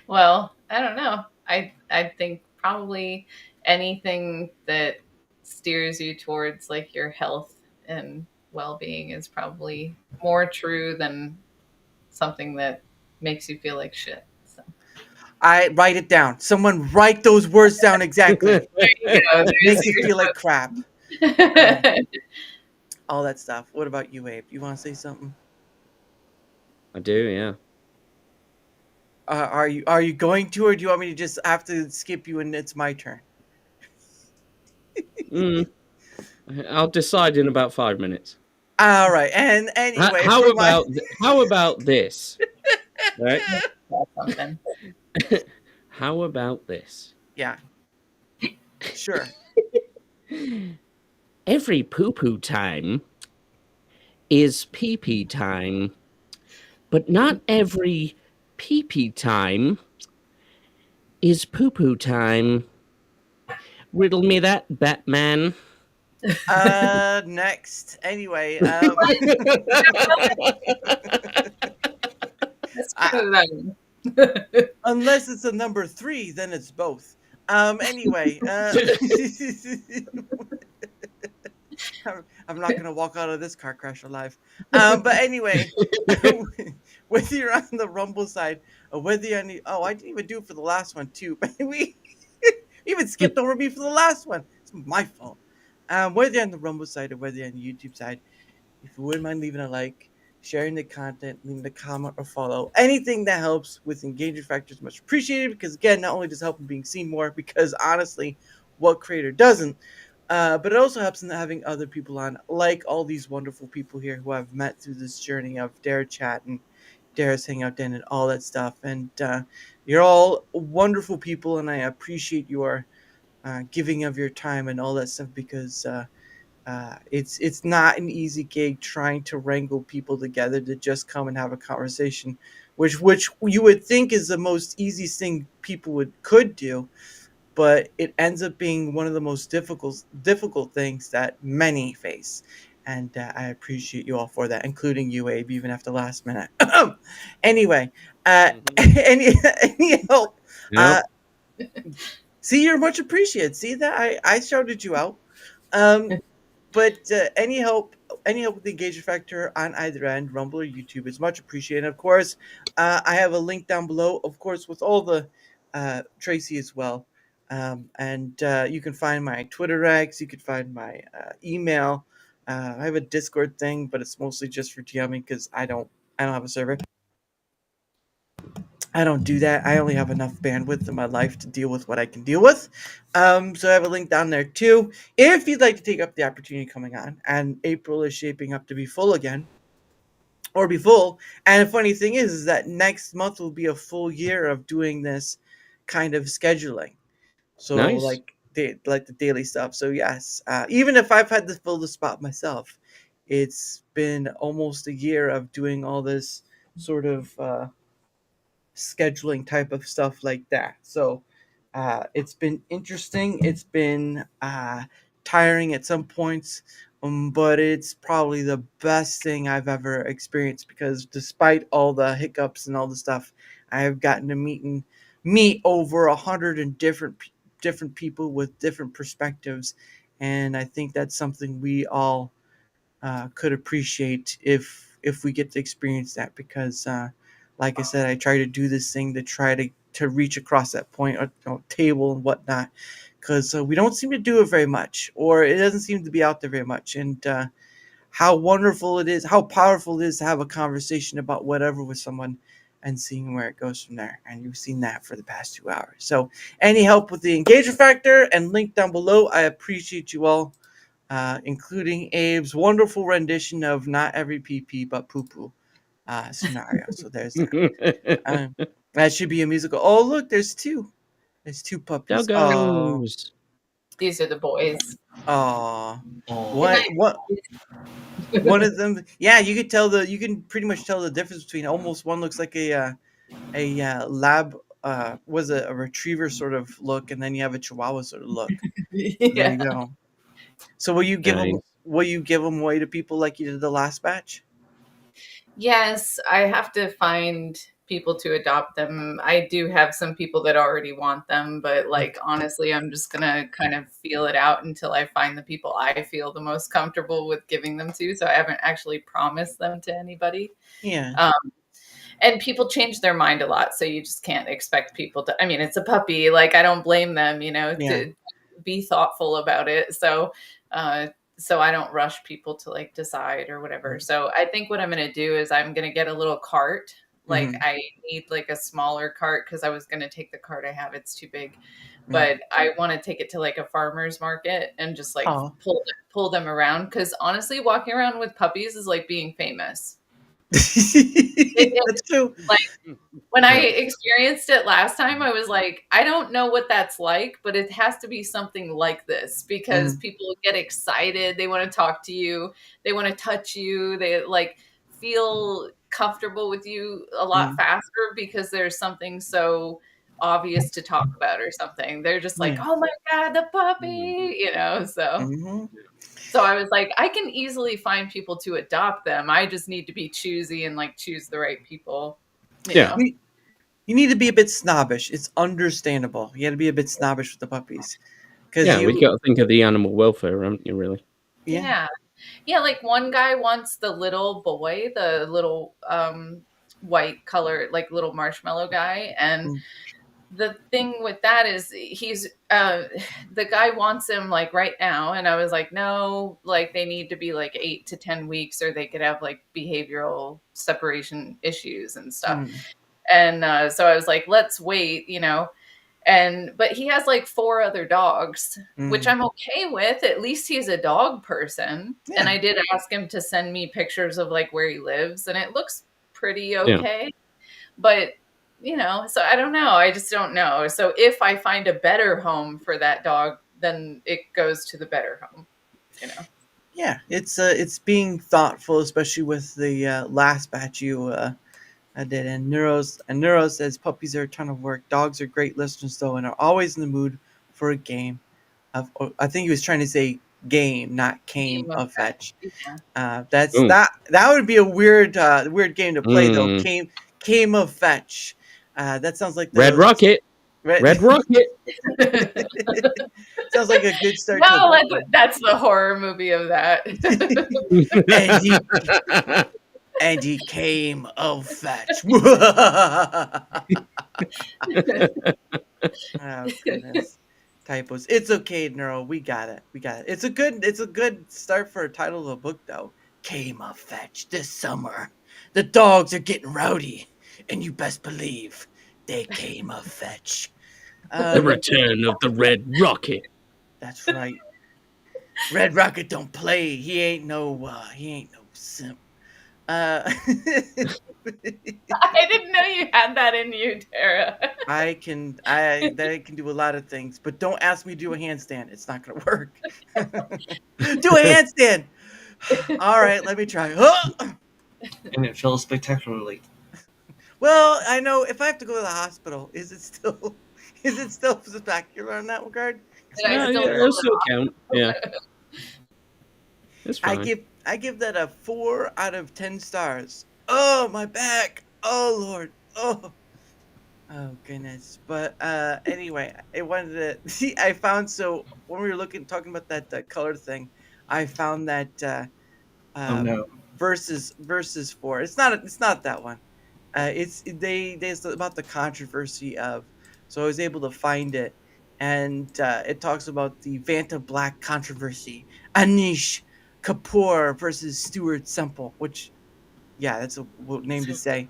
Well, I don't know. I think probably anything that steers you towards like your health and well-being is probably more true than something that makes you feel like shit. So. I write it down. Someone write those words down exactly. Makes you feel like crap. All that stuff. What about you, Abe? You want to say something? I do, yeah. Are you going to, or do you want me to just have to skip you and it's my turn? I'll decide in about 5 minutes. All right. And anyway, how about this? Right? How about this? Yeah. Sure. Every poo-poo time is pee-pee time, but not every pee-pee time is poo-poo time. Riddle me that, Batman. Next. Anyway, unless it's a number 3, then it's both. Anyway, I'm not gonna walk out of this car crash alive. But anyway, whether you're on the Rumble side or whether you're on the, I didn't even do it for the last one too, but we even skipped over me for the last one. It's my fault. Whether you're on the Rumble side or whether you're on the YouTube side, if you wouldn't mind leaving a like, sharing the content, leaving a comment or follow, anything that helps with engagement factors, much appreciated. Because again, not only does it help in being seen more, because honestly, what creator doesn't? But it also helps in having other people on, like all these wonderful people here who I've met through this journey of Dara Chat and Dara's Hangout Den and all that stuff. And you're all wonderful people, and I appreciate your giving of your time and all that stuff, because it's not an easy gig trying to wrangle people together to just come and have a conversation, which you would think is the most easiest thing people could do. But it ends up being one of the most difficult things that many face, and I appreciate you all for that, including you, Abe, even after the last minute. Anyway, any help? Yep. See, you're much appreciated. See that I shouted you out. But any help any help with the engagement factor on either end, Rumble or YouTube, is much appreciated. Of course, I have a link down below, of course, with all the Tracy as well. And you can find my Twitter X, you can find my email. I have a Discord thing, but it's mostly just for DMing because I don't have a server. I don't do that. I only have enough bandwidth in my life to deal with what I can deal with. So I have a link down there too. If you'd like to take up the opportunity coming on, and April is shaping up to be full again, or be full. And the funny thing is that next month will be a full year of doing this kind of scheduling. So Nice. like the daily stuff. So yes, even if I've had to fill the spot myself, it's been almost a year of doing all this sort of scheduling type of stuff like that. So it's been interesting. It's been tiring at some points, but it's probably the best thing I've ever experienced because despite all the hiccups and all the stuff, I have gotten to meet over 100 and different people with different perspectives, and I think that's something we all could appreciate if we get to experience that because like I said, I try to do this thing to try to reach across that point or table and whatnot because we don't seem to do it very much, or it doesn't seem to be out there very much. And how wonderful it is, how powerful it is to have a conversation about whatever with someone and seeing where it goes from there. And you've seen that for the past 2 hours. So any help with the engagement factor and link down below, I appreciate you all, including Abe's wonderful rendition of Not Every PP But Poo Poo scenario. So there's that. That should be a musical. Oh, look, there's two. There's two puppies. Oh, Doggos. These are the boys. oh. Oh, One of them. Yeah, you could tell you can pretty much tell the difference between almost one looks like a lab. Was a retriever sort of look, and then you have a Chihuahua sort of look. There you go. So will you give them? Nice. Will you give them away to people like you did the last batch? Yes, I have to find people to adopt them. I do have some people that already want them, but like honestly, I'm just gonna kind of feel it out until I find the people I feel the most comfortable with giving them to. So I haven't actually promised them to anybody. Yeah. And people change their mind a lot, so you just can't expect people to. I mean, it's a puppy. Like I don't blame them, Yeah. to be thoughtful about it. So I don't rush people to like decide or whatever. So I think what I'm going to do is I'm going to get a little cart. Like I need like a smaller cart because I was going to take the cart I have. It's too big, but I want to take it to like a farmer's market and just like pull them around. Because honestly, walking around with puppies is like being famous. That's true. Like when I experienced it last time, I was like, I don't know what that's like, but it has to be something like this because people get excited. They want to talk to you. They want to touch you. They like feel comfortable with you a lot faster because there's something so obvious to talk about or something. They're just like, oh my God, the puppy, So I was like, I can easily find people to adopt them. I just need to be choosy and like choose the right people. You know? You need to be a bit snobbish. It's understandable. You got to be a bit snobbish with the puppies. We got to think of the animal welfare, haven't you, really? Yeah. Like one guy wants the little boy, the little white color, like little marshmallow guy. And the thing with that is he's the guy wants him like right now, and I was like, no, like they need to be like 8 to 10 weeks or they could have like behavioral separation issues and stuff. And so I was like, let's wait, but he has like 4 other dogs, which I'm okay with. At least he's a dog person. And I did ask him to send me pictures of like where he lives, and it looks pretty okay. But so I don't know. I just don't know. So if I find a better home for that dog, then it goes to the better home, Yeah, it's being thoughtful, especially with the last batch you did. And Neuro says puppies are a ton of work. Dogs are great listeners though, and are always in the mood for a game. I think he was trying to say game, not game of fetch. Yeah. That would be a weird game to play though. Game of fetch. That sounds like Red Rocket. Red Rocket. Sounds like a good start to No, a book. that's the horror movie of that. And he came of fetch. Oh goodness. Typos. It's okay, Neuro. We got it. We got it. It's a good start for a title of a book though. Came of fetch this summer. The dogs are getting rowdy, and you best believe they came of fetch. The return of the Red Rocket. That's right. Red Rocket don't play. He ain't no simp. I didn't know you had that in you, Dara. I can do a lot of things, but don't ask me to do a handstand. It's not gonna work. Do a handstand. All right, let me try. And it fails spectacularly. Well, I know if I have to go to the hospital, is it still spectacular in that regard? It'll still count. Yeah. It's fine. I give that a 4 out of 10 stars. Oh, my back. Oh Lord. Oh goodness. But anyway, I wanted to see. I found so when we were talking about that color thing, I found that Oh no. versus 4. It's not that one. It's about the controversy of. So I was able to find it, and it talks about the Vanta Black controversy. Anish Kapoor versus Stuart Semple, which, yeah, that's a name to say.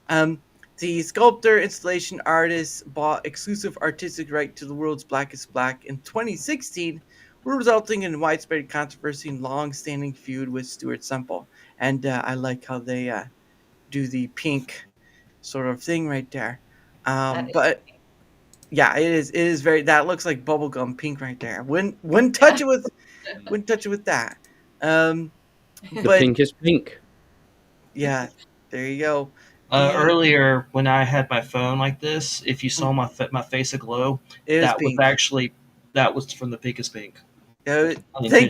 The sculptor, installation artist bought exclusive artistic right to the world's blackest black in 2016, resulting in widespread controversy and long-standing feud with Stuart Semple. And I like how they do the pink sort of thing right there. But yeah, it is very. That looks like bubblegum pink right there. Wouldn't touch it with that. The But pink is pink. yeah, there you go. Earlier, when I had my phone like this, if you saw my face aglow, that was from the pink is pink. Thank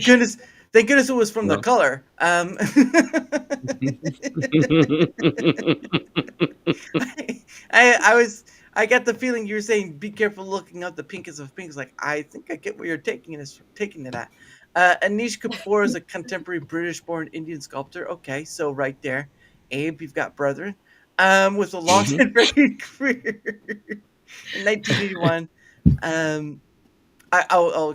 goodness it was from the color. I got the feeling you were saying be careful looking up the pinkest of pinks. Like, I think I get where you're taking it at. Anish Kapoor is a contemporary British-born Indian sculptor. Okay, so right there, Abe, you've got brethren. With a long and varied career. In 1981,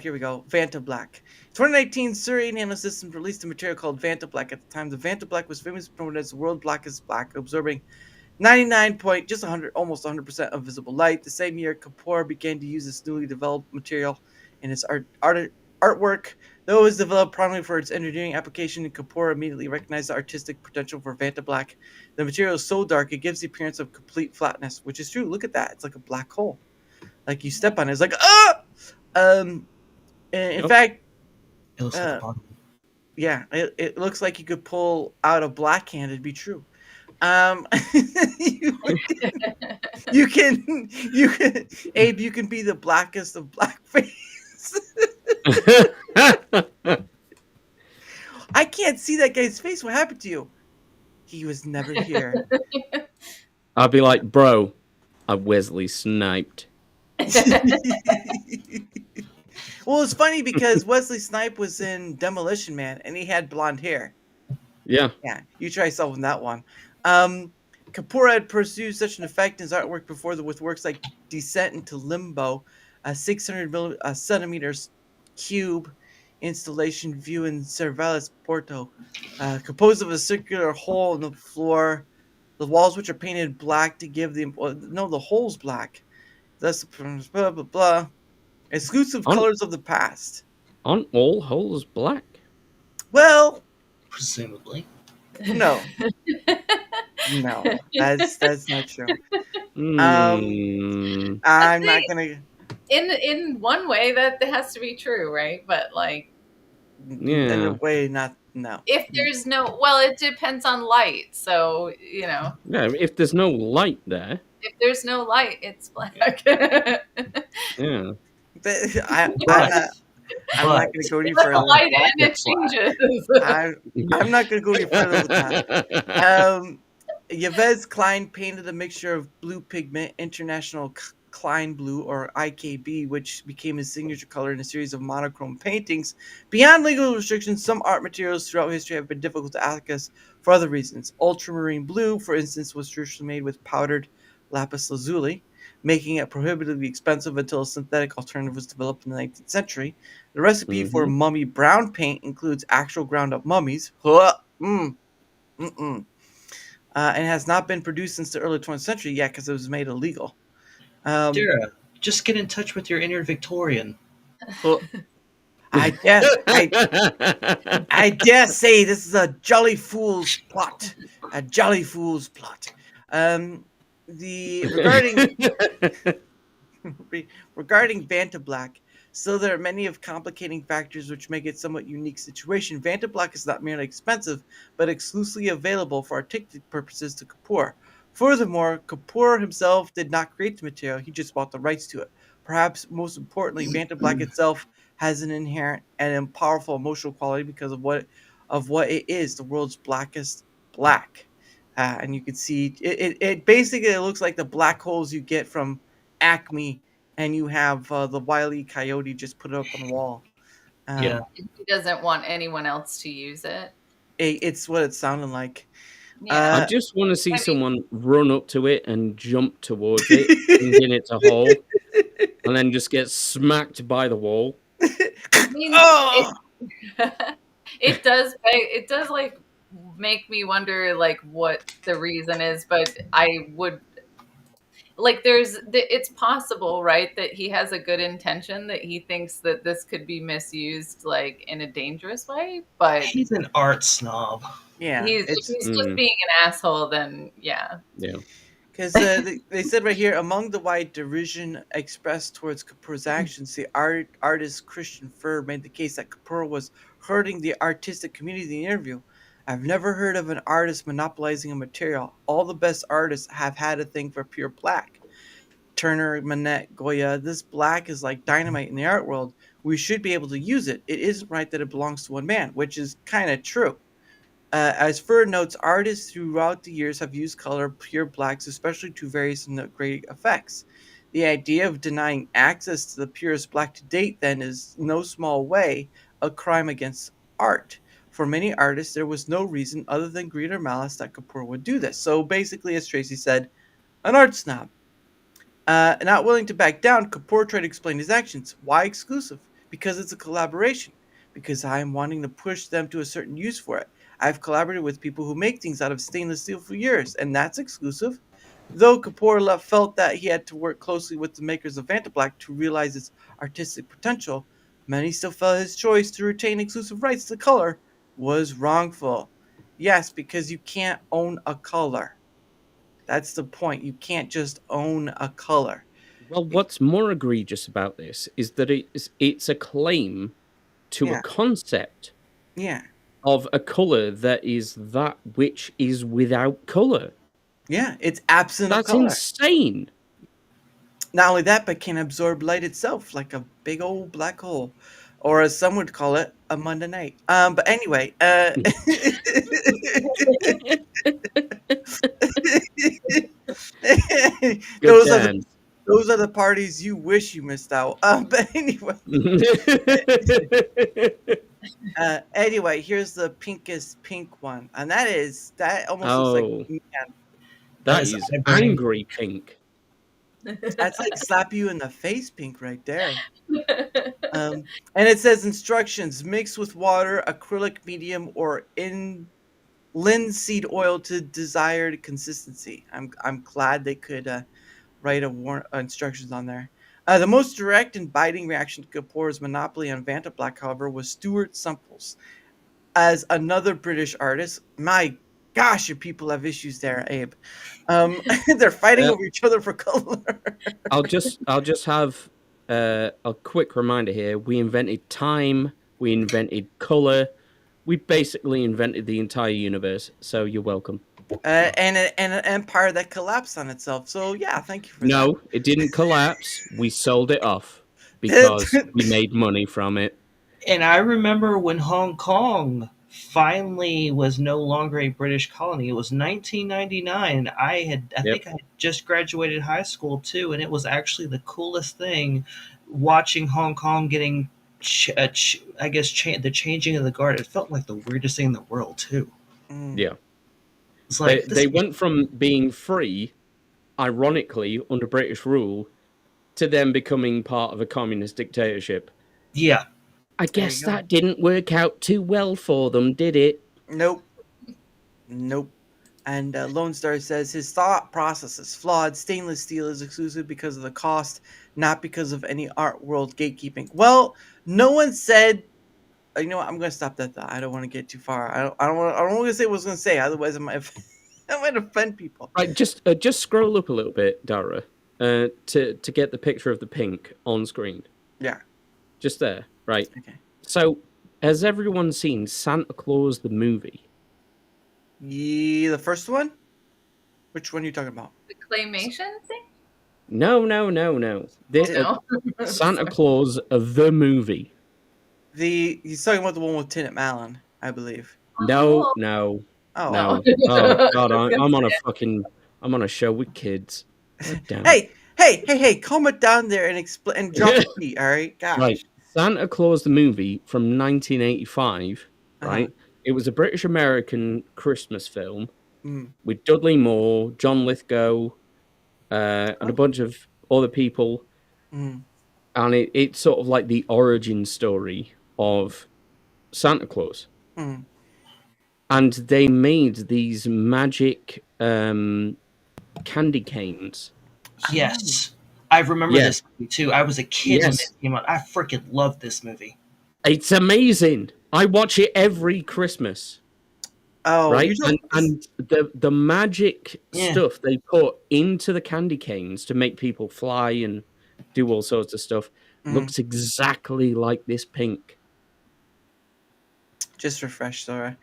here we go. Vanta Black. 2019, Surrey Nanosystems released a material called Vanta Black. At the time, the Vanta Black was famously promoted as the world's blackest black, absorbing 99 almost 100% of visible light. The same year, Kapoor began to use this newly developed material in his artwork. Though it was developed primarily for its engineering application, Kapoor immediately recognized the artistic potential for Vanta Black. The material is so dark, it gives the appearance of complete flatness, which is true. Look at that. It's like a black hole. Like you step on it, it's like, ah! In fact, It looks like a bottom. Yeah, it looks like you could pull out a black hand. It'd be true. You can, Abe, you can be the blackest of blackface. I can't see that guy's face. What happened to you? He was never here. I'd be like, bro, I Wesley sniped. Well, it's funny because Wesley Snipe was in Demolition Man and he had blonde hair. Yeah. Yeah, you try solving that one. Kapoor had pursued such an effect in his artwork before with works like Descent into Limbo, a 600 centimeters cube installation view in Cervalis, Porto, composed of a circular hole in the floor, the walls which are painted black to give the hole's black. That's blah blah blah. Exclusive colors of the past. Aren't all holes black? Well, presumably. No. No, that's not true. I'm not gonna. In one way, that has to be true, right? But like, in a way, no. If there's no, well, it depends on light. So Yeah, if there's no light there. If there's no light, it's black. Yeah. But I'm not going to go any further. Light and it changes. I'm not going to go any further with that. Yves Klein painted a mixture of blue pigment, international Klein blue, or IKB, which became his signature color in a series of monochrome paintings. Beyond legal restrictions, some art materials throughout history have been difficult to access for other reasons. Ultramarine blue, for instance, was traditionally made with powdered lapis lazuli, making it prohibitively expensive until a synthetic alternative was developed in the 19th century. The recipe for mummy brown paint includes actual ground up mummies. And has not been produced since the early 20th century yet because it was made illegal. Dara, just get in touch with your inner Victorian. I dare say this is a jolly fool's plot. A jolly fool's plot. Regarding Vanta Black, so there are many of complicating factors which make it somewhat unique situation. Vanta Black is not merely expensive, but exclusively available for artistic purposes to Kapoor. Furthermore, Kapoor himself did not create the material; he just bought the rights to it. Perhaps most importantly, Vanta Black itself has an inherent and powerful emotional quality because of what it is, the world's blackest black. And you can see it basically looks like the black holes you get from Acme, and you have the Wile E. Coyote just put it up on the wall. Yeah. He doesn't want anyone else to use it. It's what it sounded like. Yeah. I just want to see someone run up to it and jump towards it, thinking it's a hole, and then just get smacked by the wall. I mean, it does like make me wonder like what the reason is, but I would like it's possible, right, that he has a good intention, that he thinks that this could be misused like in a dangerous way, but He's an art snob. Yeah, he's just being an asshole. Then yeah. Because they said right here, among the wide derision expressed towards Kapoor's actions, the artist Christian Furr made the case that Kapoor was hurting the artistic community in the interview. I've never heard of an artist monopolizing a material. All the best artists have had a thing for pure black. Turner, Manette, Goya, this black is like dynamite in the art world. We should be able to use it. It isn't right that it belongs to one man, which is kind of true. As Furr notes, artists throughout the years have used color pure blacks, especially to various and great effects. The idea of denying access to the purest black to date, then, is in no small way a crime against art. For many artists, there was no reason other than greed or malice that Kapoor would do this. So basically, as Tracy said, an art snob. Not willing to back down, Kapoor tried to explain his actions. Why exclusive? Because it's a collaboration. Because I'm wanting to push them to a certain use for it. I've collaborated with people who make things out of stainless steel for years, and that's exclusive. Though Kapoor felt that he had to work closely with the makers of Vanta Black to realize its artistic potential, many still felt his choice to retain exclusive rights to color was wrongful. Yes, because you can't own a color. That's the point. You can't just own a color. Well, what's more egregious about this is that it's a claim to a concept of a color that is that which is without color. Yeah, it's absent of color. That's insane. Not only that, but can absorb light itself, like a big old black hole, or as some would call it, a Monday night. But anyway, those are the parties you wish you missed out. But anyway, anyway, here's the pinkest pink one, and that almost looks like man. That is angry pink. That's like slap you in the face pink right there. And it says instructions: mix with water, acrylic medium, or in linseed oil to desired consistency. I'm glad they could write instructions on there. The most direct and biting reaction to Kapoor's monopoly on Vanta Black, however, was Stuart Semples. As another British artist, my gosh, your people have issues there, Abe. They're fighting over each other for color. I'll just have a quick reminder here. We invented time. We invented color. We basically invented the entire universe. So you're welcome. And an empire that collapsed on itself. So yeah, thank you for that. No, it didn't collapse. We sold it off because we made money from it. And I remember when Hong Kong finally was no longer a British colony. It was 1999. I think I had just graduated high school too, and it was actually the coolest thing watching Hong Kong getting, the changing of the guard. It felt like the weirdest thing in the world too. Yeah. It's like They went from being free, ironically, under British rule, to them becoming part of a communist dictatorship. Yeah. I guess that didn't work out too well for them, did it? Nope. And Lone Star says his thought process is flawed. Stainless steel is exclusive because of the cost, not because of any art world gatekeeping. Well, no one said. You know what? I'm gonna stop that thought. I don't want to get too far. I don't want to say what I was gonna say. Otherwise, I might offend people. Right, just scroll up a little bit, Dara, to get the picture of the pink on screen. Yeah. Just there, right? Okay. So, has everyone seen Santa Claus the movie? Yeah, the first one. Which one are you talking about? The claymation thing? No. Santa Claus the movie. He's talking about the one with Tinnet Malin, I believe. No. Oh. No. Oh God, I'm on a show with kids. Damn. Hey, calm it down there and explain and drop the beat, all right? Gosh. Right. Santa Claus the movie from 1985, right? It was a British-American Christmas film with Dudley Moore, John Lithgow, and a bunch of other people. And it's sort of like the origin story of Santa Claus. And they made these magic candy canes. Yes. I remember this movie too. I was a kid when it came out. I freaking loved this movie. It's amazing. I watch it every Christmas. Oh, right. And the magic stuff they put into the candy canes to make people fly and do all sorts of stuff looks exactly like this pink. Just refresh, Dara.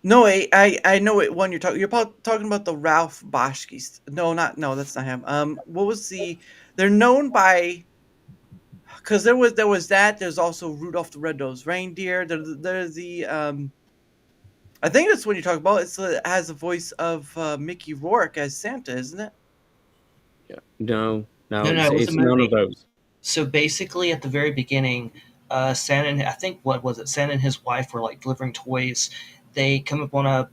No, I know it. One you're talking about the Ralph Boschke. No, that's not him. What was the? They're known by. Because there was that. There's also Rudolph the Red-Nosed Reindeer. There's the I think that's what you're talking about. It has the voice of Mickey Rourke as Santa, isn't it? Yeah. No. It's none of those. So basically, at the very beginning, Santa and Santa and his wife were like delivering toys. They come up on a.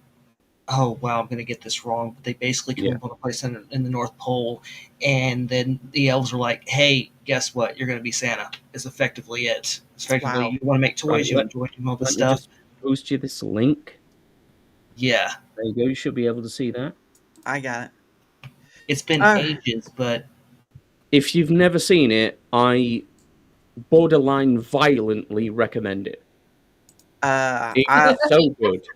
Oh wow, I'm gonna get this wrong. But they basically come up on a place in the North Pole, and then the elves are like, "Hey, guess what? You're gonna be Santa." Is effectively it. You want to make toys, you enjoy all this stuff. Just post you this link. Yeah. There you go. You should be able to see that. I got it. It's been ages, but If you've never seen it, I borderline violently recommend it. It's so good.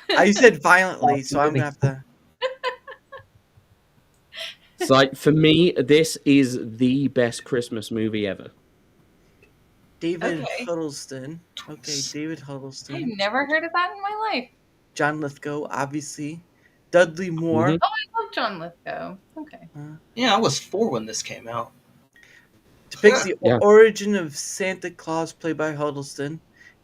I said violently, so I'm gonna have to. It's like, for me, this is the best Christmas movie ever. David Huddleston. Okay, David I've Huddleston. never heard of that in my life. John Lithgow, obviously. Dudley Moore. Oh, I love John Lithgow. Okay. Yeah, I was 4 when this came out. Depicts the origin of Santa Claus, played by Huddleston,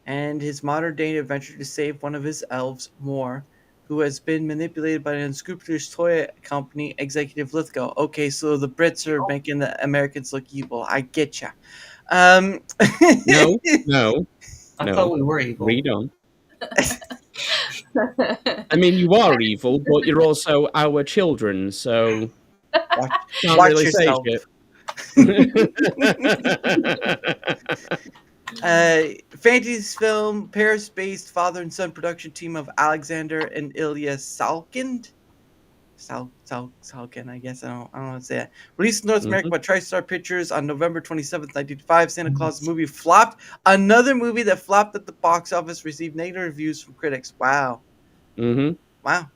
and his modern-day adventure to save one of his elves, Moore, who has been manipulated by an unscrupulous toy company executive Lithgow. Okay, so the Brits are making the Americans look evil. I get ya. No. I thought we were evil. We don't. I mean, you are evil, but you're also our children, so can't watch really yourself. say shit. Fantasy film, Paris-based father and son production team of Alexander and Ilya Salkind. Salkin, I guess. I don't know how to say that. Released in North America by TriStar Pictures on November 27th, 1995. Santa Claus movie flopped. Another movie that flopped at the box office received negative reviews from critics. Wow. Wow.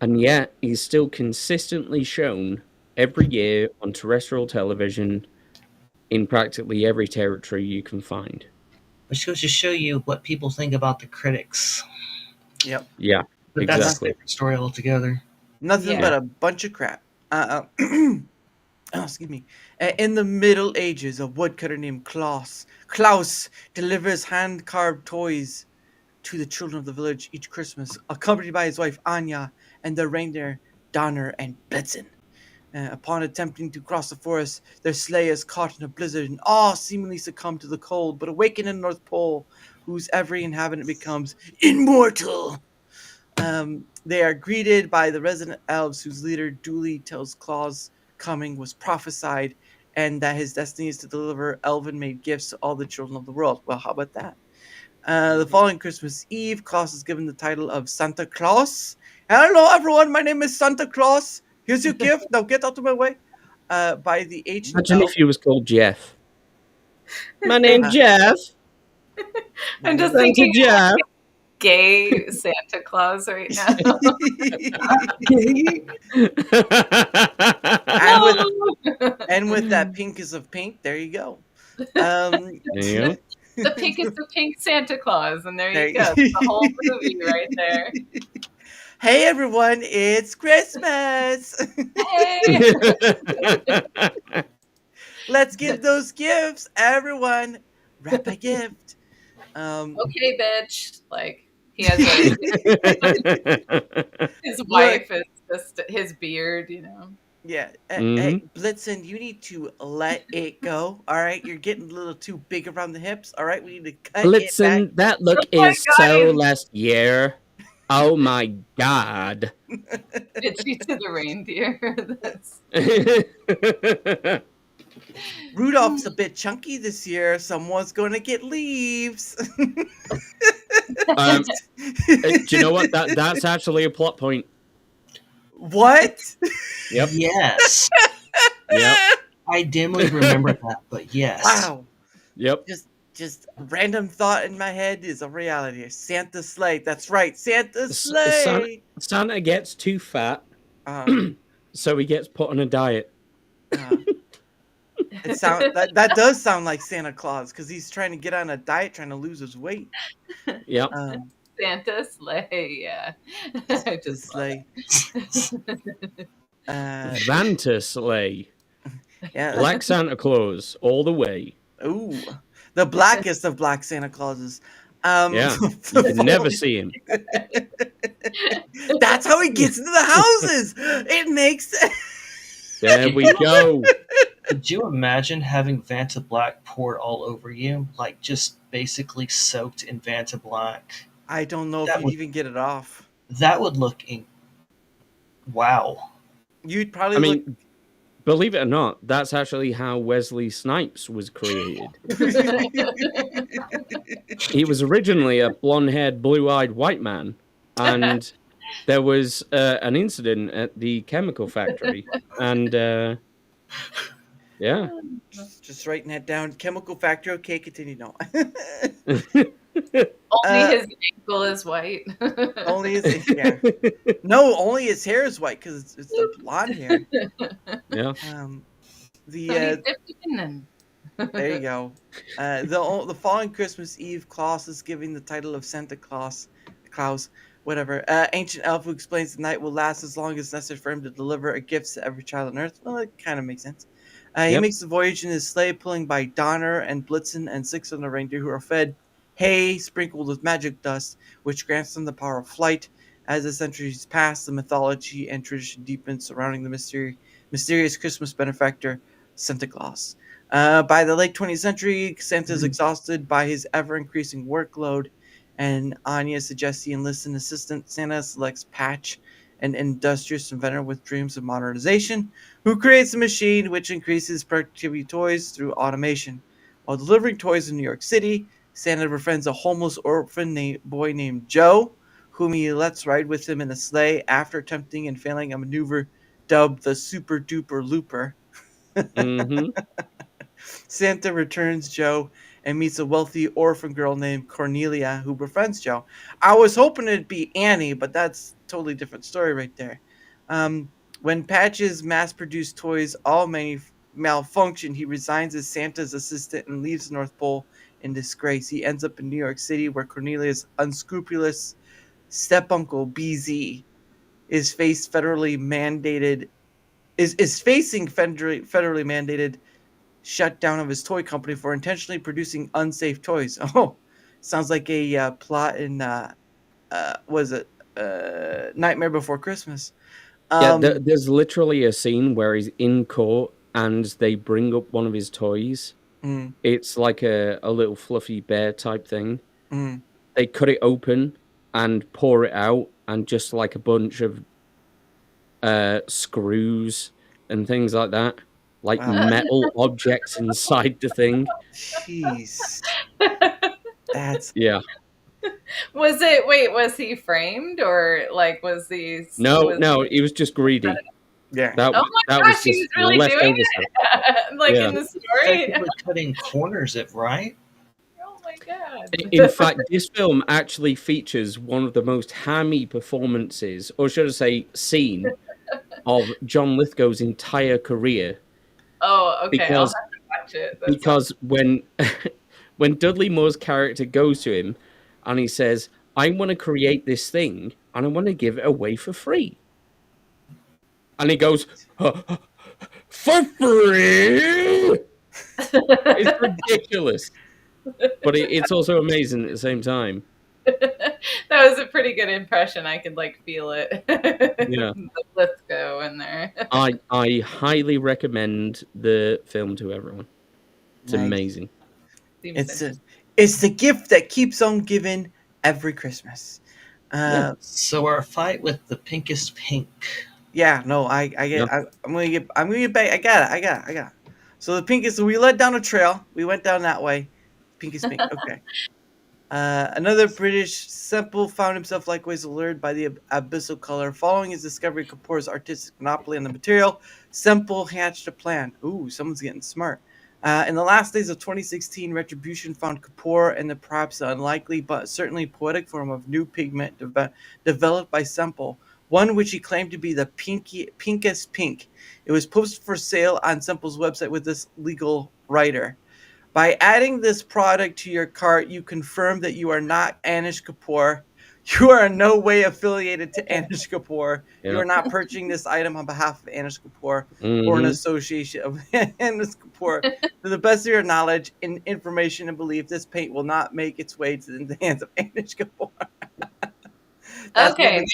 And yet, he's still consistently shown every year on terrestrial television in practically every territory you can find. Which goes to show you what people think about the critics. Yep. Yeah, but exactly. That's a different story altogether. Nothing but a bunch of crap. Excuse me. In the Middle Ages, a woodcutter named Klaus delivers hand-carved toys to the children of the village each Christmas, accompanied by his wife Anya and their reindeer Donner and Blitzen. Upon attempting to cross the forest, their sleigh is caught in a blizzard and all seemingly succumb to the cold, but awaken in the North Pole, whose every inhabitant becomes immortal. They are greeted by the resident elves, whose leader duly tells Claus coming was prophesied and that his destiny is to deliver elven-made gifts to all the children of the world. Well, how about that? The following Christmas Eve, Claus is given the title of Santa Claus. Hello, everyone. My name is Santa Claus. Here's your gift. Now get out of my way. By the ancient Imagine elf. if he was called Jeff. My name's Jeff. I'm just Santa thinking Jeff. gay Santa Claus right now. and with that pink is of pink, there you go. There you go. The pink is the pink Santa Claus, and there There you you go. go. It's the whole movie right there. Hey, everyone. It's Christmas. Hey. Let's give those gifts. Everyone, wrap a gift. Okay, bitch. Like, he has his wife is just his beard, you know. Yeah. Mhm. Hey, Blitzen, you need to let it go. All right. You're getting a little too big around the hips. All right. We need to cut it back. Blitzen, that look Oh my is God, so he's- last year. Oh my God. Bitchy to the reindeer. That's Rudolph's a bit chunky this year. Someone's going to get leaves. Do you know what? That's actually a plot point. What? Yep. Yes. Yep. I dimly remember that, but yes. Wow. Yep. Just random thought in my head is a reality. Santa's sleigh. That's right. Santa's sleigh. Santa gets too fat, Um, so he gets put on a diet. that does sound like Santa Claus because he's trying to get on a diet, trying to lose his weight. Yep. Santa sleigh, yeah. I just sleigh. Vanta sleigh. Yeah. Black Santa Claus all the way. Ooh, the blackest of black Santa Clauses. Yeah, you can never see him. That's how he gets into the houses. It makes sense. There we go. Could you imagine having Vanta Black poured all over you? Like, just basically soaked in Vanta Black? I don't know That if would- you'd even get it off. That would look... Wow. You'd probably I mean, believe it or not, that's actually how Wesley Snipes was created. He was originally a blonde-haired, blue-eyed white man, and there was an incident at the chemical factory, and yeah. Just writing that down. Chemical factory. Okay, continue. No. Only his ankle is white. Only his yeah. No, only his hair is white because it's the blonde hair. Yeah. There you go. The following Christmas Eve, Claus is giving the title of Santa Claus, whatever. Ancient elf who explains the night will last as long as necessary for him to deliver a gift to every child on Earth. Well, it kind of makes sense. He makes the voyage in his sleigh, pulling by Donner and Blitzen and 6 other reindeer who are fed hay sprinkled with magic dust, which grants them the power of flight. As the centuries pass, the mythology and tradition deepens surrounding the mysterious Christmas benefactor, Santa Claus. By the late 20th century, Santa is exhausted by his ever-increasing workload, and Anya suggests he enlists an assistant. Santa selects Patch, an industrious inventor with dreams of modernization, who creates a machine which increases productivity toys through automation. While delivering toys in New York City, Santa befriends a homeless orphan boy named Joe, whom he lets ride with him in a sleigh after attempting and failing a maneuver dubbed the Super Duper Looper. Mm-hmm. Santa returns Joe and meets a wealthy orphan girl named Cornelia who befriends Joe. I was hoping it'd be Annie, but that's a totally different story right there. When Patch's mass-produced toys all malfunction, he resigns as Santa's assistant and leaves the North Pole in disgrace. He ends up in New York City, where Cornelia's unscrupulous step-uncle BZ is facing federally mandated shutdown of his toy company for intentionally producing unsafe toys. Oh, Sounds like a plot in was it Nightmare Before Christmas? Yeah, Um, there's literally a scene where he's in court and they bring up one of his toys. mm, It's like a little fluffy bear type thing. mm, They cut it open and pour it out, and just like a bunch of screws and things like that, like wow, metal objects inside the thing. jeez, that's Yeah. Was he framed or like was he No, was no, he was just greedy. yeah. That Oh was my that was gosh, he just was really doing leftover stuff. it like Yeah. in the story. Effectively cutting corners, right? Oh my god. In fact, this film actually features one of the most hammy performances, or should I say, scene, of John Lithgow's entire career. Oh, okay. I'll Because have to watch it. because when when Dudley Moore's character goes to him and he says, "I want to create this thing and I want to give it away for free," and he goes, "For free?" It's ridiculous, but it's also amazing at the same time. that was a pretty good impression. I could like feel it. Yeah. Let's go in there. I highly recommend the film to everyone. It's Nice. amazing. It's the gift that keeps on giving every Christmas. So our fight with the pinkest pink. Yeah, no, I get. Yeah. I'm gonna get back. I got it. So the pink is. We led down a trail. We went down that way. Pink is pink. Okay. Another British Semple found himself likewise allured by the abyssal color. Following his discovery of Kapoor's artistic monopoly on the material, Semple hatched a plan. Ooh, someone's getting smart. In the last days of 2016, Retribution found Kapoor in the perhaps unlikely but certainly poetic form of new pigment developed by Semple, one which he claimed to be the pinkest pink. It was posted for sale on Semple's website with this legal writer. By adding this product to your cart, you confirm that you are not Anish Kapoor. You are in no way affiliated to Anish Kapoor. You Yeah. are not purchasing this item on behalf of Anish Kapoor or an Mhm. association of Anish Kapoor. To the best of your knowledge, information, and belief, this paint will not make its way to the hands of Anish Kapoor. Okay,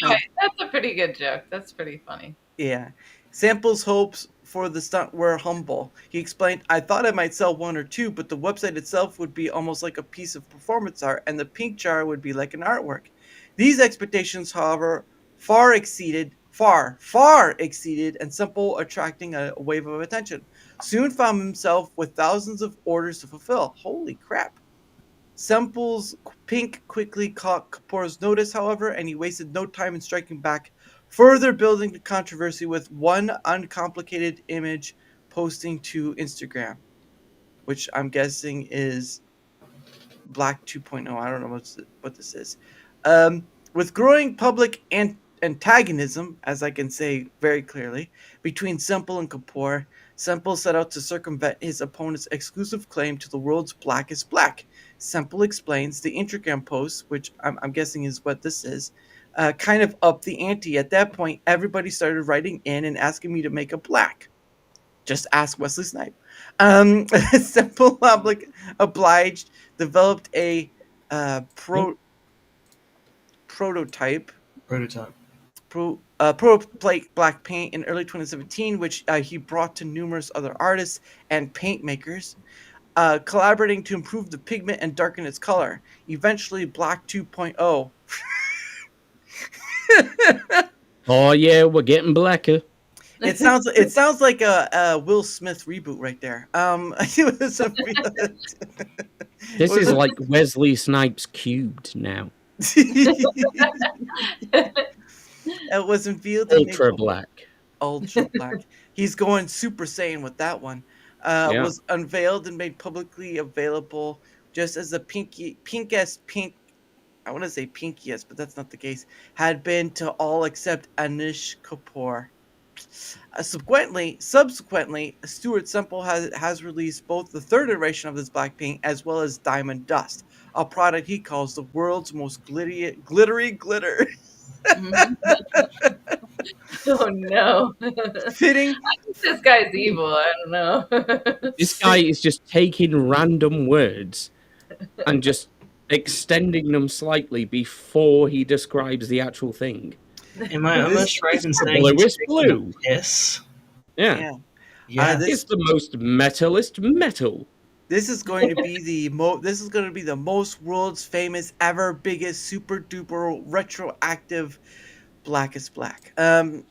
that's a pretty good joke. That's pretty funny. Yeah. Sample's hopes for the stunt were humble. He explained, I thought I might sell one or two, but the website itself would be almost like a piece of performance art, and the pink jar would be like an artwork. These expectations, however, far exceeded, and Semple, attracting a wave of attention, soon found himself with thousands of orders to fulfill. Holy crap. Semple's pink quickly caught Kapoor's notice, however, and he wasted no time in striking back, further building the controversy with one uncomplicated image posting to Instagram, which I'm guessing is Black 2.0. I don't know what this is. With growing public antagonism, as I can say very clearly, between Semple and Kapoor, Semple set out to circumvent his opponent's exclusive claim to the world's blackest black. Semple explains the Instagram post, which I'm guessing is what this is, kind of upped the ante. At that point, everybody started writing in and asking me to make a black. Just ask Wesley Snipe. Semple obliged, developed a prototype black paint in early 2017, which he brought to numerous other artists and paint makers, collaborating to improve the pigment and darken its color. Eventually, Black 2.0. Oh yeah, we're getting blacker. It sounds like a Will Smith reboot right there. It was This is like Wesley Snipes cubed now. It was unveiled. Ultra black. Ultra black. He's going Super Saiyan with that one. Yeah. Was unveiled and made publicly available just as the pinkest pink. I want to say pinkiest, but that's not the case. Had been to all except Anish Kapoor. Subsequently, Stuart Semple has released both the third iteration of this black paint as well as Diamond Dust, a product he calls the world's most glittery glitter. Oh no! Fitting. I think this guy's evil. I don't know. This guy is just taking random words and just extending them slightly before he describes the actual thing. Am I almost right in saying he's Bluest taking a blue. piss? Yeah. Yeah. Yeah. It's the most metalist metal. This is going to be this is going to be the most world's famous ever biggest super duper retroactive blackest black. In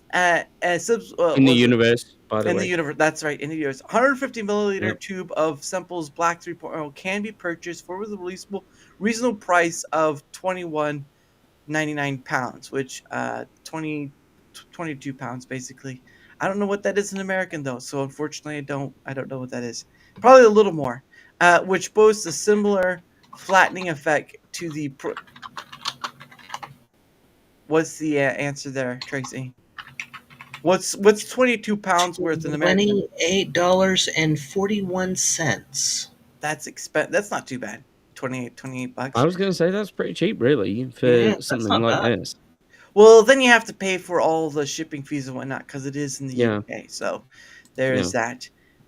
the was universe, by the in the way. universe. That's right, in the universe. 150 milliliter Yep. tube of Semple's Black 3.0 can be purchased for the reasonable price of 21.99 pounds, which 22 pounds basically. I don't know what that is in American though, so unfortunately I don't know what that is. Probably a little more, which boasts a similar flattening effect to the. What's the answer there, Tracy? What's 22 pounds worth in American? $28.41. That's not too bad. 28 bucks. I was going to say that's pretty cheap, really, for Yeah, that's something not like bad. this. Well, then you have to pay for all the shipping fees and whatnot because it is in the Yeah. UK. So there is Yeah.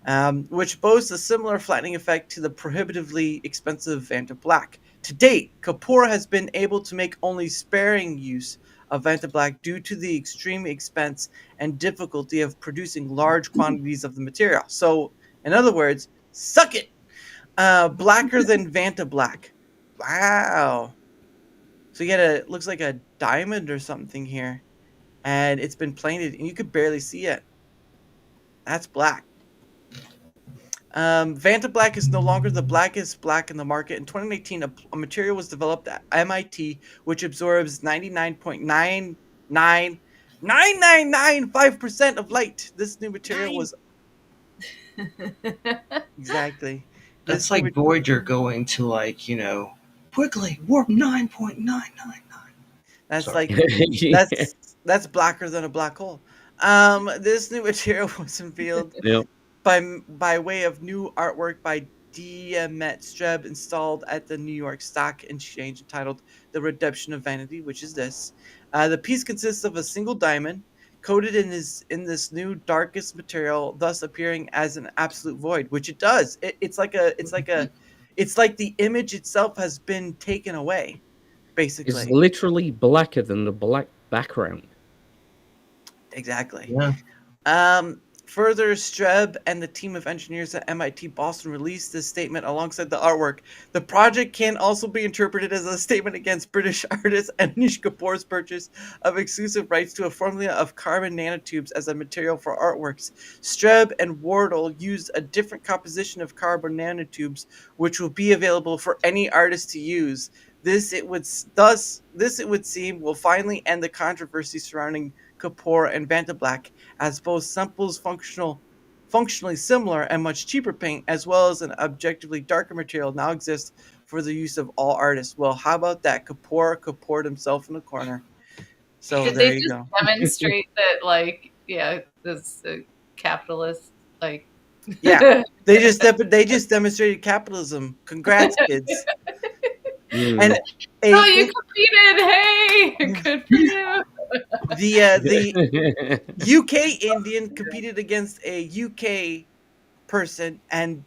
that. Which boasts a similar flattening effect to the prohibitively expensive Vanta Black. To date, Kapoor has been able to make only sparing use of Vanta Black due to the extreme expense and difficulty of producing large quantities of the material. So, in other words, suck it. Blacker than Vanta Black. Wow. So you got looks like a diamond or something here, and it's been painted, and you could barely see it. That's black. Vanta Black is no longer the blackest black in the market. In 2018, a material was developed at MIT which absorbs 99.99995% of light. This new material was exactly. That's like Voyager going to quickly warp 9.999. That's Sorry. like that's blacker than a black hole. This new material was unveiled Yep. by way of new artwork by Daramouthe Streb installed at the New York Stock Exchange entitled "The Redemption of Vanity," which is this. The piece consists of a single diamond coated in this new darkest material, thus appearing as an absolute void, which it does. It's like the image itself has been taken away, basically. It's literally blacker than the black background. Exactly. Yeah. Further, Streb and the team of engineers at MIT Boston released this statement alongside the artwork. The project can also be interpreted as a statement against British artist Anish Kapoor's purchase of exclusive rights to a formula of carbon nanotubes as a material for artworks. Streb and Wardle used a different composition of carbon nanotubes, which will be available for any artist to use. This it would seem will finally end the controversy surrounding Kapoor and Vanta Black, as both Semple's functionally similar and much cheaper paint, as well as an objectively darker material, now exists for the use of all artists. Well, how about that? Kapoor himself in the corner. So Did there they you just go. demonstrate that, this capitalist, Yeah, they just demonstrated capitalism. Congrats, kids. And you competed! Hey, good for you. the UK Indian competed against a UK person and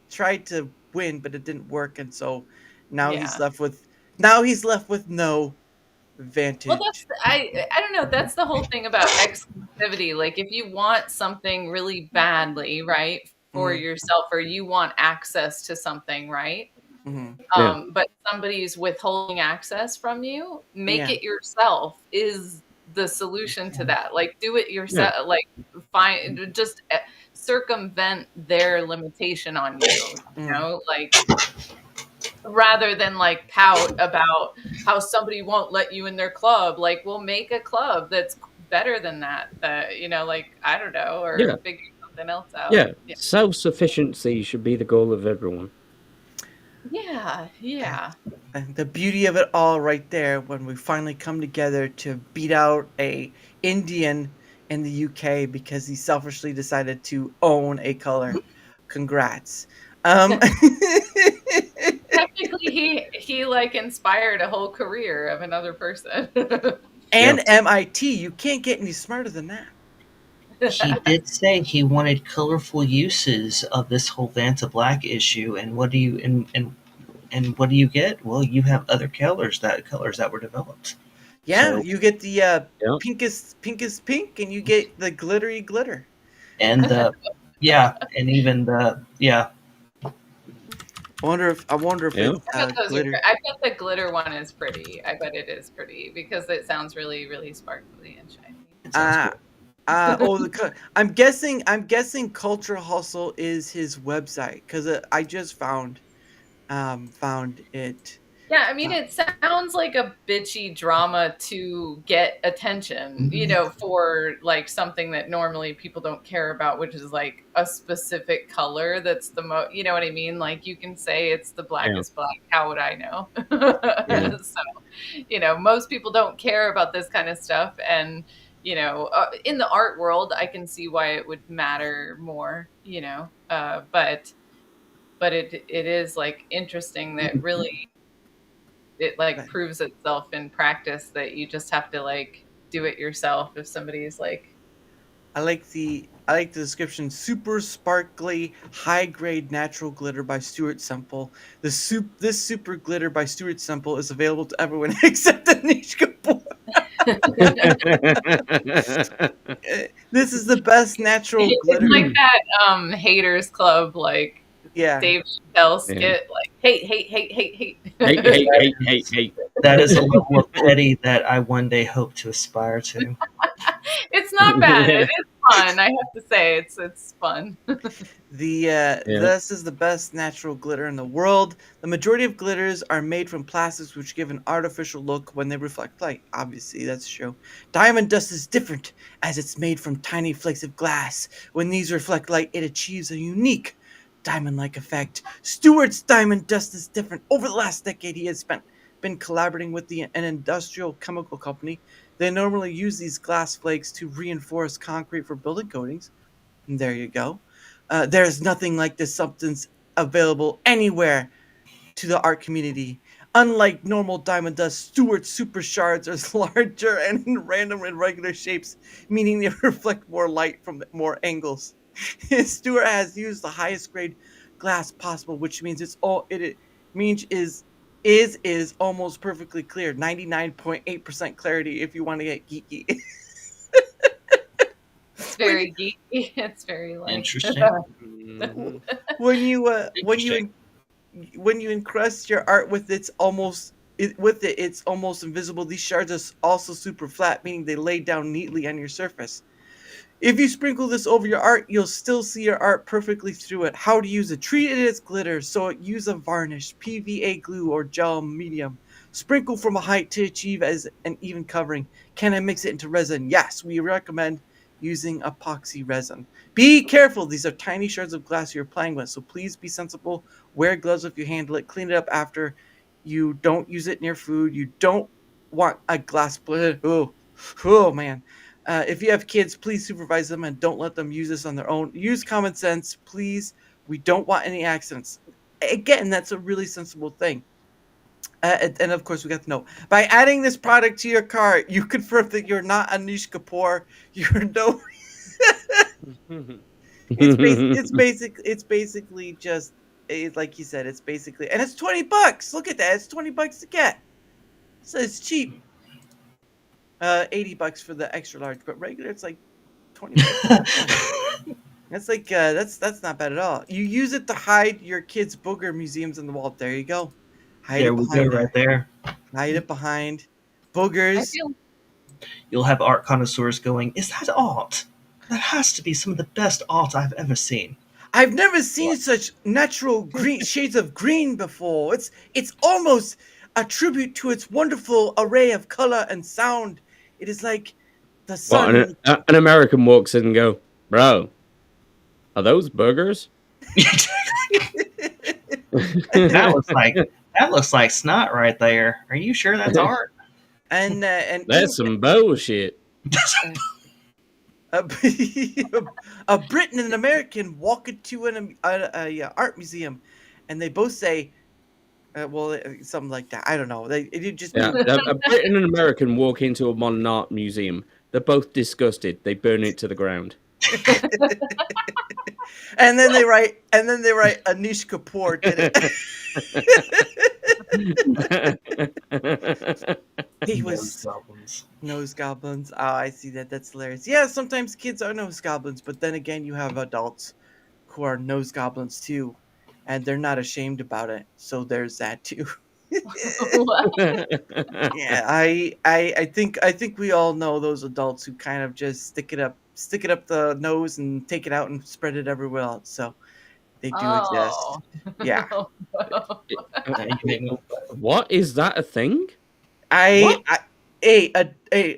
tried to win, but it didn't work, and so now he's left with no vantage. Well, I don't know. That's the whole thing about exclusivity. Like, if you want something really badly, right, for yourself, or you want access to something, right? Mm-hmm. But somebody's withholding access from you, make Yeah. it yourself is the solution to that. Like, do it yourself. Like, just circumvent their limitation on you. You know, like, rather than pout about how somebody won't let you in their club. Like, we'll make a club that's better than that. I don't know, or figure something else out. Yeah, self-sufficiency should be the goal of everyone. Yeah. And the beauty of it all right there, when we finally come together to beat out a Indian in the UK because he selfishly decided to own a color. Congrats. Technically, he inspired a whole career of another person. And MIT, you can't get any smarter than that. He did say he wanted colorful uses of this whole Vanta Black issue, and And what do you get? Well, you have other colors that were developed. Yeah, So, you get the Yep. pinkest pink, and you get the glittery glitter. and yeah, and even yeah. I wonder if Yeah. it's I bet those are. glitter. I bet the glitter one is pretty. I bet it is pretty because it sounds really, really sparkly and shiny. It sounds cool. I'm guessing Culture Hustle is his website because I just found it. Yeah, I mean, it sounds like a bitchy drama to get attention, for like something that normally people don't care about, which is like a specific color that's the most, you know what I mean? Like you can say it's the blackest black. How would I know? Yeah. So, most people don't care about this kind of stuff. And, in the art world, I can see why it would matter more, but it is like interesting that really it like proves itself in practice that you just have to like do it yourself if somebody's like I like the description: super sparkly, high grade natural glitter by Stuart Semple. This super glitter by Stuart Semple is available to everyone except the niche Kapoor. This is the best natural glitter. it's like that haters club like Yeah. Dave Chappelle skit like hate Hey. That is a level of petty that I one day hope to aspire to. It's not bad. It is fun. I have to say it's fun. This is the best natural glitter in the world. The majority of glitters are made from plastics which give an artificial look when they reflect light. Obviously, that's true. Diamond dust is different as it's made from tiny flakes of glass. When these reflect light, it achieves a unique diamond-like effect. Stewart's diamond dust is different. Over the last decade, he has been collaborating with an industrial chemical company. They normally use these glass flakes to reinforce concrete for building coatings. And there you go. There's nothing like this substance available anywhere to the art community. Unlike normal diamond dust, Stewart's super shards are larger and in random irregular shapes, meaning they reflect more light from more angles. Stewart has used the highest grade glass possible, which means is almost perfectly clear, 99.8% clarity if you want to get geeky. It's very geeky. It's very like Interesting. when you Interesting. when you encrust your art with it's almost invisible. These shards are also super flat, meaning they lay down neatly on your surface. If you sprinkle this over your art, you'll still see your art perfectly through it. How to use it: treat it as glitter, so use a varnish, PVA glue, or gel medium. Sprinkle from a height to achieve as an even covering. Can I mix it into resin? Yes, we recommend using epoxy resin. Be careful, these are tiny shards of glass you're playing with, so please be sensible. Wear gloves if you handle it. Clean it up after. You don't use it near food. You don't want a glass split. Oh man. If you have kids, please supervise them and don't let them use this on their own. Use common sense, please. We don't want any accidents. Again, that's a really sensible thing. And of course, we got the note. By adding this product to your cart, you confirm that you're not Anish Kapoor. You're no. It's basically just like you said. It's basically, and it's $20. Look at that. It's $20 to get. So it's cheap. $80 for the extra large, but regular it's like $20. That's like that's not bad at all. You use it to hide your kids' booger museums on the wall. There you go. Hide There it we behind go, right there. Hide it behind I boogers. feel You'll have art connoisseurs going, "Is that art? That has to be some of the best art I've ever seen." I've never seen such natural green shades of green before. It's almost a tribute to its wonderful array of color and sound. It is like the sun. An American walks in and go, bro, are those burgers? That looks like snot right there. Are you sure that's art? and That's some bullshit. a Brit and an American walk into an art museum, and they both say, something like that. I don't know. It just a Brit and an American walk into a modern art museum. They're both disgusted. They burn it to the ground. And then they write Anish Kapoor did it. He was goblins. nose goblins. Oh, I see that. That's hilarious. Yeah, sometimes kids are nose goblins, but then again, you have adults who are nose goblins too, and they're not ashamed about it. So there's that too. Yeah, I think we all know those adults who kind of just stick it up the nose and take it out and spread it everywhere else. So they do Oh. exist. Yeah. What is that a thing? Hey,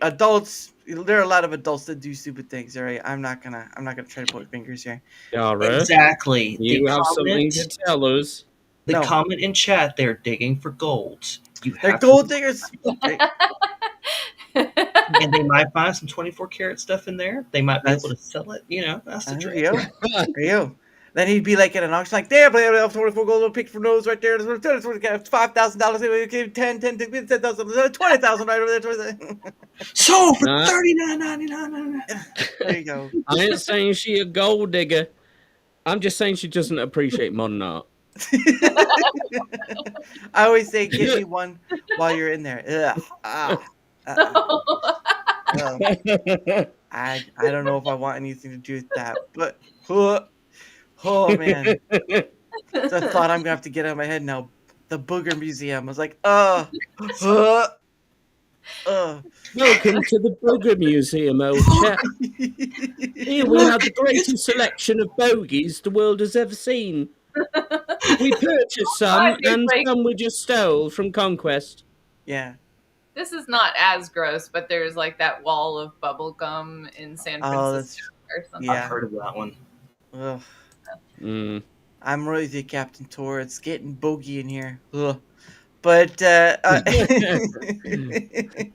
adults. There are a lot of adults that do stupid things. All right, I'm not gonna try to point fingers here. Dara, Exactly. you have something to tell us. The No. comment in chat, they're digging for gold. They're gold diggers. And they might buy some 24 karat stuff in there. They might be able to sell it. You know, that's the There trick. you go. There you go. Then he'd be like at an auction, like, there, but I have 24 gold picked for nose right there. $5,000. 10,000, 20,000 right over there. So for Nah. $39.99. There you go. I ain't saying she a gold digger. I'm just saying she doesn't appreciate modern art. I always say, get me one while you're in there. I don't know if I want anything to do with that, but oh man, the thought I'm gonna have to get out of my head now. The Booger Museum. I was like, Welcome to the Booger Museum, old chap. Here we have the greatest selection of bogies the world has ever seen. We purchased some, and some we just stole from Conquest. Yeah. This is not as gross, but there's like that wall of bubble gum in San Francisco or something. Yeah. I've heard of that one. Ugh. Mm. I'm really the Captain Tor. It's getting bogey in here. Ugh. But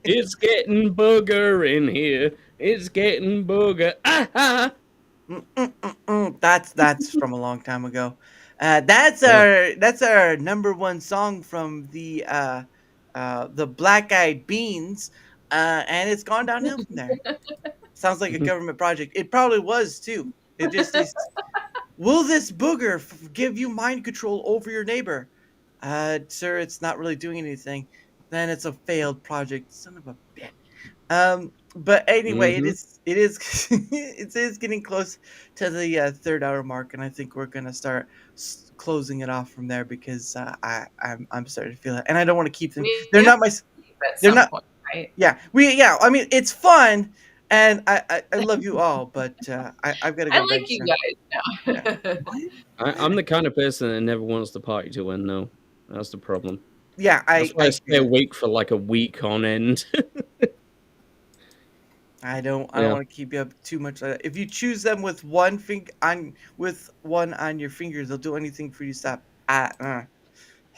It's getting booger in here. It's getting booger. Ah-ha! That's from a long time ago. That's our number one song from the Black Eyed Beans, and it's gone downhill from there. Sounds like a government project. It probably was too. It just is. Will this booger give you mind control over your neighbor? Sir, it's not really doing anything. Then it's a failed project. Son of a bitch. But anyway, it is it is getting close to the 3rd hour mark, and I think we're gonna start closing it off from there because I'm starting to feel it, and I don't want to keep them. They're not my. They're not. Point, right? Yeah, I mean, it's fun, and I love you all, but I've got to go. I like you guys now. Yeah. I'm the kind of person that never wants the party to end, though. That's the problem. Yeah, That's why I stay awake for like a week on end. I don't want to keep you up too much. If you choose them with one on your fingers, they'll do anything for you. Stop. What,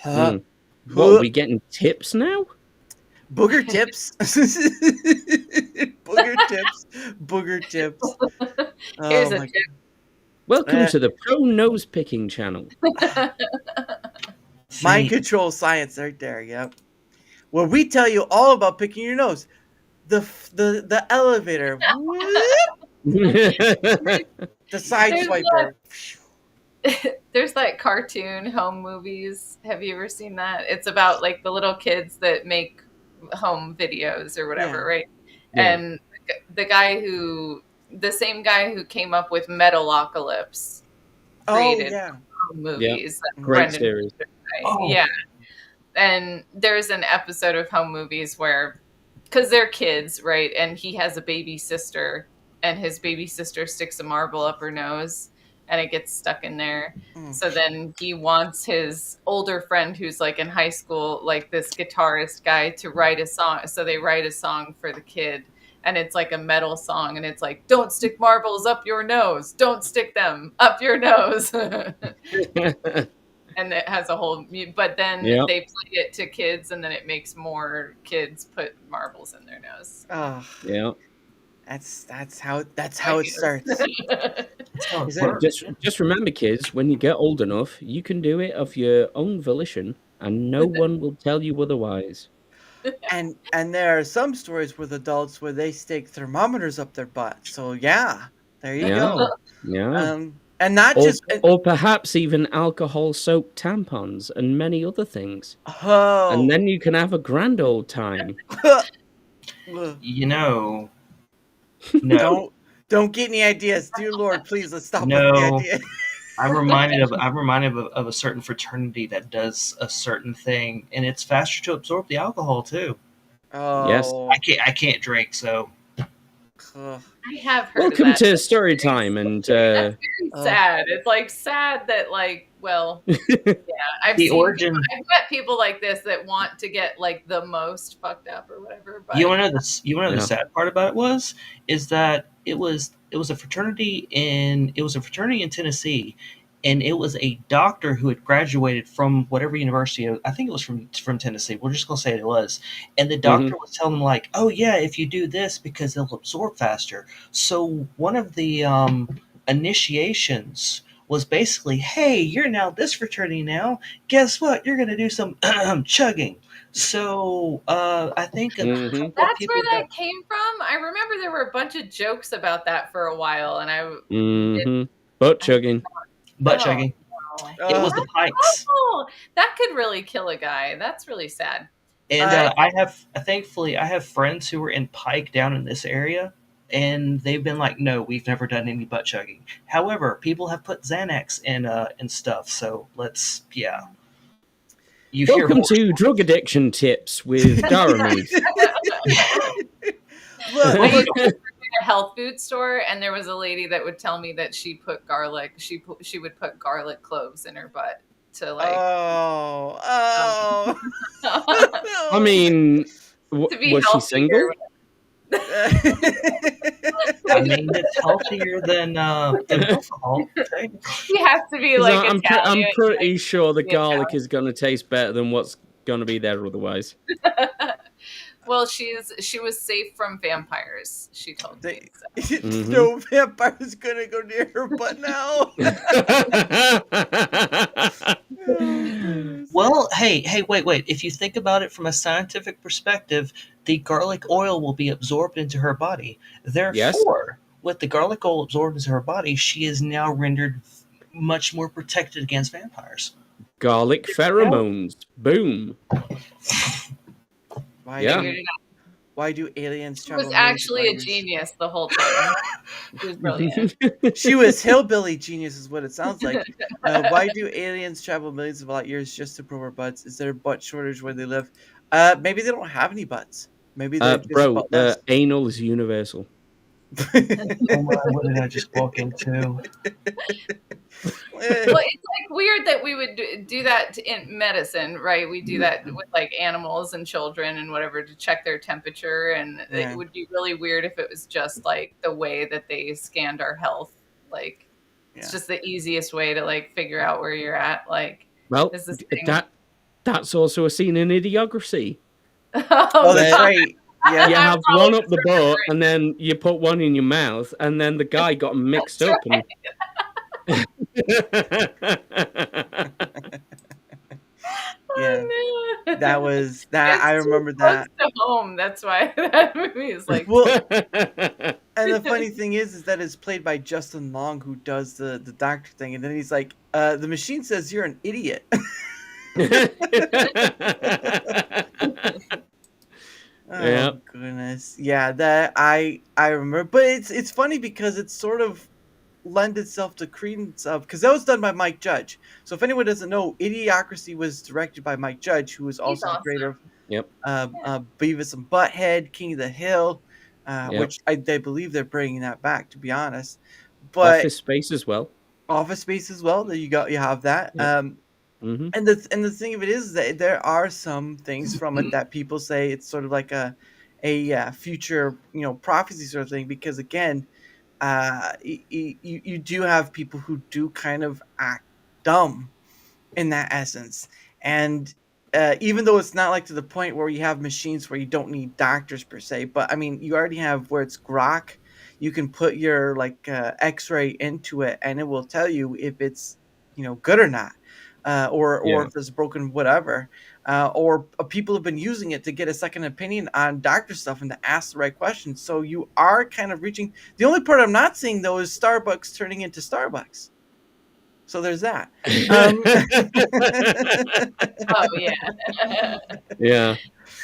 are we getting tips now? Booger tips. Booger tips. Here's a tip. Welcome to the Pro Nose Picking channel. Mind control science right there. Yep. Where we tell you all about picking your nose. The elevator. The side swiper. There's that cartoon Home Movies. Have you ever seen that? It's about like the little kids that make home videos or whatever, right? Yeah. And the same guy who came up with Metalocalypse created home movies. Yeah. Great series. Yeah. And there's an episode of Home Movies where, because they're kids, right? And he has a baby sister, and his baby sister sticks a marble up her nose, and it gets stuck in there. So then he wants his older friend who's like in high school, like this guitarist guy, to write a song. So they write a song for the kid, and it's like a metal song, and it's like, don't stick marbles up your nose. Don't stick them up your nose. And it has a whole, but then they play it to kids, and then it makes more kids put marbles in their nose. Oh, yeah. That's how it starts. Just remember, kids, when you get old enough, you can do it of your own volition, and no one will tell you otherwise. And there are some stories with adults where they stick thermometers up their butt. So yeah, there you go. Yeah. And not Or, just or perhaps even alcohol-soaked tampons and many other things. oh. And then you can have a grand old time. You know, no, Don't get any ideas, dear Lord. Please let's stop with the no. idea. I'm reminded of a certain fraternity that does a certain thing, and it's faster to absorb the alcohol too. Yes. Oh, I can't drink, so ugh. I have heard Welcome of that. to That's story very time, and That's very Ugh. sad. It's like sad that like, well, yeah, I've the seen origin. I've met people like this that want to get like the most fucked up or whatever. But You want to know this? You want to know Yeah. the sad part about it is that it was a fraternity in Tennessee, and it was a doctor who had graduated from whatever university. I think it was from Tennessee. We're just gonna say it was, and the doctor was telling them like, oh yeah, if you do this because they'll absorb faster. So one of the initiations was basically, hey, you're now this fraternity now. Guess what? You're gonna do some chugging. So I think a Mhm. couple of that's people where got. that came from. I remember there were a bunch of jokes about that for a while, and Butt chugging. Butt Oh, chugging. no. It was Ugh. the pikes, Oh, that could really kill a guy. That's really sad. and I- thankfully I have friends who were in Pike down in this area, and they've been like, no, we've never done any butt chugging. However, people have put Xanax in stuff, so let's You hear Welcome horror to Drug Addiction Tips with Daramouthe. Look, I used look, to work at a health food store, and there was a lady that would tell me that she put garlic. She would put garlic cloves in her butt to like oh. I mean, to be was she healthier. single? I mean, it's healthier than alcohol. She has to be 'Cause like I'm Italian. pretty sure the the garlic is going to taste better than what's going to be there otherwise. Well, she was safe from vampires. She told me. So. No vampire's gonna go near her butt now. Well, hey, wait. If you think about it from a scientific perspective, the garlic oil will be absorbed into her body. Therefore, with the garlic oil absorbed into her body, she is now rendered much more protected against vampires. Garlic pheromones. Boom. Why do aliens She travel? was millions of actually a light years? genius the whole time. She was brilliant. She was hillbilly genius, is what it sounds like. Why do aliens travel millions of light years just to probe our butts? Is there a butt shortage where they live? Maybe they don't have any butts. Maybe they're just Bro, buttless. anal is universal. Oh my, what did I just walk into? Well, it's like weird that we would do that in medicine, right? We do that with like animals and children and whatever to check their temperature, and Yeah. it would be really weird if it was just like the way that they scanned our health. Like it's just the easiest way to like figure out where you're at. Like, Well, is this thing... that's also a scene in Idiocracy. Oh, that's right. Yeah, you have one up the butt, and then you put one in your mouth, and then the guy got mixed up. Right. Yeah, Oh, no. that was that. I remember that. Close to home. That's why that movie is like. Well, and the funny thing is that it's played by Justin Long, who does the doctor thing, and then he's like, "The machine says you're an idiot." Oh Yep. goodness, yeah, that I remember, but it's funny because it's sort of lend itself to credence of, because that was done by Mike Judge. So if anyone doesn't know, Idiocracy was directed by Mike Judge, who was also the creator of Yep. Beavis and Butthead, King of the Hill, Yep. which I believe they're bringing that back, to be honest. But Office Space as well. Office Space as well. There you have that. Yep. And the thing of it is that there are some things from it that people say it's sort of like a future prophecy sort of thing, because again, you do have people who do kind of act dumb in that essence, and even though it's not like to the point where you have machines where you don't need doctors per se, but I mean you already have where it's grok. You can put your x-ray into it and it will tell you if it's good or not. Or if there's broken whatever, or people have been using it to get a second opinion on doctor stuff and to ask the right questions. So you are kind of reaching. The only part I'm not seeing though is Starbucks turning into Starbucks. So there's that. Oh yeah. Yeah.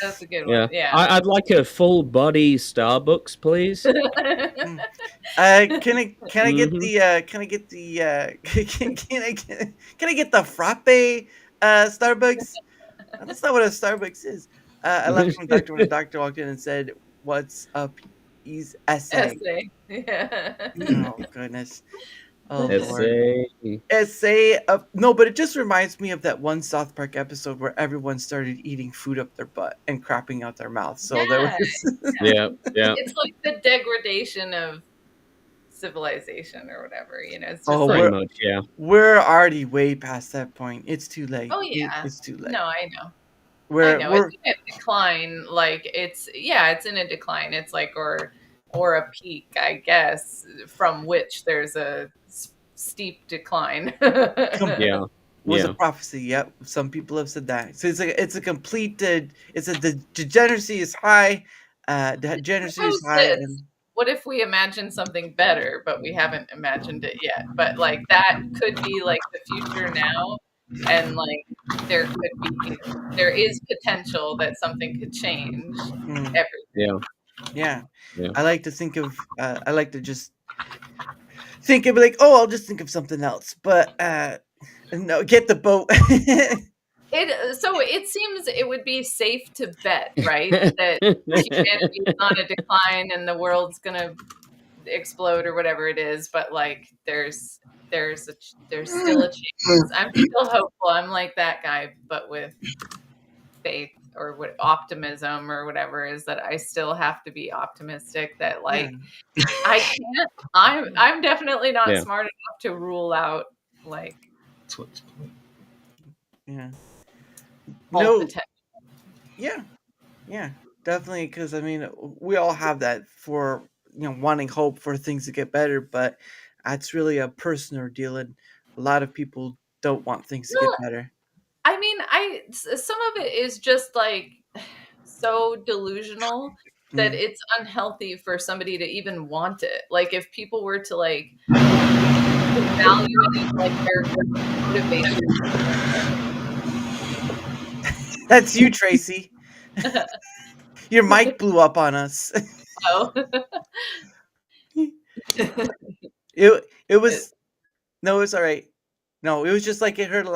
That's a good Yeah. one. Yeah. I'd like a full body Starbucks, please. Can I get Mhm. the can I get the can I get the frappe Starbucks? That's not what a Starbucks is. I left from the doctor when the doctor walked in and said, "What's up, E's essay?" Essay. Yeah. Oh goodness. Oh Lord. Essay. Essay of no, but it just reminds me of that one South Park episode where everyone started eating food up their butt and crapping out their mouth. So there Yeah. was Yeah. Yeah. It's like the degradation of civilization or whatever, it's just oh like, Pretty much. Yeah. we're already way past that point. It's too late. oh yeah. It's too late. No, I know. We're It's in a decline. Like it's in a decline. It's like or a peak, I guess, from which there's a steep decline. Yeah. was a Yeah. prophecy. Yep, some people have said that. So it's a complete. It's a the degeneracy is high. Degeneracy is Suppose high, this. and What if we imagine something better, but we haven't imagined it yet? But like that could be like the future now, and like there is potential that something could change mm, everything. yeah. Yeah. I like to think of. I like to just think of like, oh, I'll just think of something else. But no, get the boat. So it seems it would be safe to bet, right, that humanity is on a decline and the world's gonna explode or whatever it is, but like there's still a chance. I'm still hopeful. I'm like that guy, but with faith or what optimism or whatever is that I still have to be optimistic that like I can't. I'm definitely not Yeah. smart enough to rule out like That's what's Yeah. all No. potential. Yeah. Definitely. Because I mean, we all have that for wanting hope for things to get better, but that's really a personal deal, and a lot of people don't want things to get Well, better. I mean, some of it is just like so delusional that Mm. it's unhealthy for somebody to even want it. Like if people were to like evaluate like their motivation. That's you, Tracy. Your mic blew up on us. Oh. It was no, it's all right. No, it was just like it heard a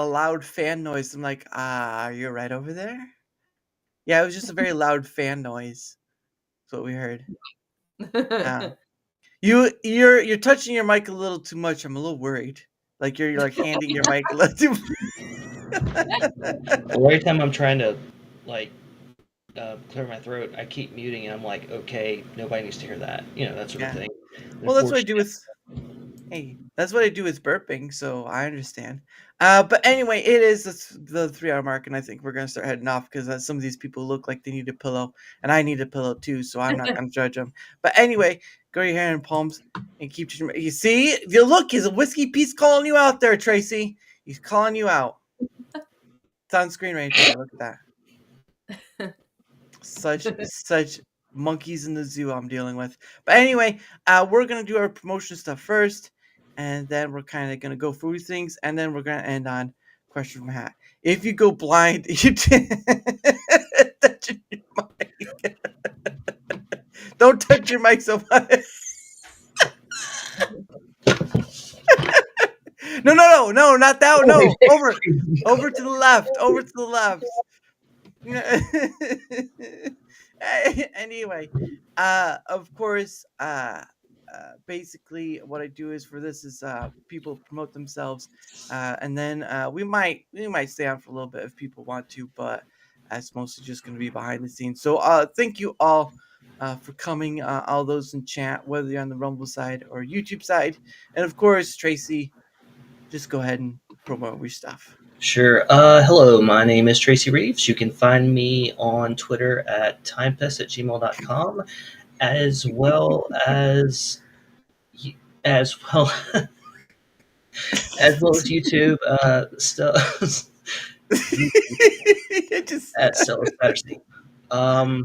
loud fan noise. I'm like, are you right over there? Yeah, it was just a very loud fan noise. That's what we heard. You're touching your mic a little too much. I'm a little worried. Like you're like handing your mic a little too Well, every time I'm trying to like clear my throat, I keep muting, and I'm like, okay, nobody needs to hear that, that sort of Yeah. thing. Well, that's what I do that's what I do with burping, so I understand. But anyway, it is the 3 hour mark, and I think we're gonna start heading off because some of these people look like they need a pillow, and I need a pillow too, so I'm not gonna judge them. But anyway, grow your hair in palms and keep. You see, you look, he's a whiskey piece calling you out there, Tracy. He's calling you out. It's on screen right there. Look at that. Such monkeys in the zoo I'm dealing with. But anyway, we're gonna do our promotion stuff first, and then we're kind of gonna go through things, and then we're gonna end on question from a hat. If you go blind, you touching your mic. Don't touch your mic so much. No, not that one. No, over to the left. Over to the left. Anyway, of course, basically what I do is for this is people promote themselves, and then we might stay on for a little bit if people want to, but it's mostly just going to be behind the scenes. So thank you all for coming, all those in chat, whether you're on the Rumble side or YouTube side, and of course, Tracy, just go ahead and promote your stuff. Sure. Hello, my name is Tracy Reeves. You can find me on Twitter at timepest@gmail.com, as well as YouTube. At Stellar Patterson. I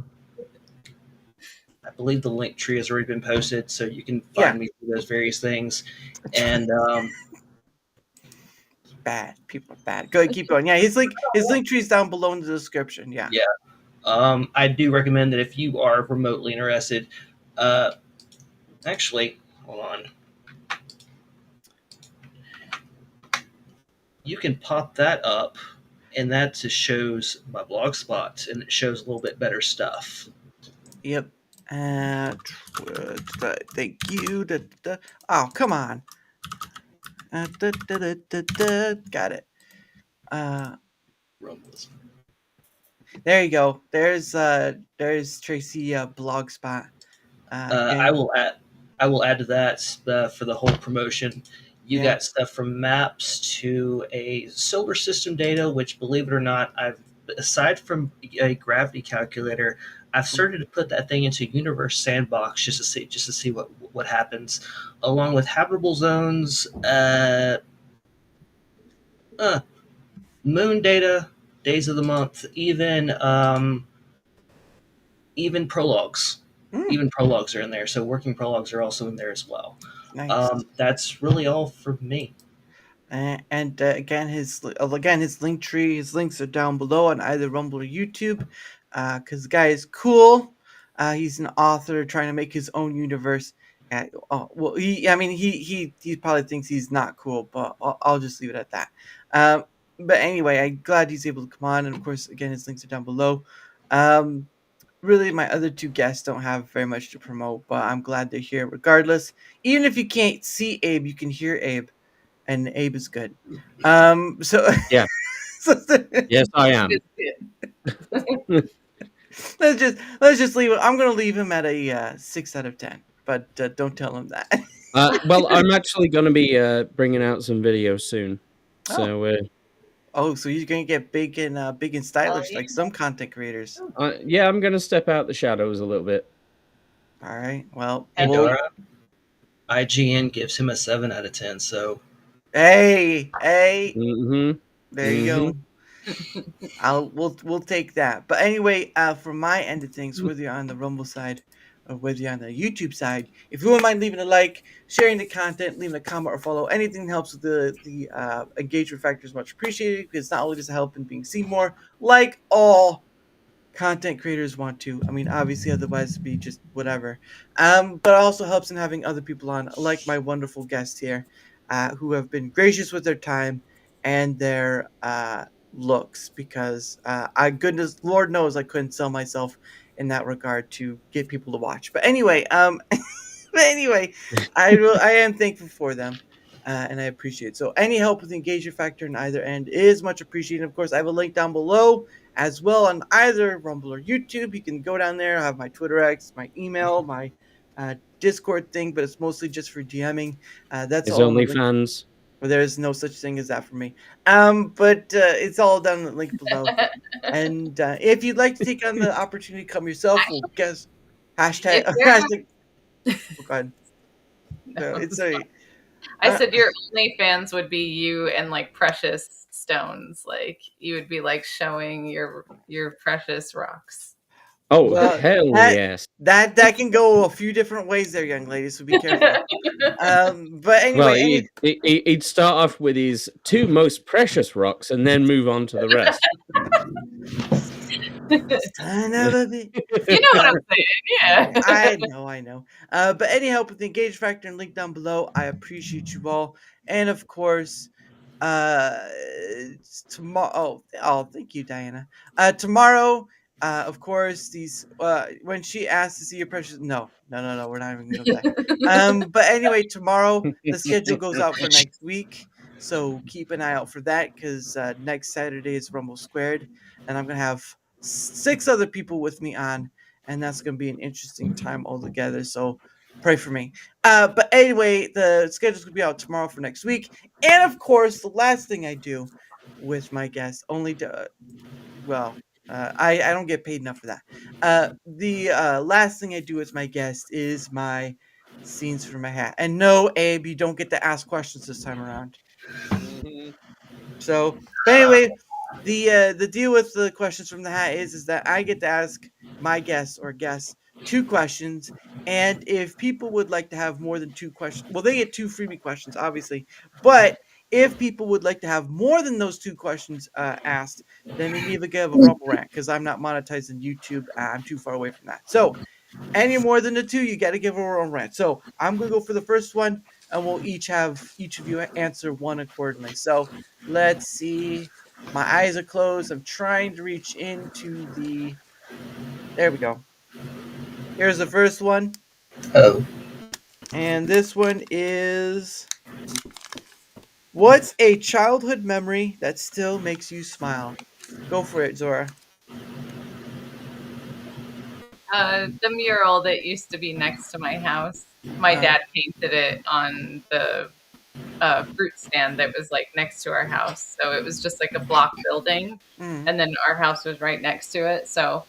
believe the link tree has already been posted, so you can find me through those various things. And bad. People are bad. Go ahead, keep going. Yeah, his link tree is down below in the description. Yeah. Yeah. I do recommend that if you are remotely interested, actually, hold on. You can pop that up, and that just shows my blog spot, and it shows a little bit better stuff. Yep. Thank you. Oh, come on. Got it. Rumbles. There you go. There's Tracy blog spot. I will add to that for the whole promotion. You Yeah. got stuff from maps to a solar system data, which, believe it or not, I've aside from a gravity calculator, I've started to put that thing into Universe Sandbox just to see what happens, along with habitable zones, moon data, days of the month, even prologues. Even prologues are in there, so working prologues are also in there as well. Nice. That's really all for me. And again, his link tree, his links are down below on either Rumble or YouTube. Because the guy is cool. He's an author trying to make his own universe. Well, he probably thinks he's not cool, but I'll just leave it at that. But anyway, I'm glad he's able to come on, and of course, again, his links are down below. Really, my other two guests don't have very much to promote, but I'm glad they're here regardless. Even if you can't see Abe, you can hear Abe, and Abe is good. So Yeah. Yes, I am. let's just leave it. I'm gonna leave him at a 6 out of 10, but don't tell him that. Well, I'm actually going to be bringing out some videos soon. So, so you're gonna get big and stylish like some content creators. yeah, I'm going to step out the shadows a little bit. All right. Well, Hey, Dara, IGN gives him a 7 out of 10. So, hey, Mm-hmm. there you go. We'll take that. But anyway, from my end of things, whether you're on the Rumble side or whether you're on the YouTube side, if you wouldn't mind leaving a like, sharing the content, leaving a comment or follow, anything that helps with the engagement factor is much appreciated, because not only does it help in being seen more, like all content creators want to. I mean, obviously, otherwise it'd be just whatever. But it also helps in having other people on, like my wonderful guests here, who have been gracious with their time and their looks, because Lord knows I couldn't sell myself in that regard to get people to watch. But anyway, I am thankful for them. And I appreciate it. So any help with the engagement factor on either end is much appreciated. Of course, I have a link down below as well on either Rumble or YouTube. You can go down there. I have my Twitter X, my email, my Discord thing, but it's mostly just for DMing. That's His all. OnlyFans. Well, there is no such thing as that for me. But it's all down in the link below. And if you'd like to take on the opportunity to come yourself, we'll guess hashtag. Hashtag oh, God. No, it's a. I said your OnlyFans would be you and like precious stones. Like you would be like showing your precious rocks. Oh, hell yes. That can go a few different ways there, young ladies, so be careful. But anyway. Well, he'd start off with his 2 most precious rocks and then move on to the rest. Son of a bitch. You know what I'm saying, yeah. I know. But any help with the engage factor and link down below, I appreciate you all. And of course, tomorrow. Oh, thank you, Diana. Tomorrow, of course, when she asked to see your precious. No, we're not even gonna go there. But anyway, tomorrow the schedule goes out for next week, so keep an eye out for that, because next Saturday is Rumble Squared, and I'm gonna have 6 other people with me on, and that's going to be an interesting time altogether. So pray for me. But anyway, the schedule's going to be out tomorrow for next week. And of course, the last thing I do with my guests, I don't get paid enough for that. The last thing I do with my guest is my scenes for my hat. And no, Abe, you don't get to ask questions this time around. So, but anyway, the deal with the questions from the hat is that I get to ask my guests 2 questions, and if people would like to have more than 2 questions, well, they get 2 freebie questions, obviously. But If people would like to have more than those 2 questions asked, then we need to give a rumble rant because I'm not monetizing YouTube. I'm too far away from that. So any more than the 2, you got to give a rumble rant. So I'm gonna go for the first one, and we'll each of you answer one accordingly. So let's see. My eyes are closed. I'm trying to reach into the. There we go. Here's the first one, Oh, and this one is. What's a childhood memory that still makes you smile? Go for it, Zora. The mural that used to be next to my house. My Uh, dad painted it on the fruit stand that was like next to our house. So it was just like a block building, mm, and then our house was right next to it. So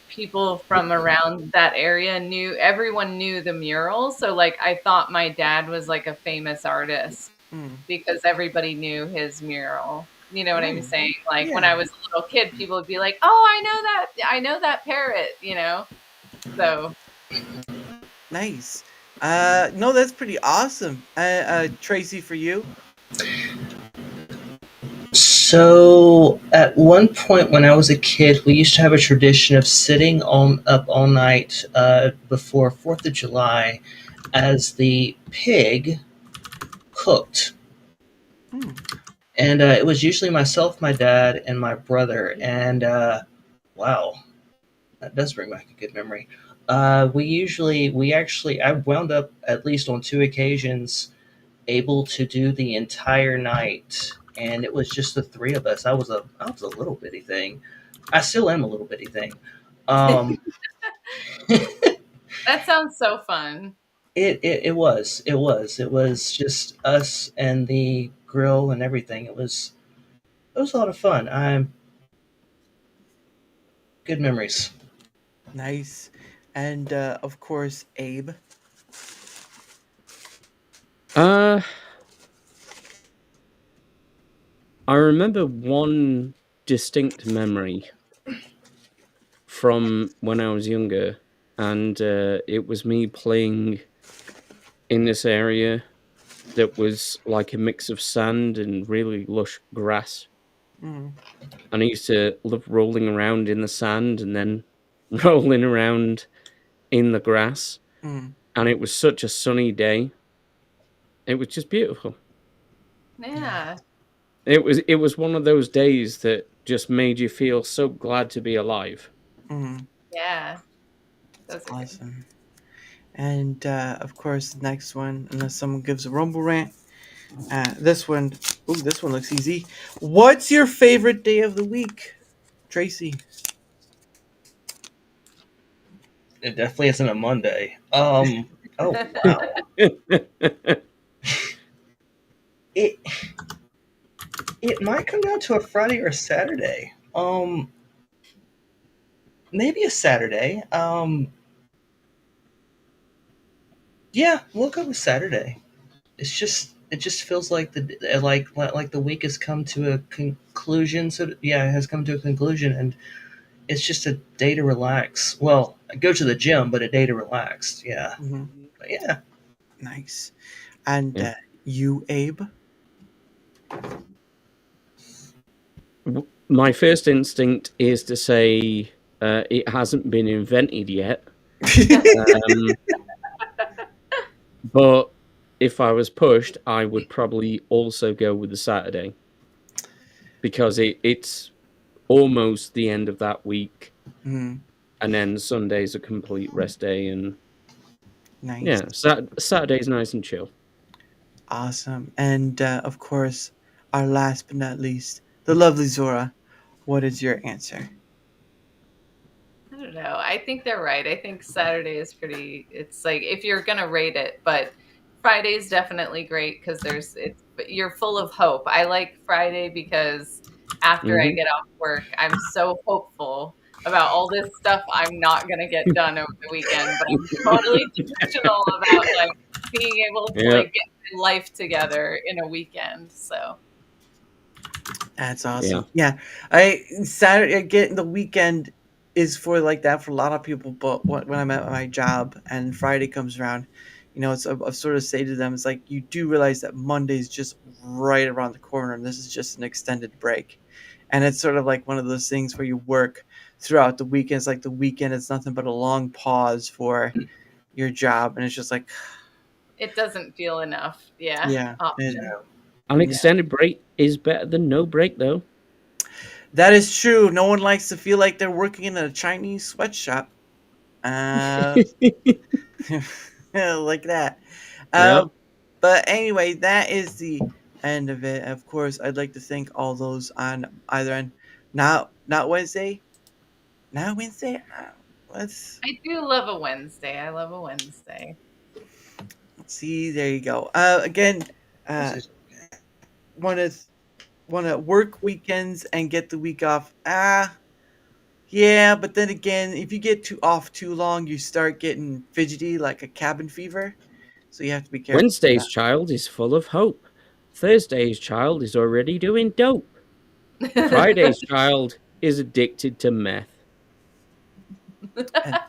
people from around that area everyone knew the mural. So like I thought my dad was like a famous artist mm, because everybody knew his mural. You know what I'm mm. saying? Like when I Yeah, was a little kid, people would be like, "Oh, I know that parrot," you know? So, nice. No, that's pretty awesome. Tracy, for you. so at one point when I was a kid, we used to have a tradition of sitting on up all night before Fourth of July as the pig cooked. Mm, And it was usually myself, my dad, and my brother. And wow, that does bring back a good memory. We actually, I wound up at least on 2 occasions able to do the entire night, and it was just the 3 of us. I was a little bitty thing. I still am a little bitty thing. Um, that sounds so fun. it was just us and the grill and everything. It was a lot of fun. I'm good memories. nice. And of course, Abe. Uh, I remember one distinct memory from when I was younger, and it was me playing in this area that was like a mix of sand and really lush grass. Mm, And I used to love rolling around in the sand and then rolling around in the grass. mm, And it was such a sunny day. It was just beautiful. yeah. Yeah. It was one of those days that just made you feel so glad to be alive. Mm, Yeah. Those are good. awesome. And of course, the next one, unless someone gives a rumble rant. This one. Ooh, this one looks easy. What's your favorite day of the week, Tracy? It definitely isn't a Monday. Oh wow. It it might come down to a Friday or a Saturday. Maybe a Saturday. Yeah, we'll go with Saturday. It just feels like the week has come to a conclusion. So yeah, it has come to a conclusion, and it's just a day to relax. Well, I go to the gym, but a day to relax. Yeah, Hmm. but yeah. Nice. And Yeah. you, Abe? My first instinct is to say it hasn't been invented yet. Um, but if I was pushed, I would probably also go with the Saturday because it's almost the end of that week, Mm, and then Sunday's a complete rest day, and nice. yeah, Saturday's nice and chill. Awesome. And of course, our last but not least, the lovely Zora. What is your answer? I don't know. I think they're right. I think Saturday is it's like if you're going to rate it, but Friday's definitely great because you're full of hope. I like Friday because after I Hmm. get off work, I'm so hopeful about all this stuff I'm not going to get done over the weekend, but I'm totally delusional about like being able to Yeah, like get my life together in a weekend. So, That's yeah. awesome. Yeah, I Saturday getting the weekend is for like that for a lot of people. But when I'm at my job and Friday comes around, it's I've sort of say to them, it's like you do realize that Monday's just right around the corner, and this is just an extended break, and it's sort of like one of those things where you work throughout the weekend. It's like the weekend is nothing but a long pause for your job, and it's just like, It doesn't feel enough. Yeah. yeah, Option. An yeah. extended break is better than no break, though. That is true. No one likes to feel like they're working in a Chinese sweatshop. Uh, like that. Yeah. But anyway, that is the end of it. Of course, I'd like to thank all those on either end. Not Wednesday. Not Wednesday. Let's I do love a Wednesday. I love a Wednesday. see. There you go. Again, uh, want to work weekends and get the week off. Yeah, but then again, if you get off too long, you start getting fidgety like a cabin fever. So you have to be careful with Wednesday's that. child is full of hope. Thursday's child is already doing dope. Friday's child is addicted to meth. And,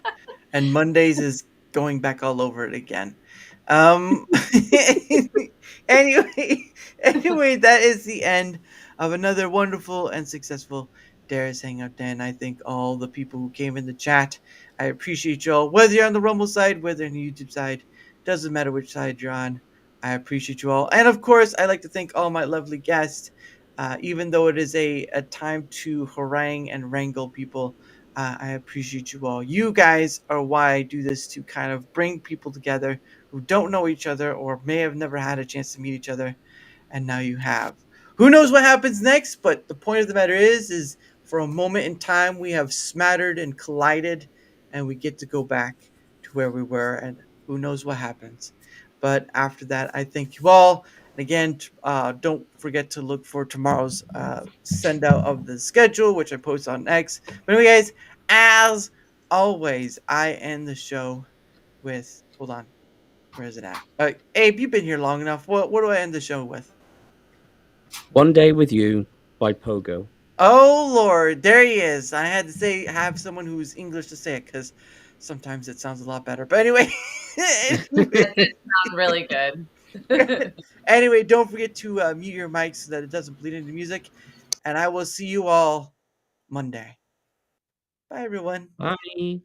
and Mondays is going back all over it again. Um, anyway, anyway, that is the end of another wonderful and successful Dara's Hangout Den. I thank all the people who came in the chat. I appreciate you all, whether you're on the Rumble side, whether on the YouTube side, doesn't matter which side you're on. I appreciate you all, and of course, I'd like to thank all my lovely guests. Even though it is a time to harangue and wrangle people, I appreciate you all. You guys are why I do this, to kind of bring people together who don't know each other or may have never had a chance to meet each other, and now you have. Who knows what happens next? But the point of the matter is for a moment in time we have smattered and collided, and we get to go back to where we were, and who knows what happens. But after that, I thank you all. And again, don't forget to look for tomorrow's send out of the schedule, which I post on X. But anyway, guys, as always, I end the show with, hold on, where is it at? Abe, you've been here long enough. What do I end the show with? One Day with You by Pogo. Oh Lord, there he is. I had to say have someone who's English to say it because sometimes it sounds a lot better. But anyway, That did sound really good. anyway, don't forget to mute your mic so that it doesn't bleed into music. And I will see you all Monday. Bye, everyone. Bye.